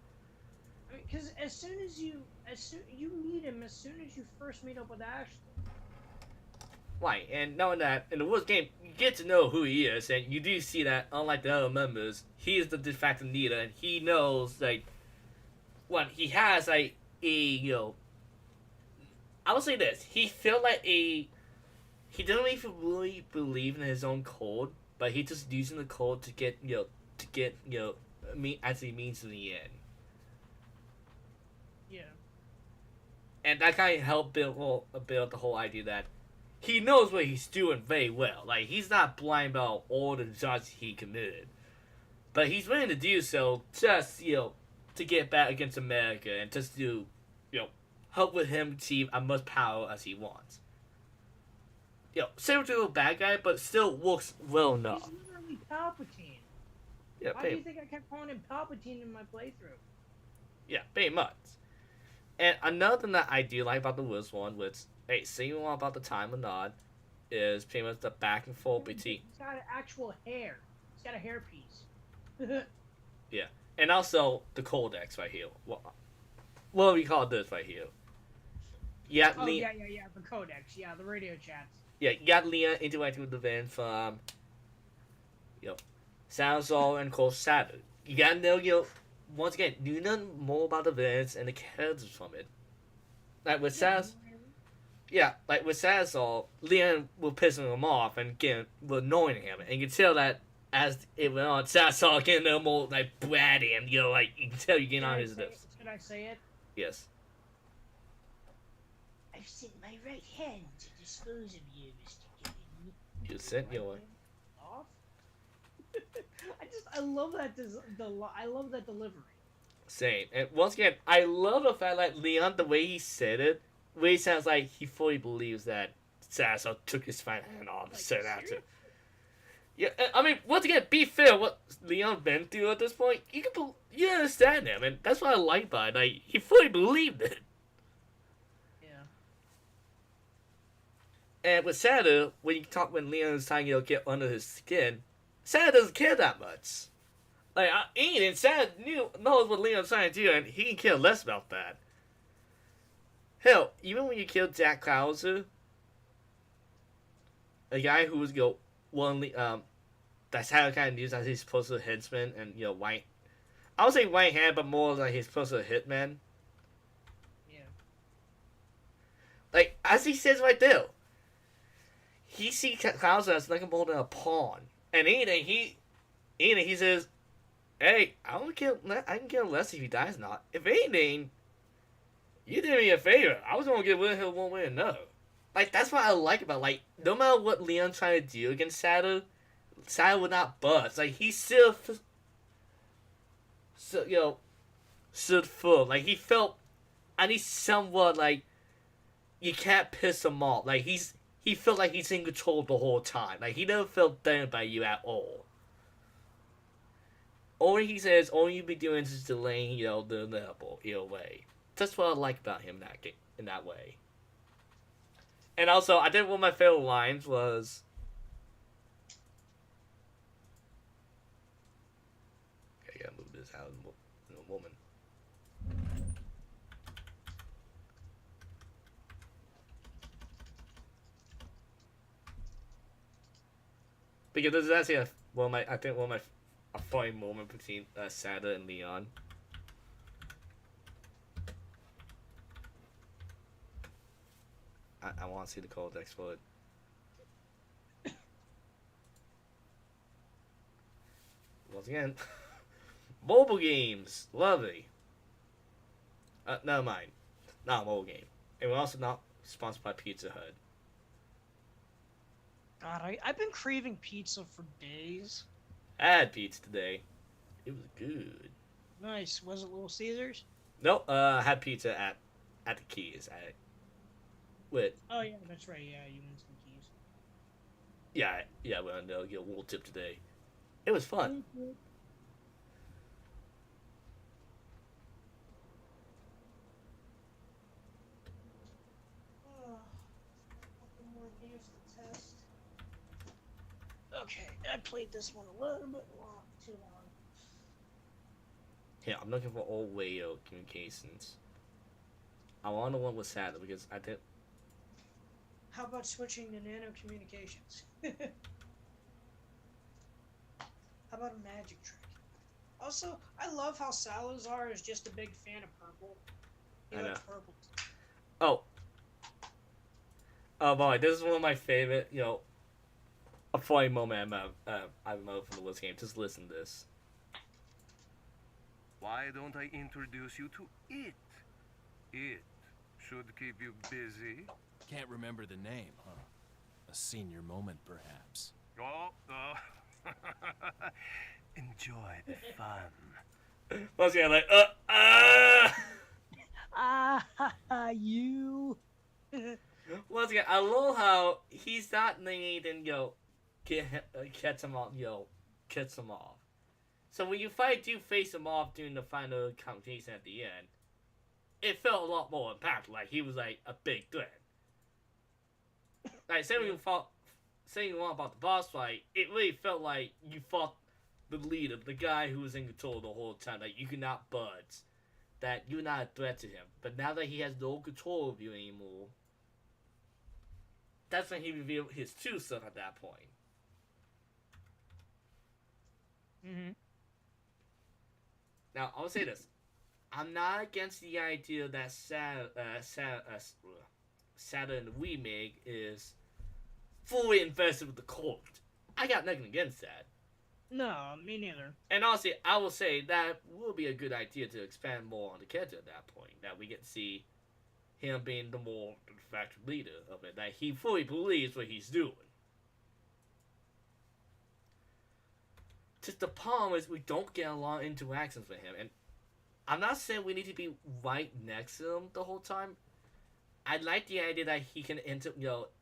Because as soon you meet him as soon as you first meet up with Ashley. Right, and knowing that in the Woods game, you get to know who he is, and you do see that, unlike the other members, he is the de facto leader, and he knows, like, he has, like, I would say this, he felt like he didn't even really believe in his own code, but he just using the code to get, as he means to the end. Yeah. And that kind of helped build the whole idea that he knows what he's doing very well. Like, he's not blind about all the jobs he committed. But he's willing to do so just, to get back against America and just to, help with him achieve as much power as he wants. Same to a bad guy, but still works well enough. He's literally Palpatine. Yeah, Why do you think I kept calling him Palpatine in my playthrough? Yeah, pretty much. And another thing that I do like about the Wiz one, which, hey, say you want about the time or not, is pretty much the back and forth between. He's got actual hair. He's got a hairpiece. Yeah, and also the codex right here. What do we call this right here? Yeah, oh yeah, the codex. Yeah, the radio chats. Yeah, you got Leon interacting with the van from, Salazar and Cold Saturn. You gotta know, once again, you know more about the events and the characters from it. Like with Salazar, like with Salazar, Leon was pissing him off and was annoying him, and you can tell that as it went on, Salazar getting a little more like bratty, and like you can tell you getting on his nerves. Should I say it? Yes. I've sent my right hand to dispose of you, Mr. Kane. You sent your one. Off? I love that I love that delivery. Same. And once again, I love the fact that Leon, the way he said it, really sounds like he fully believes that Sasso took his final hand off and Like, said after. seriously? Yeah, I mean, once again, be fair. What Leon been through at this point, you understand him, and that's what I like about it. Like he fully believed it. Yeah. And with Santa, when Leon's trying to get under his skin, Santa doesn't care that much. Like Ian and Santa knows what Leon's trying to do, and he can care less about that. Hell, even when you killed Jack Krauser, a guy who was that's how kind of news as he's supposed to headsman and white. I would say white hand, but more like he's supposed to hitman. Yeah. Like as he says right there, he sees Krauser as nothing more than a pawn, and he says, "Hey, I can kill less if he dies not. If anything, you did me a favor. I was gonna get rid of him one way or another." Like that's what I like about no matter what Leon's trying to do against Santa would not budge. Like he still, stood firm. Like he felt, and he's somewhat like you can't piss him off. Like he felt like he's in control the whole time. Like he never felt threatened by you at all. All he says, all you be doing is delaying, the inevitable either way. That's what I like about him in that way. And also, I think one of my favorite lines was, I gotta move this out in a woman. Because this is actually one of my a funny moment between Santa and Leon. I want to see the cold explode. Once again, mobile games, lovely. Never mind, not a mobile game. And we're also not sponsored by Pizza Hut. God, I've been craving pizza for days. I had pizza today. It was good. Nice. Was it Little Caesars? Nope. I had pizza at the Keys. With Oh yeah, that's right. Yeah, you mentioned keys. yeah. We went to get a little tip today. It was fun. Mm-hmm. More games to test. Okay, I played this one a little bit too long. Yeah, I'm looking for old radio communications. I want the one with Santa because I did. How about switching to nano communications? How about a magic trick? Also, I love how Salazar is just a big fan of purple. He I likes know. purple. Oh boy, this is one of my favorite. A funny moment I've from the Wiz game. Just listen to this. Why don't I introduce you to it? It should keep you busy. Can't remember the name, huh? A senior moment, perhaps. Oh, enjoy the fun. Once again, like You. Once again, I love how he's not needing catch him off, catch him off. So when you do face him off during the final competition at the end, it felt a lot more impactful. Like he was like a big threat. Like saying you want about the boss fight, it really felt like you fought the leader, the guy who was in control the whole time. Like you could not budge, that you're not a threat to him. But now that he has no control of you anymore, that's when he revealed his true self at that point. Mm-hmm. Now, I'll say this. I'm not against the idea that Saturn the remake is fully invested with the cult. I got nothing against that. No, me neither. And honestly, I will say that will be a good idea to expand more on the character at that point. That we get to see him being the more factor leader of it. That he fully believes what he's doing. Just the problem is we don't get a lot of interactions with him, and I'm not saying we need to be right next to him the whole time. I like the idea that he can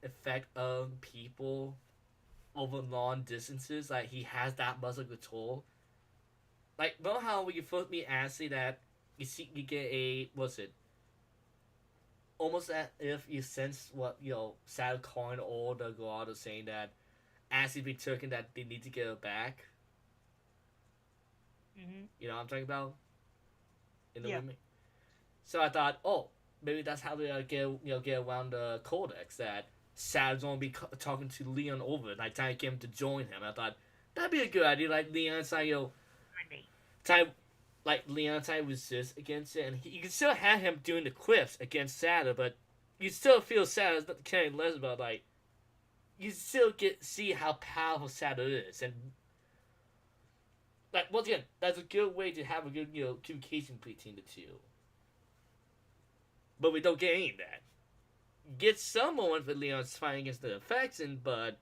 affect people over long distances. Like he has that much of control. Like, know how when you first meet Ashley that you get a what's it? Almost as if you sense what Sad calling all the guard is saying that Ashley be taken that they need to get her back. Mm-hmm. You know what I'm talking about? In the Yeah. remake. So I thought, oh, maybe that's how they get around the codex that Sad's gonna be talking to Leon over it, like trying to get him to join him. I thought that'd be a good idea. Like Leon's like Leon trying to resist against it, and you can still have him doing the quips against Sada, but you still feel Sada's not caring less about you still see how powerful Sada is, and like once again, that's a good way to have a good communication between the two. But we don't get any of that. Get some moments with Leon's fighting against the faction, but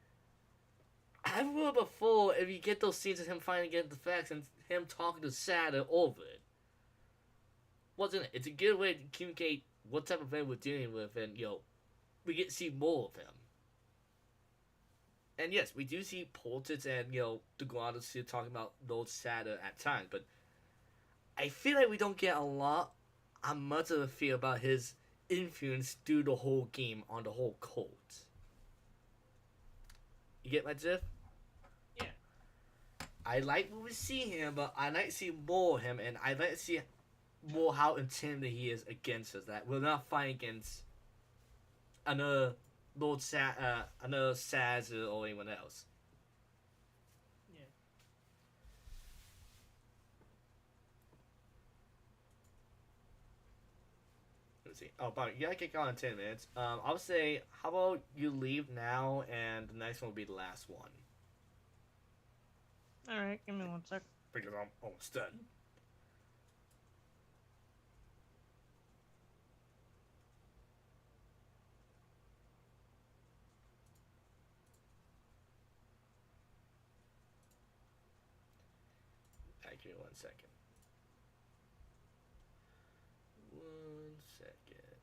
I've heard before if you get those scenes of him fighting against the faction, him talking to Sada over it. Wasn't it? It's a good way to communicate what type of event we're dealing with, and we get to see more of him. And yes, we do see portraits and the Guardians still talking about those Sada at times, but I feel like we don't get much of a feel about his influence through the whole game on the whole cult. You get my drift? Yeah. I like when we see him, but I like to see more of him, and I like to see more how intimidating he is against us. That we're not fighting against another another Saz or anyone else. Yeah. Let's see. Oh, but you gotta kick on in 10 minutes. I would say, how about you leave now, and the next one will be the last one. All right, give me 1 sec. Because I'm almost done. Give me 1 second. 1 second.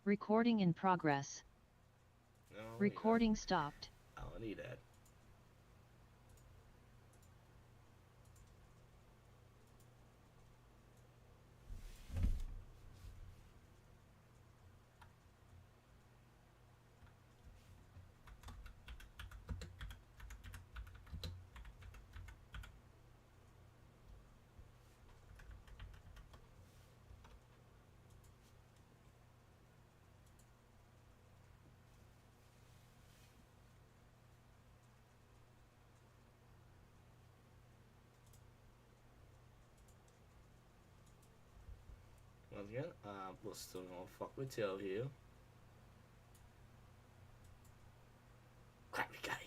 Recording in progress. No, Recording stopped. I don't need that. Once again, we're still gonna fuck with Tail here. Crap, we got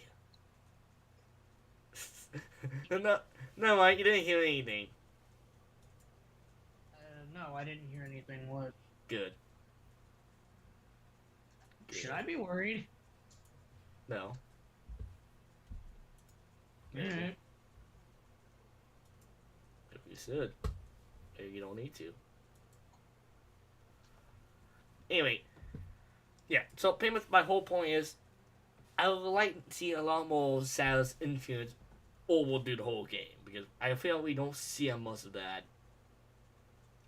you. No, Mike, you didn't hear anything. No, I didn't hear anything. What? Good. Should I be worried? No. Alright. If you should. Maybe you don't need to. Anyway. Yeah, so pretty much my whole point is I would like to see a lot more Sal's influence over through the whole game. Because I feel we don't see much of that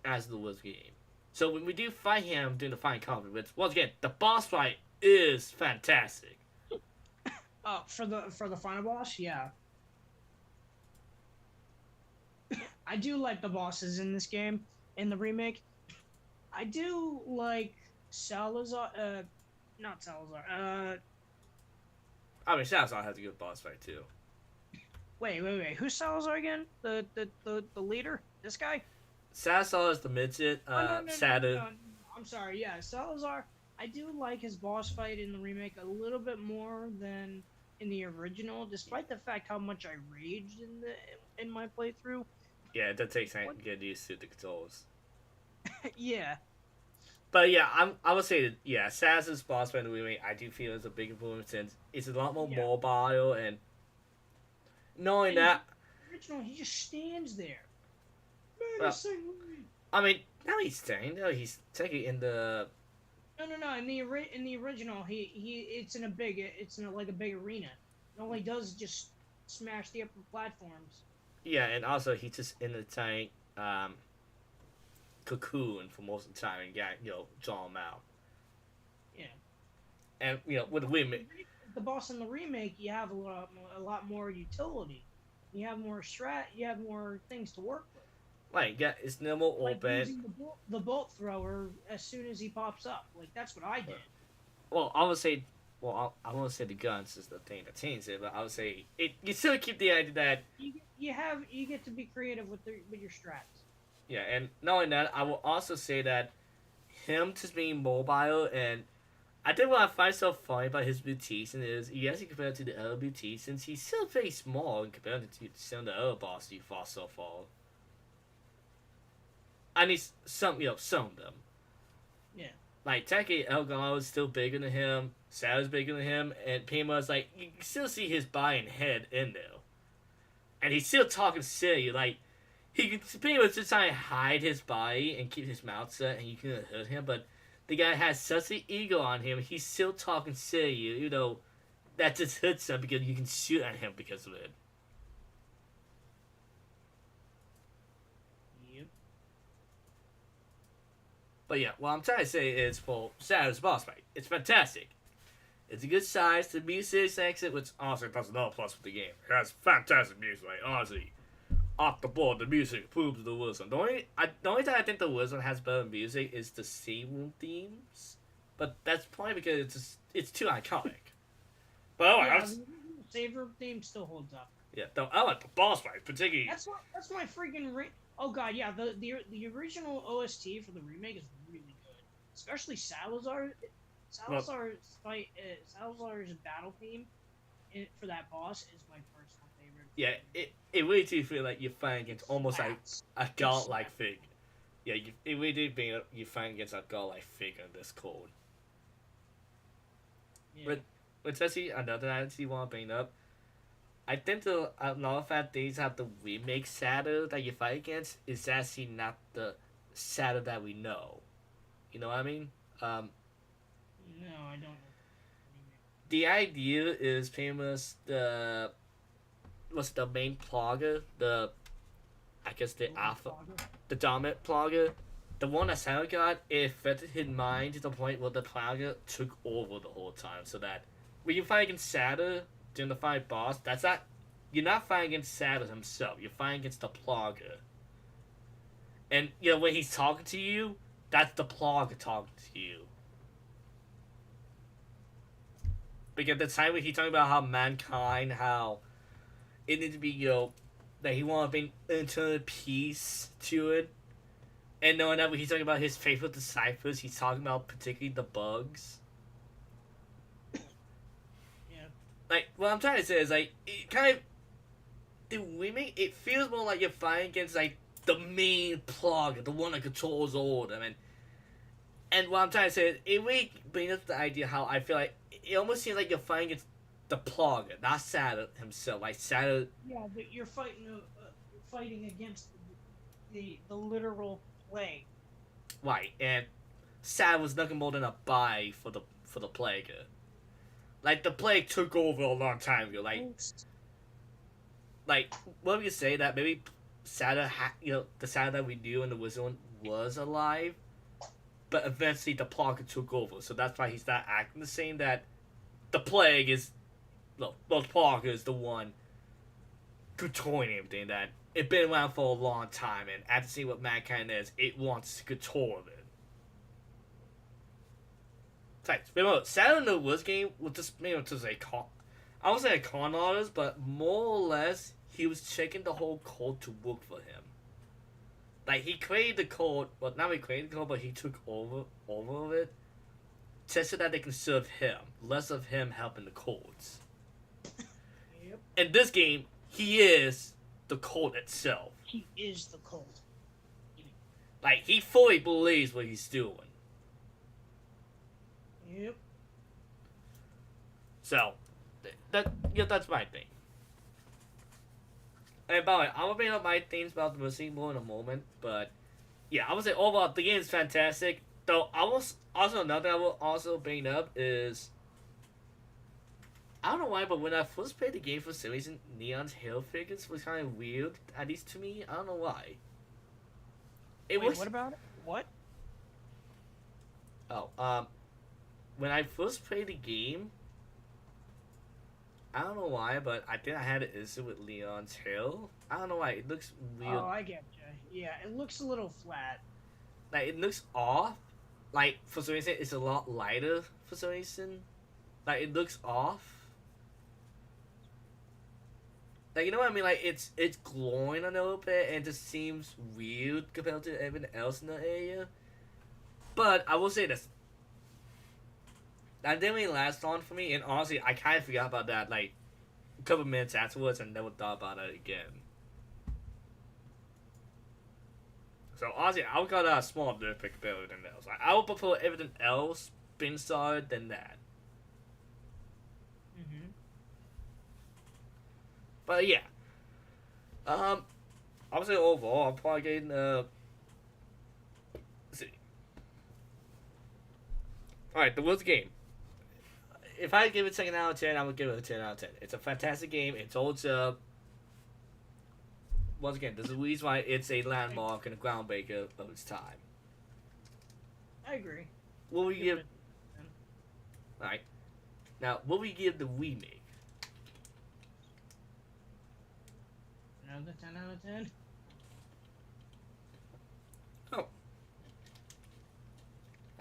as the Wiz game. So when we do fight him during the final conflict, which once again, the boss fight is fantastic. For the final boss, yeah. I do like the bosses in this game, in the remake. I do like Salazar, not Salazar, I mean, Salazar has a good boss fight too. wait, who's Salazar again? The leader? This guy? Salazar is the midget, Sada. I'm sorry, yeah, Salazar, I do like his boss fight in the remake a little bit more than in the original, despite the fact how much I raged in my playthrough. Yeah, that takes time to get used to the controls. Yeah. But yeah, I would say that yeah, Sass's boss fight in the remake I do feel is a big improvement since it's a lot more Yeah. mobile and knowing And that original, he just stands there. well, Menacing me. I mean now he's staying there, he's taking in the No. In the original, it's in a like a big arena. And all he does is just smash the upper platforms. yeah, and also he's just in the tank cocoon for most of the time and got draw him out. Yeah. And with the remake, The boss in the remake, you have a lot more utility. You have more strat. You have more things to work with. like yeah, it's normal Like open. using the bolt thrower as soon as he pops up. Like that's what I did. Well, I would say, I won't say the guns is the thing that changes it, but I would say it. You still keep the idea that You get to be creative with your strats. yeah, and knowing that, I will also say that him just being mobile and I think what I find so funny about his mutation is yes, compared to the other mutations, he's still very small compared to some of the other bosses you fought so far. I mean, some of them. Yeah. Like Taki Elgato is still bigger than him, Sal's bigger than him, and Pima's like you can still see his body and head in there, and he's still talking silly. Like he can pretty much just try and hide his body and keep his mouth shut, and you can hurt him. But the guy has such an ego on him, he's still talking silly. That just hurts him because you can shoot at him because of it. Yep. But yeah, what I'm trying to say is for Saturn's boss fight, it's fantastic. It's a good size. The music exit, which honestly that's another plus with the game. It has fantastic music. Like honestly, off the board, the music proves the Wilson. The only time I think the Wilson has better music is the Sea Room themes, but that's probably because it's too iconic. But The Saver theme still holds up. yeah, though I like the boss fight particularly. That's my freaking oh god, yeah, the original OST for the remake is really good. Especially Salazar's fight Salazar's battle theme for that boss is my personal favorite. Yeah, it really do feel like you're fighting against almost like a godlike figure. Yeah, it really do feel you're fighting against a godlike figure in this code. Yeah. But especially another item you want to bring up, I think another fact these have the remake Saturn that you fight against is actually not the Saturn that we know. You know what I mean? No, I don't know. The idea is pretty much the main plugger, alpha, the dominant plugger, the one that Saturn got, it affected his mind to the point where the plugger took over the whole time, so that when you fight against Saturn during the fight boss, you're not fighting against Saturn himself, you're fighting against the plugger. And when he's talking to you, that's the plugger talking to you. Because the time when he's talking about how mankind, how it needs to be, that he want to bring internal peace to it. And knowing that when he's talking about his faithful disciples, he's talking about particularly the bugs. Yeah. Like, what I'm trying to say is, like, it kind of, the remake, it feels more like you're fighting against, like, the main plug, the one that controls all of them. And what I'm trying to say is, it really brings up the idea how I feel like, it almost seems like you're fighting against the plug, not Saturn himself. Like, Saturn... Yeah, but you're fighting against the literal plague. Right, and Saturn was nothing more than a buy for the plague. Like, the plague took over a long time ago. Like what we could say that maybe Saturn the Saturn that we knew in the Wizard one was alive, but eventually the plague took over. So that's why he's not acting the same. That the plague is, the plague is the one controlling everything. That it's been around for a long time, and after seeing what mankind is, it wants control of it. Like, Saturn in the Woods game was just just a con. I won't say a con artist, but more or less he was checking the whole code to work for him. Like he created the code, well not really created the code, but he took over of it, just so that they can serve him, less of him helping the codes. Yep. In this game, he is the code itself. He is the cult. Like he fully believes what he's doing. Yep. So, that's my thing. And by the way, I'm gonna bring up my things about the machine more in a moment, but yeah, I would say overall the game is fantastic. Though I was also another thing I will also bring up is I don't know why, but when I first played the game for some reason, Neon's Halo figures was kind of weird, at least to me. I don't know why. Wait, what about it? What? Oh, when I first played the game, I don't know why, but I think I had an issue with Leon's Halo. I don't know why. It looks weird. Oh, I get you. Yeah, it looks a little flat. Like, it looks off. Like, for some reason, it's a lot lighter for some reason. Like, it looks off. Like, you know what I mean? Like, it's glowing a little bit, and it just seems weird compared to everything else in the area. But, I will say this. That didn't really last long for me, and honestly, I kind of forgot about that, like, a couple minutes afterwards, and never thought about it again. So, honestly, I would call that a small nitpick better than else. Like, I would prefer everything else being solid than that. Mm-hmm. But yeah, I would say overall, I'm probably getting let's see. All right, the Woods game. If I give it a 10 out of 10, I would give it a 10 out of 10. It's a fantastic game. It holds up. Once again, there's a reason why it's a landmark and a groundbreaker of its time. I agree. What we give? it All right. Now, what we give the remake? Another 10 out of 10.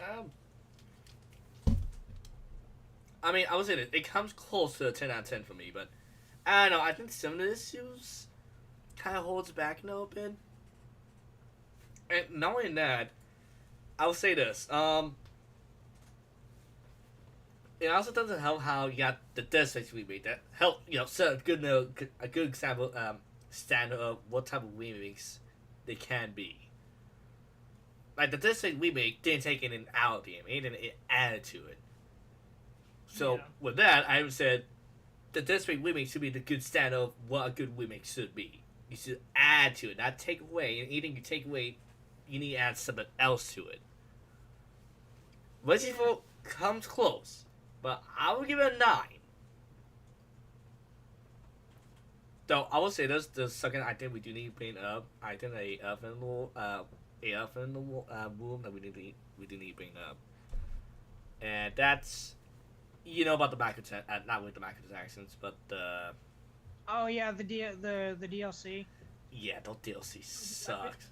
Oh. I mean, I would say that it comes close to a 10 out of 10 for me, but I don't know. I think some of the issues kind of holds back a little bit. And not only that, I will say this. It also doesn't help how you got the Dead Space remake that help set a good example standard of what type of remakes they can be. Like the Dead Space remake didn't take anything out of the game; it added to it. So Yeah. with that, I would said the Dead Space remake should be the good standard of what a good remake should be. You should add to it, not take away. And anything you take away, you need to add something else to it. Resident Evil comes close, but I will give it a 9. Though I will say this, the second I think we do need to bring up, I think a elephant in the room that we do need to bring up, and that's about the not with the microtransactions, but the Oh yeah, the DLC those DLC sucks.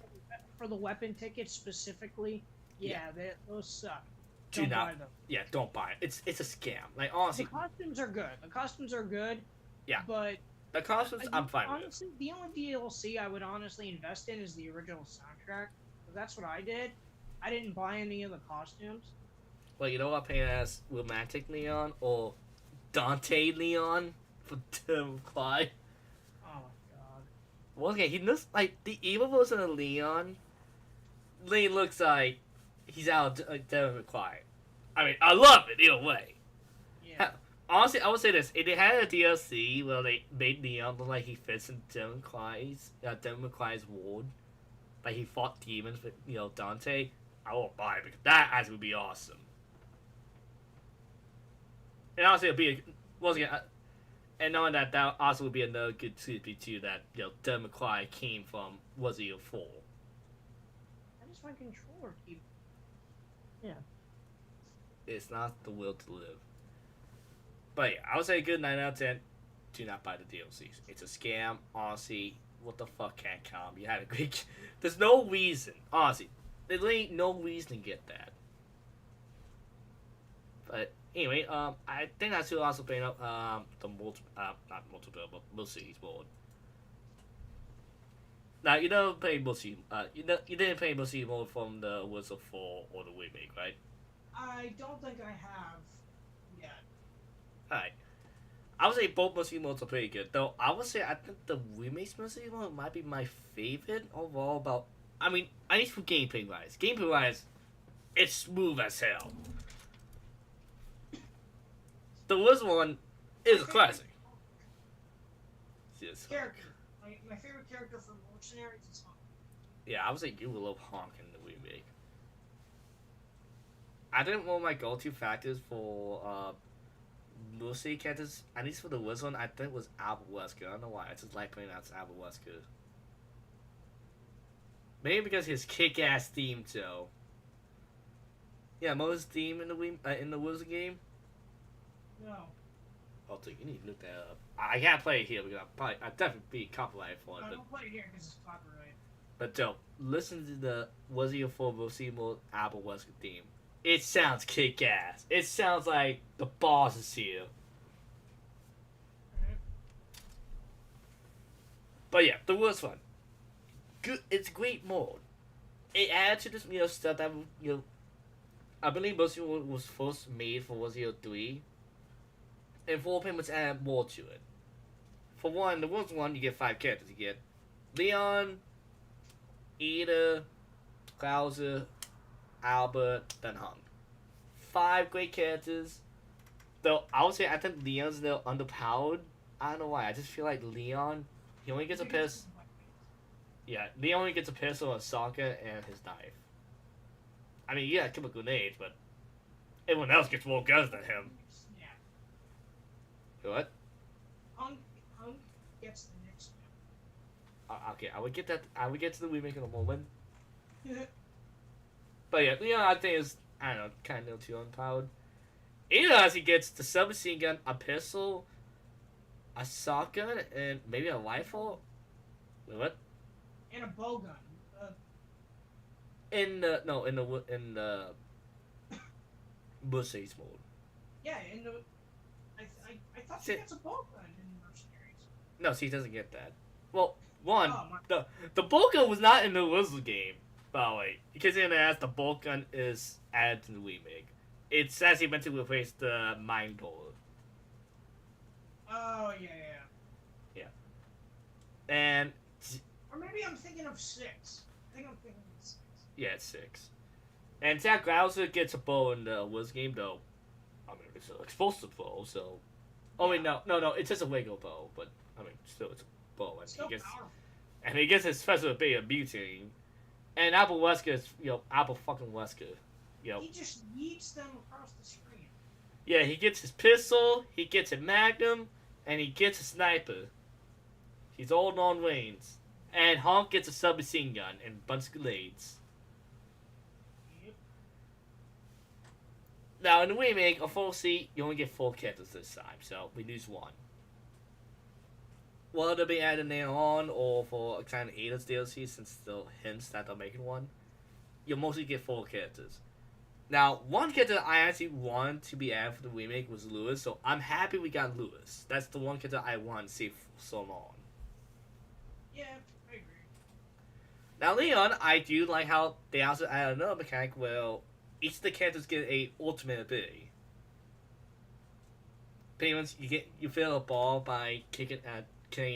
for the weapon tickets specifically. Yeah, those suck. Do Don't not, buy them. yeah, don't buy it. It's a scam. Like honestly, The costumes are good. The costumes are good. Yeah. But the costumes I'm fine with. honestly, the only DLC I would honestly invest in is the original soundtrack. 'Cause that's what I did. I didn't buy any of the costumes. Well, you know what, paying as Romantic Leon or Dante Leon for Tim Clyde. Oh my god. Well, okay, he looks like the evil version of Leon. Leon looks like he's out of Devin McQuarrie. I mean, I love it either way. Yeah. Honestly, I would say this: if they had a DLC where they made Leon look like he fits in Devin McQuarrie's world, like he fought demons with Dante, I won't buy it because that actually would be awesome. And honestly, it'll be once again, and knowing that also would be another good tribute to that Devin McQuarrie came from was he a 4. How does my controller keep? It's not the will to live. But yeah, I would say a good 9 out of 10. Do not buy the DLCs. It's a scam. Honestly, what the fuck, Capcom? You had a great. There's no reason. Honestly, there ain't no reason to get that. But anyway, I think I should also bring up the not multiple, but multi mode. Now you never played multi. You didn't play multi mode from the Wizard 4 or the remake, right? I don't think I have yet. Alright. I would say both multi modes are pretty good. Though I would say I think the remakes multi mode might be my favorite overall about I mean, at least for gameplay wise. Gameplay wise, it's smooth as hell. the Wiz one is a classic. Yes. Character. My favorite character from Mercenaries is Hawk. Yeah, I would say you will love Honk in the remake. I think one of my go-to factors for mostly characters, at least for the Wiz one, I think was Albert Wesker. I don't know why. I just like playing as Albert Wesker. Maybe because his kick-ass theme too. Yeah, most theme in the Wiz game. No. Oh, dude, you need to look that up. I can't play it here because I'd definitely be copyrighted for it. No, But, don't play it here because it's copyright. but Joe, listen to the Wizzy of Full Mode Albert Wesker theme. It sounds kick-ass. It sounds like the boss is here. Alright. But yeah, the Wiz one. Good. It's great mode. It adds to this stuff that I believe most of it was first made for Wizzy 3. And 4 payments add more to it. For one, the Wiz one you get 5 characters. You get Leon, Ada, Krauser, Albert, then Hung. 5 great characters. Though I would say I think Leon's a little underpowered. I don't know why. I just feel like Leon, he only gets a piss. Yeah, Leon only gets a pistol, a socket, and his knife. I mean, yeah, a couple grenades, but everyone else gets more guns than him. Yeah. What? Hung gets the next Okay, I would get that. I would get to the remake in a moment. one. But yeah, Leon, I think is I don't know, kind of too underpowered. Ada actually gets the submachine gun, a pistol, a shotgun, and maybe a rifle. Wait, what? And a bow gun. In the Mercedes mode. Yeah, in the. I thought she gets a bow gun in Mercenaries. No, she doesn't get that. Well, one, Oh, my. the bolt gun was not in the Wizard game, by the way. Because in the bolt gun is added to the remake. It's actually meant to replace the mine door. Oh, yeah. And Or maybe I'm thinking of 6. I think I'm thinking of 6. yeah, it's 6. And Zach Grouser gets a bow in the Wiz game, though. I mean, it's an explosive bow, so. Oh wait, no, it's just a regular bow, but I mean, still, it's a bow, and Still he gets, powerful. and he gets his special ability of mutating. And Apple Wesker is, Apple fucking Wesker, He just yeets them across the screen. Yeah, he gets his pistol, he gets a magnum, and he gets a sniper. He's all long range. And Honk gets a submachine gun and a bunch of grenades. Yep. Now, in the remake, unfortunately, you only get 4 characters this time, so we lose 1. Whether they'll be added later on, or for a kind of Ada's DLC, since still hints that they're making one, you'll mostly get 4 characters. Now, one character I actually wanted to be added for the remake was Lewis, so I'm happy we got Lewis. That's the one character I wanted to see for so long. Yeah, I agree. Now, Leon, I do like how they also added another mechanic where each of the characters get a ultimate ability. Pretty much, you fill a ball by killing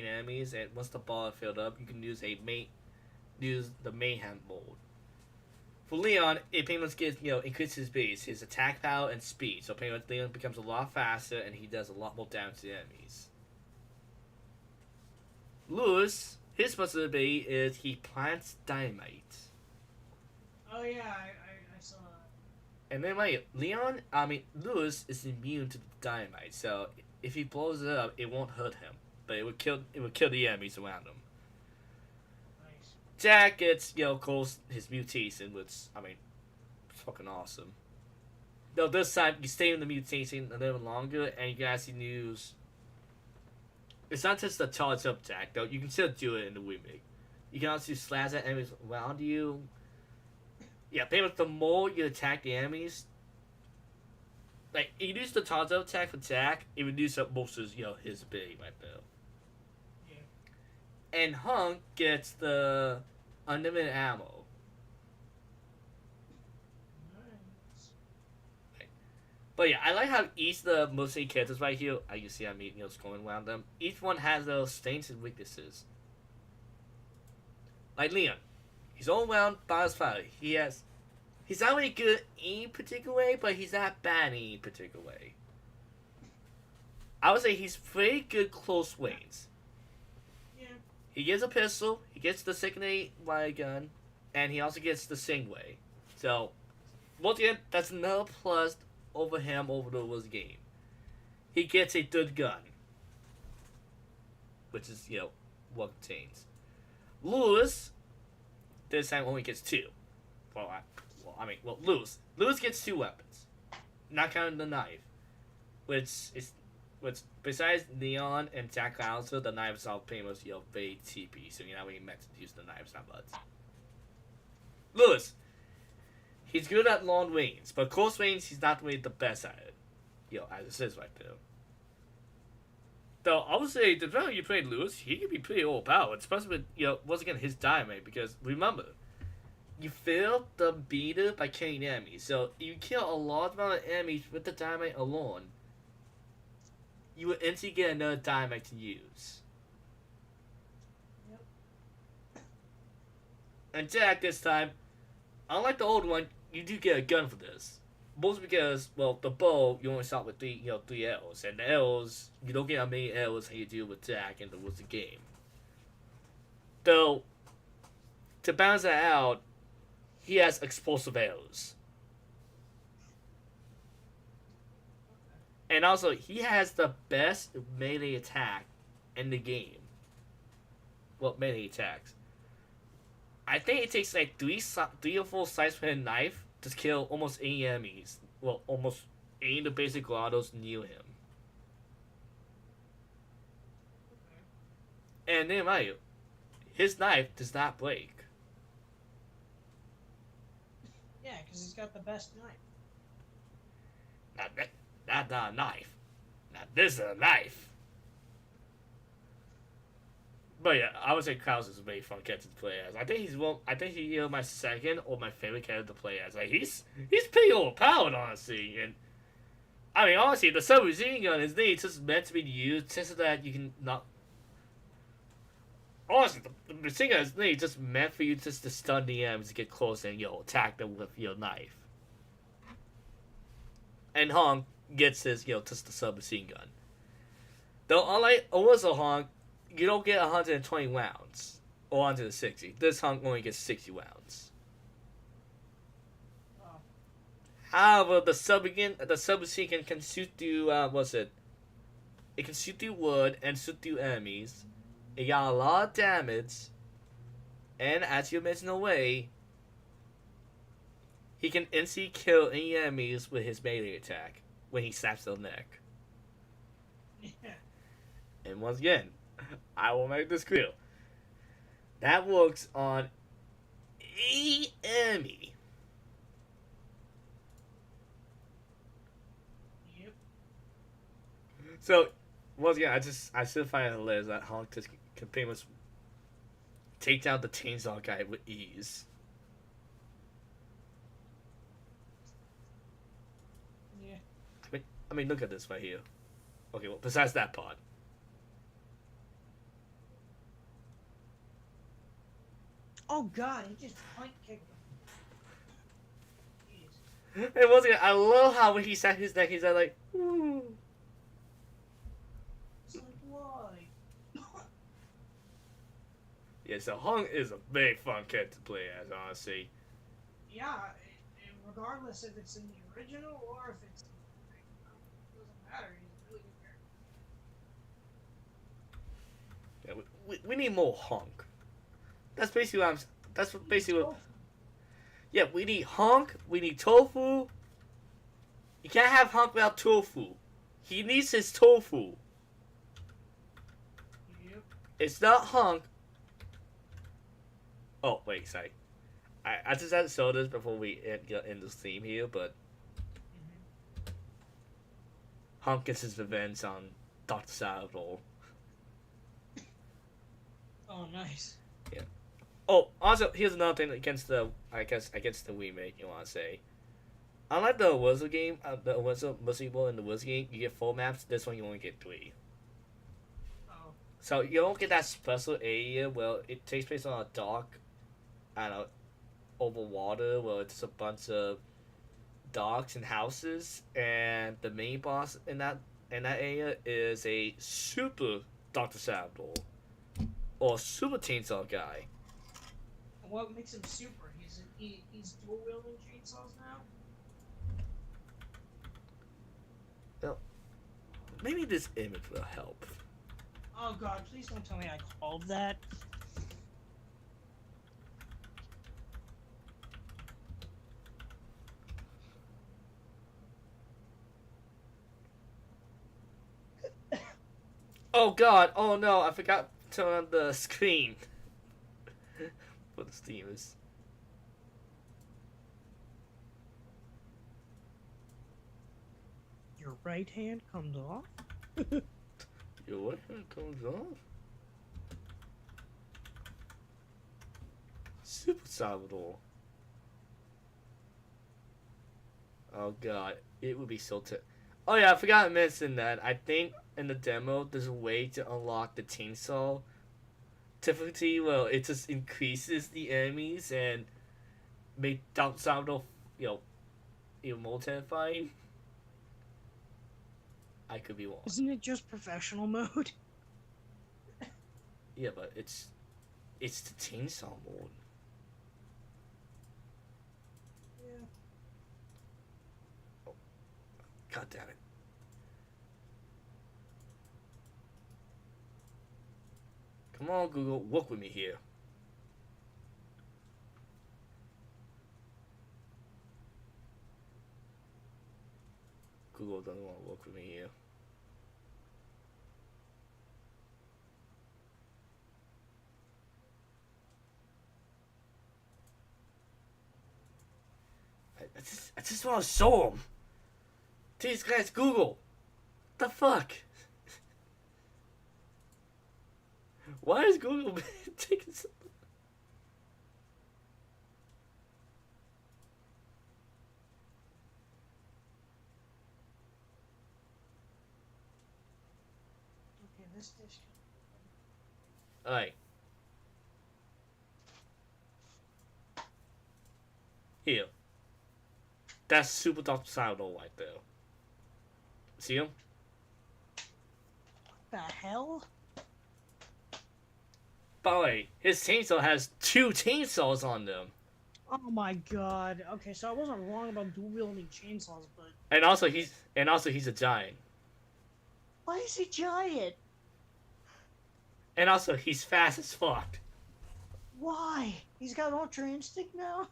enemies, and once the ball is filled up, you can use the mayhem mode. For Leon, it pretty much increases his base, his attack power and speed. So pretty much Leon becomes a lot faster, and he does a lot more damage to the enemies. Lewis, his special ability is he plants dynamite. Oh yeah, I saw that. And then Lewis is immune to the dynamite, so if he blows it up, it won't hurt him, but it would kill the enemies around him. Nice. Jack gets of course his mutation, which it's fucking awesome. Though this time you stay in the mutation a little longer, and you can actually use. It's not just the charge up attack though. You can still do it in the remake. You can also slash at enemies around you. Yeah, pretty much the more you attack the enemies, like you use the charge up attack for Jack, it reduces up most of his ability right there. Yeah. And Hunk gets the unlimited ammo. Nice. But yeah, I like how each of the mostly characters right here, I can see I'm scrolling around them. Each one has their strengths and weaknesses. Like Leon, he's all around boss fighter. He's not really good in any particular way, but he's not bad in any particular way. I would say he's pretty good close range. Yeah. He gets a pistol, he gets the second aid riot gun, and he also gets the Stingray. So, once again, that's another plus over him over the Woods game. He gets a good gun, which is, what contains. Lewis, this time only gets two. Lewis gets two weapons, not counting the knife, which besides Neon and Jack Clouser, the knives are pretty much very TP, so you're not really meant to use the knives that much. Lewis, he's good at long range, but close range he's not really the best at it. As it is right there. Though I would say, depending on you play Lewis, he can be pretty overpowered, especially with once again his dynamite. Because remember, you fill the beater by killing enemies. So you kill a large amount of enemies with the dynamite alone, you will instantly get another dynamite to use. Yep. And Jack this time, unlike the old one, you do get a gun for this. Mostly because, well, the bow you only start with three arrows, and the arrows you don't get how many arrows as you do with Jack in the Woods game. Though, to balance that out, he has explosive arrows. And also, he has the best melee attack in the game. Well, melee attacks. I think it takes like three or four slices with a knife to kill almost any enemies. Well, almost any of the basic grottos near him. And then, mind his knife does not break. Yeah, because he's got the best knife. Not a knife. Now this is a knife. But yeah, I would say Klaus is a very fun character to play as. I think he's my second or my favorite character to play as. Like he's pretty overpowered, honestly. And I mean, honestly, the submachine gun is just meant to be used just so that you can not. Honestly, the machine gun is just meant for you just to stun the enemies to get close and attack them with your knife. And Hong gets his just the submachine gun. Though unlike Alyssa Hong, you don't get 120 rounds or 160. This Hunk only gets 60 rounds. Oh. However, the submachine can shoot through it can shoot through wood and shoot through enemies. It got a lot of damage, and as you mentioned away, he can instantly kill any enemies with his melee attack when he snaps their neck. Yeah. And once again, I will make this clear. That works on any enemy. Yep. So, once again, I still find it hilarious that Hulk just can pretty much take down the chainsaw guy with ease. Yeah. I mean, look at this right here. Okay, well, besides that part. Oh god, he just point kicked him. Jeez. And once again, I love how when he sat his neck, he's like, ooh. It's like, why? Yeah, so Hung is a very fun character to play as, honestly. Yeah, regardless if it's in the original or if it's in the remake, it doesn't matter. He's a really good character. Yeah, we need more Hunk. That's basically what that's what basically what. Yeah, we need Hunk. We need Tofu. You can't have Hunk without Tofu. He needs his Tofu. Yep. It's not Hunk. Oh wait, sorry. I just had to show this before we end this theme here, but Hunk gets his revenge on Dr. Salvador. Oh, nice. Oh, also, here's another thing against the remake, you want to say. Unlike the Wizard game, the Wizard Muscle in the Wizard game, you get 4 maps. This one, you only get 3. Oh. So you don't get that special area where it takes place on a dock, I don't know, over water, where it's a bunch of docks and houses, and the main boss in that and that area is a super Dr. Salvador or super chainsaw guy. What makes him super? He's dual wielding chainsaws now. Well, maybe this image will help. Oh god, please don't tell me I called that. Oh god, oh no, I forgot to turn on the screen for the steamers. Your right hand comes off? Your what hand comes off? Super Salvador. Oh god, it would be so Oh yeah, I forgot to mention that. I think in the demo there's a way to unlock the chainsaw difficulty. Well, it just increases the enemies and make Dr. Salvador, even more terrifying. I could be wrong. Isn't it just professional mode? Yeah, but it's the chainsaw mode. Yeah. God damn it. Come on, Google, work with me here. Google doesn't want to work with me here. I just want to show them. These guys, Google. What the fuck? Why is Google taking so Okay, this dish. Alright. Here. That's Super Dr. Salvador right there. See him? The hell? By the way, his chainsaw has 2 chainsaws on them. Oh my god. Okay, so I wasn't wrong about dual wielding chainsaws, but And also he's a giant. why is he giant? And also he's fast as fuck. Why? He's got Ultra Instinct now?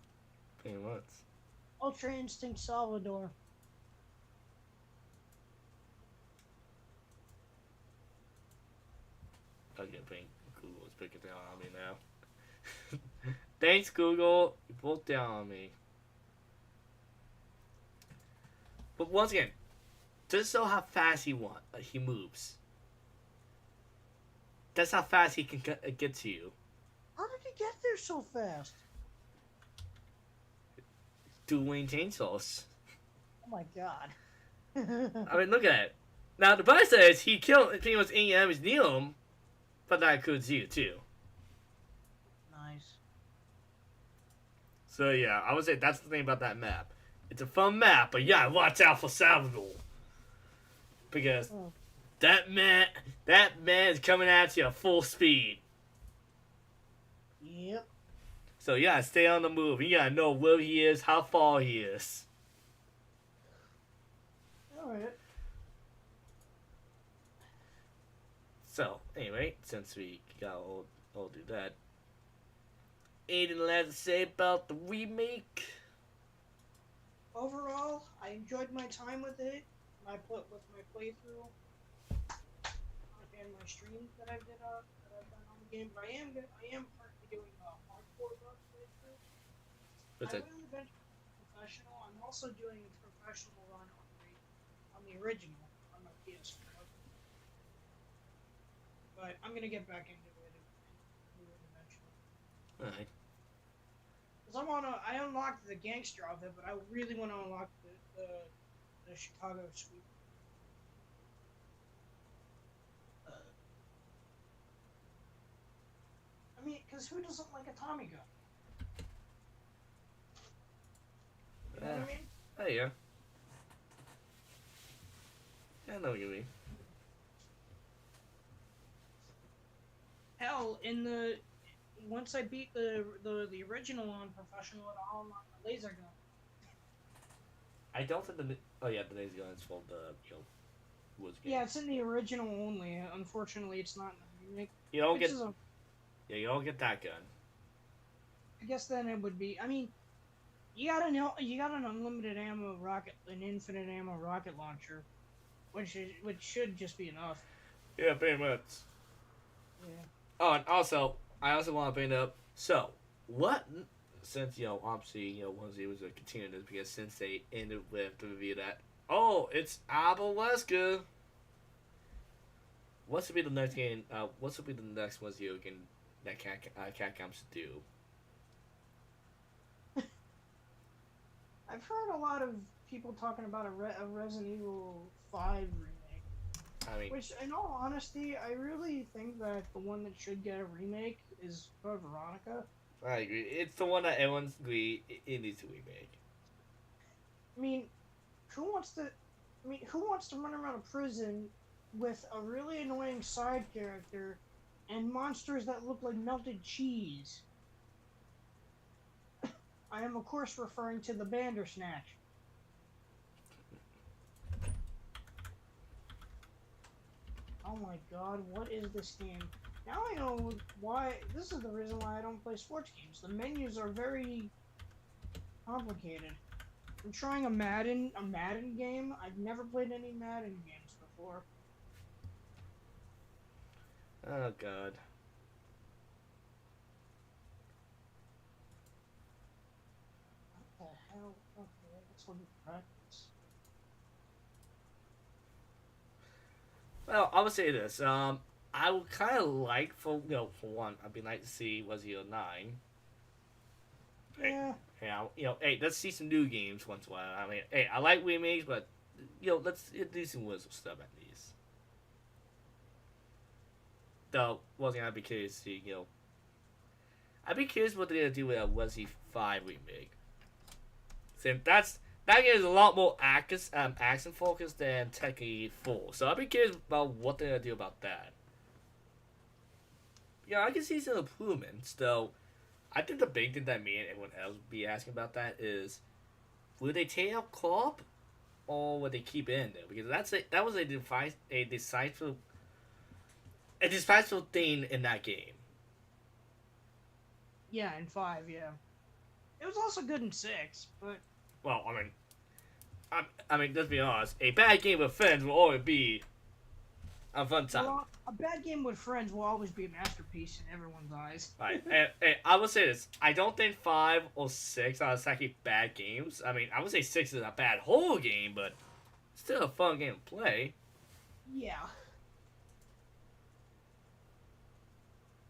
Pretty much. Ultra Instinct Salvador. Okay, I think Google is picking down on me now. Thanks, Google. You both down on me. But once again, just show how fast he moves. That's how fast he can get to you. How did he get there so fast? Dueling chainsaws. Oh my god. I mean, look at it. Now, the bad side is he killed pretty much any enemies near him, but that includes you, too. Nice. So, yeah, I would say that's the thing about that map. It's a fun map, but yeah, watch out for Salvador. Because that man is coming at you at full speed. Yep. So, yeah, stay on the move. You gotta know where he is, how far he is. Alright. So, anyway, since we got all do that, anything left to say about the remake? Overall, I enjoyed my time with it. My playthrough and my streams that I've done on the game. But I am currently doing a hardcore playthrough. What's I that? will eventually be professional. I'm also doing a professional run on the original on my PS4. But I'm gonna get back into it eventually. Alright. Cause I unlocked the gangster of it, but I really want to unlock the Chicago sweep. I mean, cause who doesn't like a Tommy gun? You know what I mean? Oh, yeah. Yeah, know what you mean. Hell, in the once I beat the original on professional, I'll unlock the laser gun. I don't think the oh yeah, the laser gun is from the Woods game. Yeah, it's in the original only. Unfortunately, it's not in the remake. You don't Which get is a, you don't get that gun. I guess then it would be. I mean, you got an unlimited ammo rocket, an infinite ammo rocket launcher, which should just be enough. Yeah, pretty much. Yeah. Oh, and also, I also want to bring up. So, what? Since obviously, once it was a continue this because since they ended with the review that it's Alaska. What's to be the next game? What's to be the next one you can that Capcom should do? I've heard a lot of people talking about a Resident Evil 5 remake. I mean, Which, in all honesty, I really think that the one that should get a remake is Code Veronica. I agree. It's the one that everyone's agree it needs to remake. I mean, who wants to run around a prison with a really annoying side character and monsters that look like melted cheese? I am, of course, referring to the Bandersnatch. Oh my god, what is this game? Now I know why. This is the reason why I don't play sports games. The menus are very complicated. I'm trying a Madden game. I've never played any Madden games before. Oh god. What the hell? Okay, let's look at practice. Well, I would say this. I would kind of like for one, I'd be like to see was he a 9. Yeah. Hey, let's see some new games once in a while. I mean, hey, I like remakes, but let's do some Wizard stuff at least. Though, wasn't I'd be curious to see, I'd be curious what they're gonna do with a Resi 5 remake. Since that game is a lot more action focused than Tekken 4, so I'd be curious about what they're gonna do about that. Yeah, I can see some improvements, though. I think the big thing that me and everyone else would be asking about that is, will they take out co-op, or will they keep it in there? Because that was a decisive thing in that game. Yeah, in 5, yeah. It was also good in 6, but Well, I mean, let's be honest. A bad game with friends will always be a fun time. well, a bad game with friends will always be a masterpiece in everyone's eyes. Right. And I will say this. I don't think 5 or 6 are exactly bad games. I mean, I would say 6 is a bad whole game, but still a fun game to play. Yeah.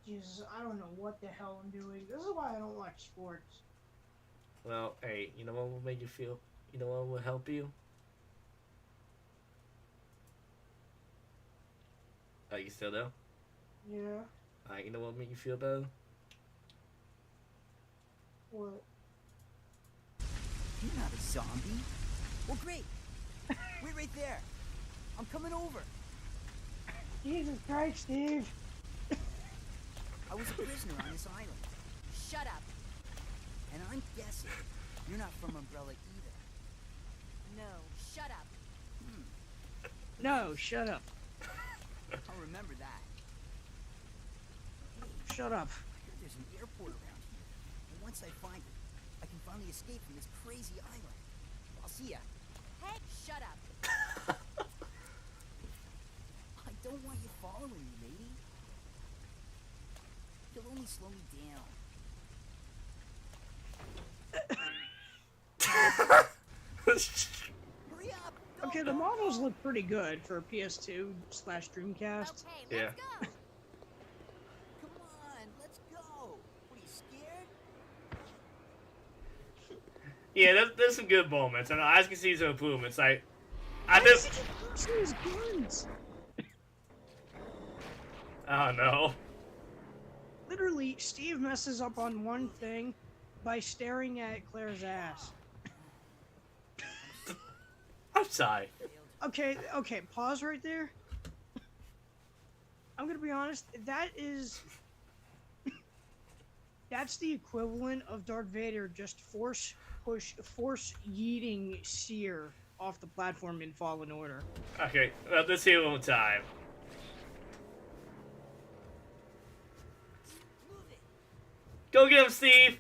Jesus, I don't know what the hell I'm doing. This is why I don't like sports. Well, hey, you know what will make you feel? You know what will help you? Are you still there? Yeah. Alright, you know what will make you feel better? What? You're not a zombie. Well, great. Wait right there. I'm coming over. Jesus Christ, Steve. I was a prisoner on this island. Shut up. And I'm guessing you're not from Umbrella either. No, shut up. No, shut up. I'll remember that. Shut up. I heard there's an airport around here. And once I find it, I can finally escape from this crazy island. I'll see ya. Hey, shut up. I don't want you following me, lady. You'll only slow me down. Hurry up! Okay, the models look pretty good for PS2 / Dreamcast. Okay, Yeah. let's go. Come on, let's go. What, are you scared? Yeah, there's some good moments, and I can see some improvements. I Why just, does he keep using his guns? oh no. Literally, Steve messes up on one thing by staring at Claire's ass. I'm sorry. Okay, pause right there. I'm gonna be honest. That's the equivalent of Darth Vader just force yeeting Seer off the platform in Fallen Order. Okay, let's see it one more time. Go get him, Steve!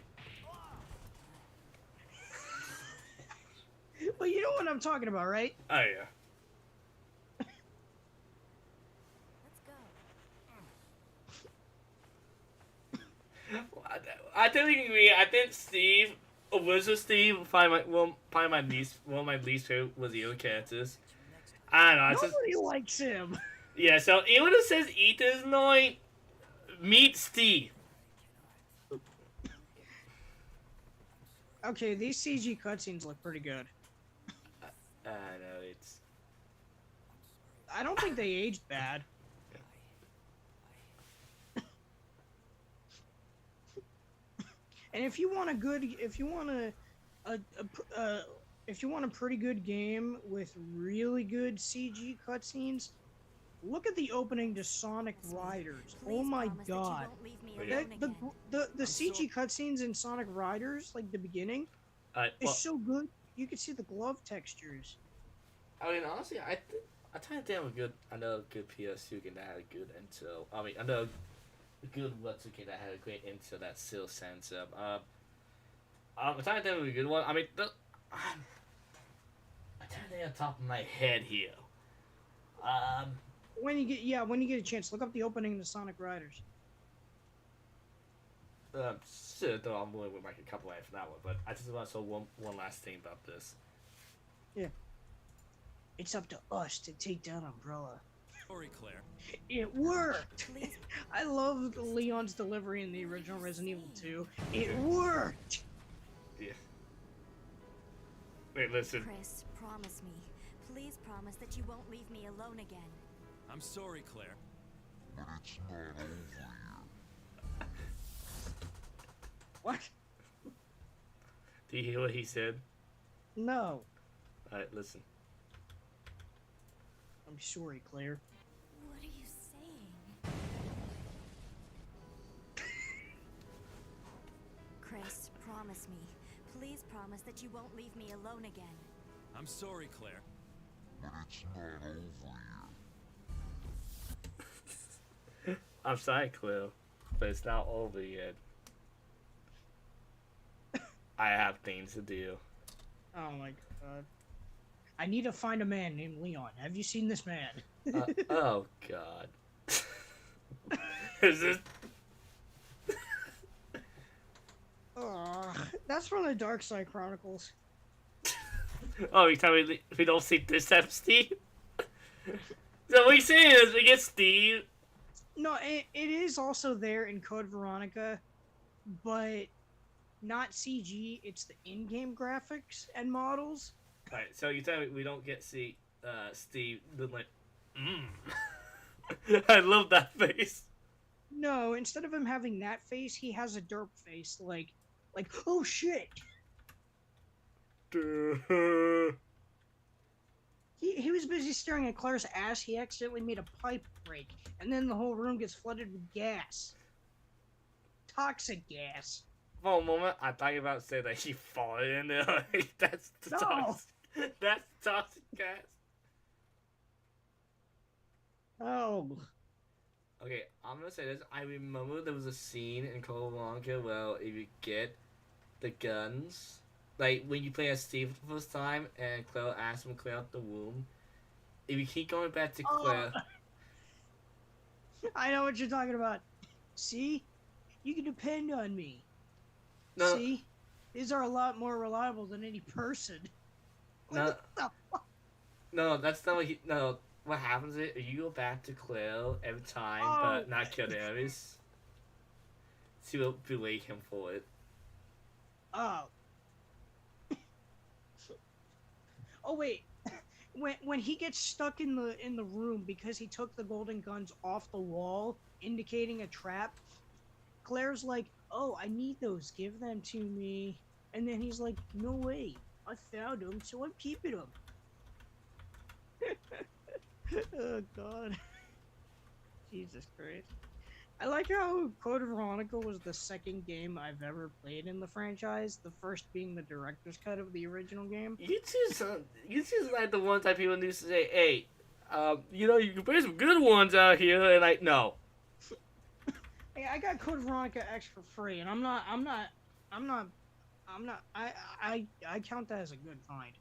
Well, you know what I'm talking about, right? Oh, yeah. I think we agree. I think Steve, Wizard Steve, probably my least, one of my least favorite was the other characters. I don't know. It's just, Nobody likes him. yeah, so anyone who says Ethan's annoying, meet Steve. Okay, these CG cutscenes look pretty good. I know, it's... I don't think they aged bad. And if you want a pretty good game with really good CG cutscenes, look at the opening to Sonic Riders. Oh my god. The CG cutscenes in Sonic Riders, like the beginning, is so good. You can see the glove textures. I mean, honestly, I think they have a good PS2 game that had a good intel. I mean, I know a good Webster game that had a great intel that still sense of. I'm trying to think of a good one. I mean, I'm trying to think on top of my head here. When you get a chance, look up the opening to Sonic Riders. Though I'm willing with like a couple lines for that one, but I just want to say one last thing about this. Yeah. It's up to us to take down Umbrella. Sorry, Claire. It worked! I loved Leon's delivery in the original Resident Evil 2. It worked! Yeah. Wait, listen. Chris, promise me. Please promise that you won't leave me alone again. I'm sorry, Claire. But it's not over. What? Do you hear what he said? No. Alright, listen. I'm sorry, Claire. What are you saying? Chris, promise me. Please promise that you won't leave me alone again. I'm sorry, Claire. But it's not over yet. I'm sorry, Cliff, but it's not over yet. I have things to do. Oh my god. I need to find a man named Leon. Have you seen this man? Oh god. Is this? That's from the Dark Side Chronicles. Oh, you tell me we don't see this type of Steve? So what you saying is we get Steve. No, it is also there in Code Veronica, but not CG. It's the in-game graphics and models. Alright, so you tell me we don't get Steve doing like, I love that face. No, instead of him having that face, he has a derp face, like, oh shit! He was busy staring at Claire's ass, he accidentally made a pipe break, and then the whole room gets flooded with gas. Toxic gas. For a moment, I thought you were about to say that he fought in there. Like, that's the toxic. That's toxic gas. Oh. Okay, I'm gonna say this. I remember there was a scene in Code Veronica where if you get the guns, like when you play as Steve the first time and Claire asks him to clear out the room, if you keep going back to Claire... I know what you're talking about. See? You can depend on me. No. See? These are a lot more reliable than any person. No, that's not what he... No, what happens is you go back to Claire every time, but not kill the enemies. She will berate him for it. Oh. Oh wait. When he gets stuck in the room because he took the golden guns off the wall, indicating a trap, Claire's like, "Oh, I need those. Give them to me." And then he's like, "No way. I found them, so I'm keeping them." Oh God. Jesus Christ. I like how Code Veronica was the second game I've ever played in the franchise, the first being the director's cut of the original game. You choose like the ones that people used to say, hey, you know, you can play some good ones out here, and like, no. Hey, I got Code Veronica X for free, and I count that as a good find.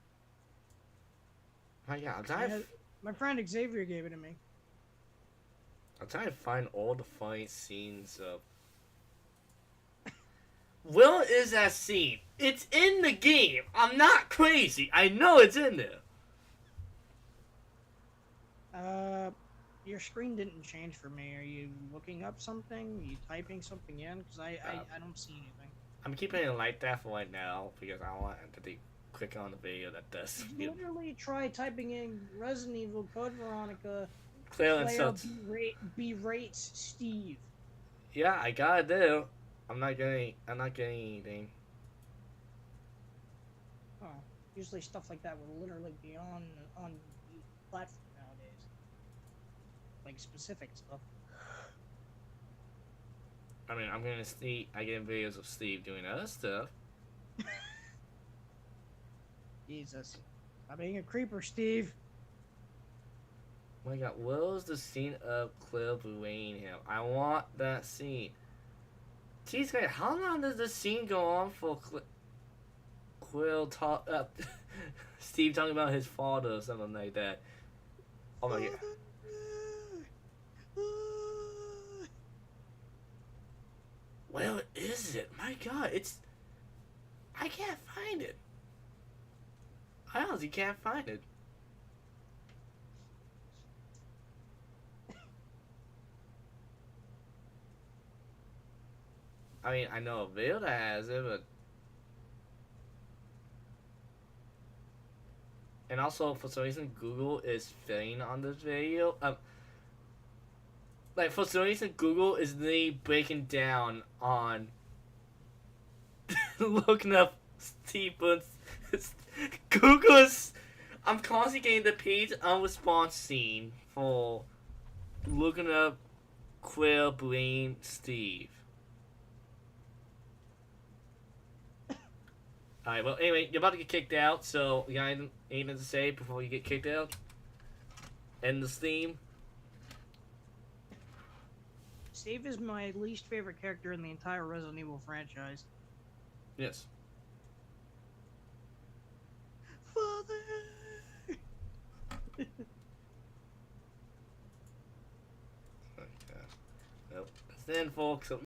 My God, My friend Xavier gave it to me. I'm trying to find all the funny scenes of. Will is that scene? It's in the game. I'm not crazy. I know it's in there. Your screen didn't change for me. Are you looking up something? Are you typing something in? Because I don't see anything. I'm keeping it like that for right now because I want to click on the video that does. Literally try typing in Resident Evil Code Veronica. Clear Player insults. berates Steve. Yeah, I gotta do. I'm not getting anything. Oh, usually stuff like that would literally be on the platform nowadays. Like specific stuff. I mean, I'm gonna see. I get videos of Steve doing other stuff. Jesus. Stop being a creeper, Steve. Oh my God, Will's the scene of Quill bullying him. I want that scene. Jeez, guys, how long does this scene go on for? Quill talk Steve talking about his father or something like that. Oh my God. Where is it? My God, I can't find it. I honestly can't find it. I mean, I know a video that has it, but. And also, for some reason, Google is failing on this video. Like, for some reason, Google is really breaking down on looking up Stevens. Google's. I'm constantly getting the page unresponse scene for looking up Quill Blaine Steve. Alright, well, anyway, you're about to get kicked out, so you got anything to say before you get kicked out? End the stream? Steve is my least favorite character in the entire Resident Evil franchise. Yes. Father! Okay. Well, that's the end, folks.